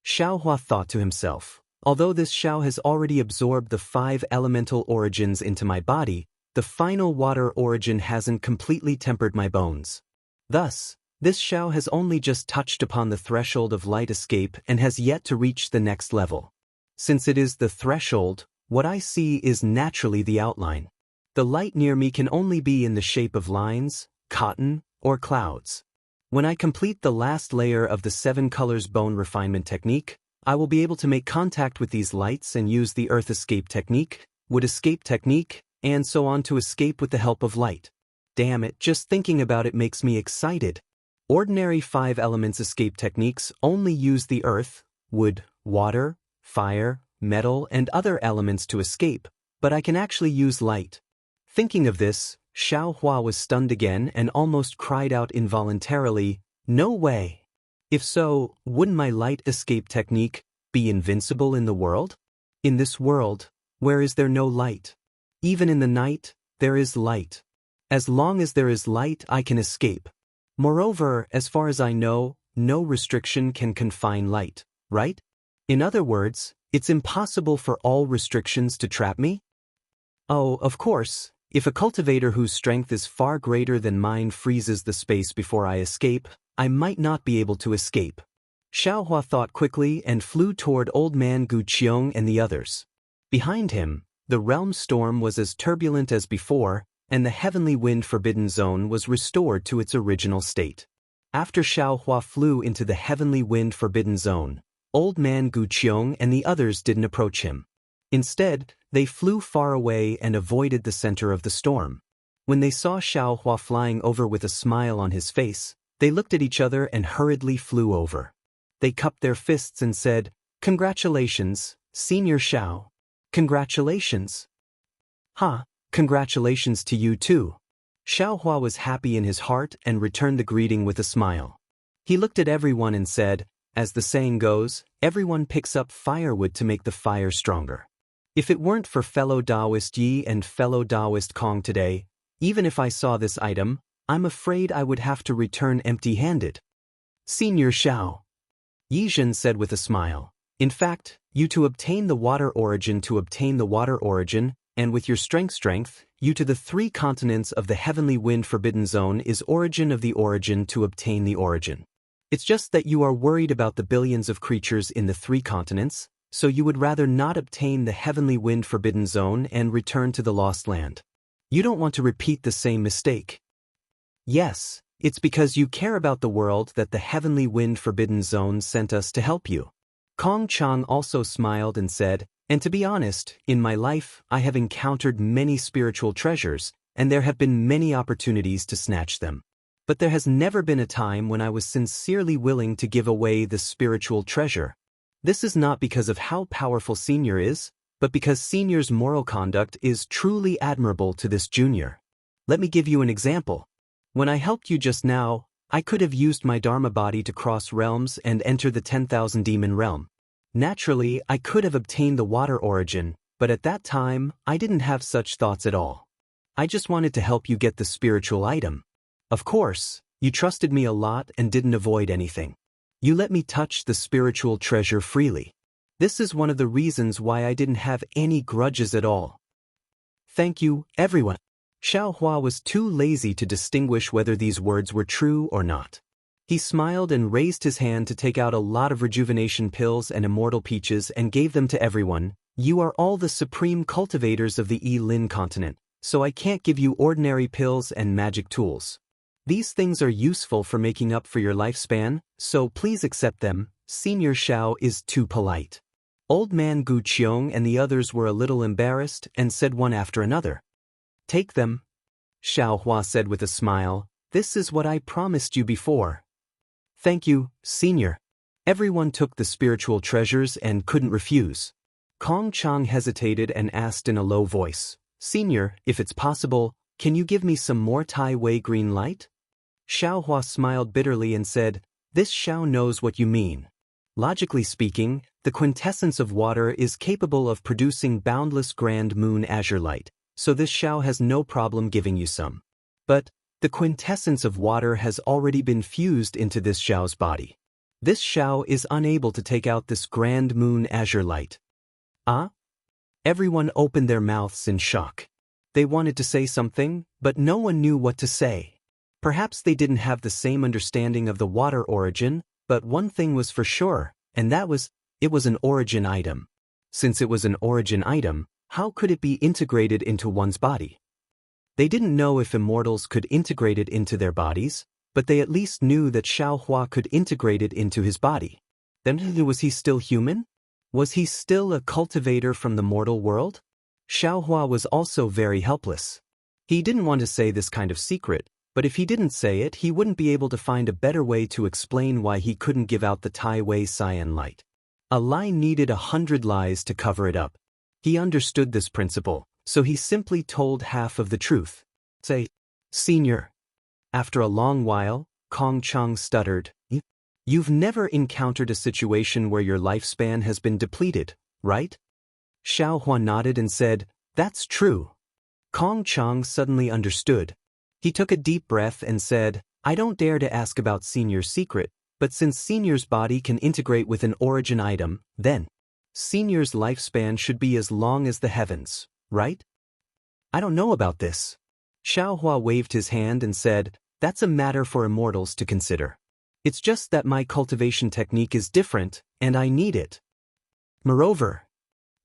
Xiaohua thought to himself, although this Xiao has already absorbed the 5 elemental origins into my body, the final water origin hasn't completely tempered my bones. Thus, this Xiao has only just touched upon the threshold of light escape and has yet to reach the next level. Since it is the threshold, what I see is naturally the outline. The light near me can only be in the shape of lines, cotton, or clouds. When I complete the last layer of the 7 colors bone refinement technique, I will be able to make contact with these lights and use the earth escape technique, wood escape technique, and so on to escape with the help of light. Damn it, just thinking about it makes me excited. Ordinary 5 elements escape techniques only use the earth, wood, water, fire, metal, and other elements to escape, but I can actually use light. Thinking of this, Xiaohua was stunned again and almost cried out involuntarily, "No way!" If so, wouldn't my light escape technique be invincible in the world? In this world, where is there no light? Even in the night, there is light. As long as there is light, I can escape. Moreover, as far as I know, no restriction can confine light, right? In other words, it's impossible for all restrictions to trap me? Oh, of course, if a cultivator whose strength is far greater than mine freezes the space before I escape, I might not be able to escape. Xiaohua thought quickly and flew toward Old Man Gu Qiong and the others. Behind him, the realm storm was as turbulent as before, and the heavenly wind forbidden zone was restored to its original state. After Xiaohua flew into the heavenly wind forbidden zone, Old Man Gu Qiong and the others didn't approach him. Instead, they flew far away and avoided the center of the storm. When they saw Xiaohua flying over with a smile on his face, they looked at each other and hurriedly flew over. They cupped their fists and said, "Congratulations, Senior Xiao. Congratulations." "Ha, congratulations to you too." Xiaohua was happy in his heart and returned the greeting with a smile. He looked at everyone and said, "As the saying goes, everyone picks up firewood to make the fire stronger. If it weren't for fellow Taoist Yi and fellow Taoist Kong today, even if I saw this item, I'm afraid I would have to return empty-handed." "Senior Xiao," Yizhen said with a smile, "in fact, you to obtain the water origin and with your strength, you to the 3 continents of the heavenly wind forbidden zone is origin of the origin to obtain the origin. It's just that you are worried about the billions of creatures in the 3 continents, so you would rather not obtain the heavenly wind forbidden zone and return to the lost land. You don't want to repeat the same mistake. Yes, it's because you care about the world that the heavenly wind forbidden zone sent us to help you." Kong Chang also smiled and said, "And to be honest, in my life I have encountered many spiritual treasures, and there have been many opportunities to snatch them. But there has never been a time when I was sincerely willing to give away the spiritual treasure. This is not because of how powerful Senior is, but because Senior's moral conduct is truly admirable to this junior. Let me give you an example. When I helped you just now, I could have used my Dharma body to cross realms and enter the 10,000 demon realm. Naturally, I could have obtained the water origin, but at that time, I didn't have such thoughts at all. I just wanted to help you get the spiritual item. Of course, you trusted me a lot and didn't avoid anything. You let me touch the spiritual treasure freely. This is one of the reasons why I didn't have any grudges at all. Thank you, everyone." Xiaohua was too lazy to distinguish whether these words were true or not. He smiled and raised his hand to take out a lot of rejuvenation pills and immortal peaches and gave them to everyone. "You are all the supreme cultivators of the Yi-Lin continent, so I can't give you ordinary pills and magic tools. These things are useful for making up for your lifespan, so please accept them. Senior Xiao is too polite." Old Man Gu Qiong and the others were a little embarrassed and said one after another, "Take them." Xiaohua said with a smile, "This is what I promised you before." "Thank you, Senior." Everyone took the spiritual treasures and couldn't refuse. Kong Chang hesitated and asked in a low voice, "Senior, if it's possible, can you give me some more Tai Wei green light?" Xiaohua smiled bitterly and said, "This Xiao knows what you mean. Logically speaking, the quintessence of water is capable of producing boundless grand moon azure light, so this Xiao has no problem giving you some. But the quintessence of water has already been fused into this Xiao's body. This Xiao is unable to take out this grand moon azure light." "Ah?" Everyone opened their mouths in shock. They wanted to say something, but no one knew what to say. Perhaps they didn't have the same understanding of the water origin, but one thing was for sure, and that was, it was an origin item. Since it was an origin item, how could it be integrated into one's body? They didn't know if immortals could integrate it into their bodies, but they at least knew that Xiaohua could integrate it into his body. Then was he still human? Was he still a cultivator from the mortal world? Xiaohua was also very helpless. He didn't want to say this kind of secret, but if he didn't say it, he wouldn't be able to find a better way to explain why he couldn't give out the Tai Wei cyan light. A lie needed 100 lies to cover it up. He understood this principle, so he simply told half of the truth. "Say, Senior." After a long while, Kong Chang stuttered, "You've never encountered a situation where your lifespan has been depleted, right?" Xiaohua nodded and said, "That's true." Kong Chang suddenly understood. He took a deep breath and said, "I don't dare to ask about Senior's secret, But since Senior's body can integrate with an origin item, then Senior's lifespan should be as long as the heavens, right? I don't know about this. Xiaohua waved his hand and said, that's a matter for immortals to consider. It's just that my cultivation technique is different, and I need it. Moreover,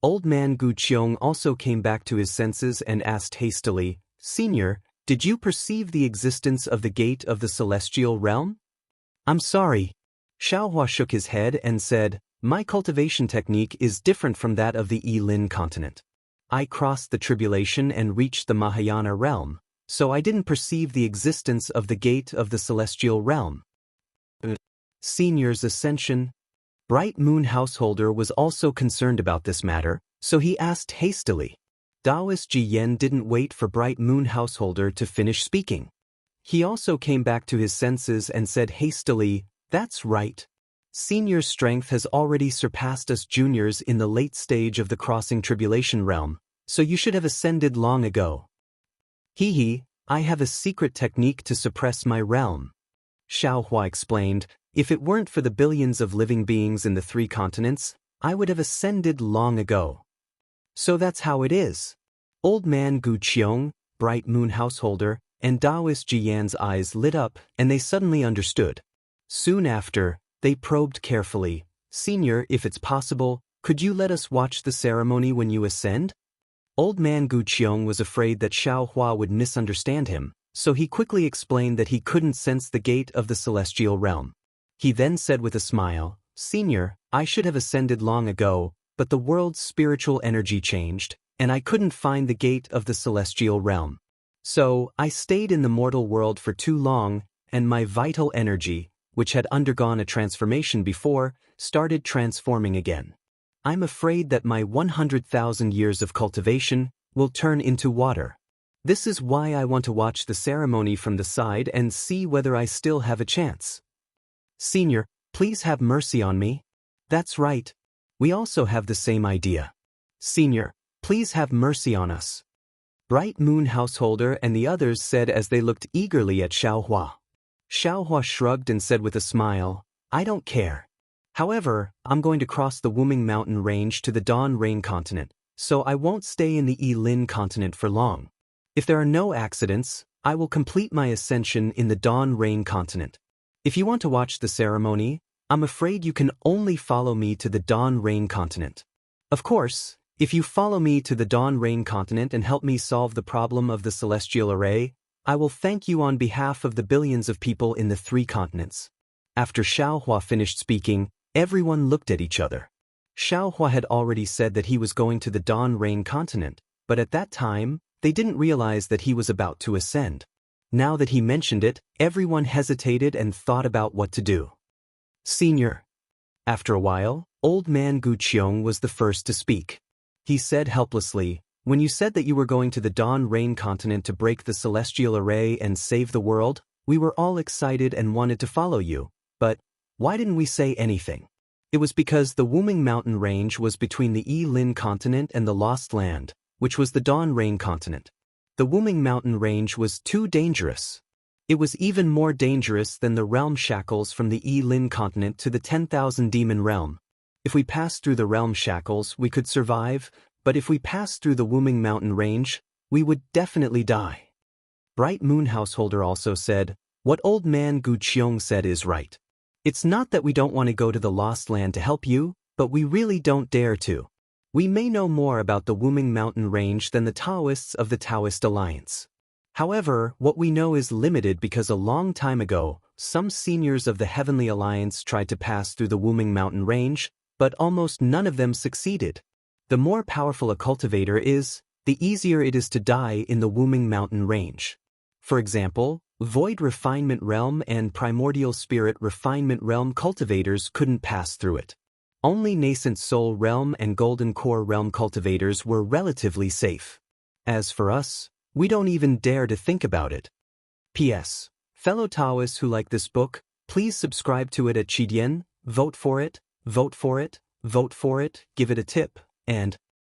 old man Gu Qiong also came back to his senses and asked hastily, Senior, did you perceive the existence of the gate of the celestial realm? I'm sorry. Xiaohua shook his head and said, my cultivation technique is different from that of the Yilin continent. I crossed the tribulation and reached the Mahayana realm, so I didn't perceive the existence of the gate of the celestial realm. Senior's ascension. Bright Moon Householder was also concerned about this matter, so he asked hastily. Taoist Ji Yen didn't wait for Bright Moon Householder to finish speaking. He also came back to his senses and said hastily, that's right. Senior's strength has already surpassed us juniors in the late stage of the crossing tribulation realm, so you should have ascended long ago. Hee, I have a secret technique to suppress my realm. Xiaohua explained, if it weren't for the billions of living beings in the 3 continents, I would have ascended long ago. So that's how it is. Old man Gu Qiong, Bright Moon Householder, and Taoist Ji Yan's eyes lit up and they suddenly understood. Soon after, they probed carefully, Senior, if it's possible, could you let us watch the ceremony when you ascend? Old man Gu Qiong was afraid that Xiaohua would misunderstand him, so he quickly explained that he couldn't sense the gate of the celestial realm. He then said with a smile, Senior, I should have ascended long ago, but the world's spiritual energy changed, and I couldn't find the gate of the celestial realm. So, I stayed in the mortal world for too long, and my vital energy, which had undergone a transformation before, started transforming again. I'm afraid that my 100,000 years of cultivation will turn into water. This is why I want to watch the ceremony from the side and see whether I still have a chance. Senior, please have mercy on me. That's right. We also have the same idea. Senior, please have mercy on us. Bright Moon Householder and the others said as they looked eagerly at Xiaohua. Xiaohua shrugged and said with a smile, I don't care. However, I'm going to cross the Wuming mountain range to the Dawn Rain continent, so I won't stay in the Yilin continent for long. If there are no accidents, I will complete my ascension in the Dawn Rain continent. If you want to watch the ceremony, I'm afraid you can only follow me to the Dawn Rain continent. Of course, if you follow me to the Dawn Rain continent and help me solve the problem of the celestial array, I will thank you on behalf of the billions of people in the 3 continents. After Xiaohua finished speaking, everyone looked at each other. Xiaohua had already said that he was going to the Dawn Rain continent, but at that time, they didn't realize that he was about to ascend. Now that he mentioned it, everyone hesitated and thought about what to do. Senior. After a while, old man Gu Qiong was the first to speak. He said helplessly, when you said that you were going to the Dawn Rain continent to break the celestial array and save the world, we were all excited and wanted to follow you, but why didn't we say anything? It was because the Wuming mountain range was between the Yilin continent and the Lost Land, which was the Dawn Rain continent. The Wuming mountain range was too dangerous. It was even more dangerous than the realm shackles from the Yilin continent to the 10,000 demon realm. If we passed through the realm shackles, we could survive, but if we passed through the Wuming mountain range, we would definitely die. Bright Moon Householder also said, what old man Gu Qiong said is right. It's not that we don't want to go to the Lost Land to help you, but we really don't dare to. We may know more about the Wuming mountain range than the Taoists of the Taoist Alliance. However, what we know is limited because a long time ago, some seniors of the Heavenly Alliance tried to pass through the Wuming mountain range, but almost none of them succeeded. The more powerful a cultivator is, the easier it is to die in the Wuming mountain range. For example, Void Refinement Realm and Primordial Spirit Refinement Realm cultivators couldn't pass through it. Only Nascent Soul Realm and Golden Core Realm cultivators were relatively safe. As for us, we don't even dare to think about it. P.S. Fellow Taoists who like this book, please subscribe to it at Qidian, vote for it, vote for it, vote for it, give it a tip, and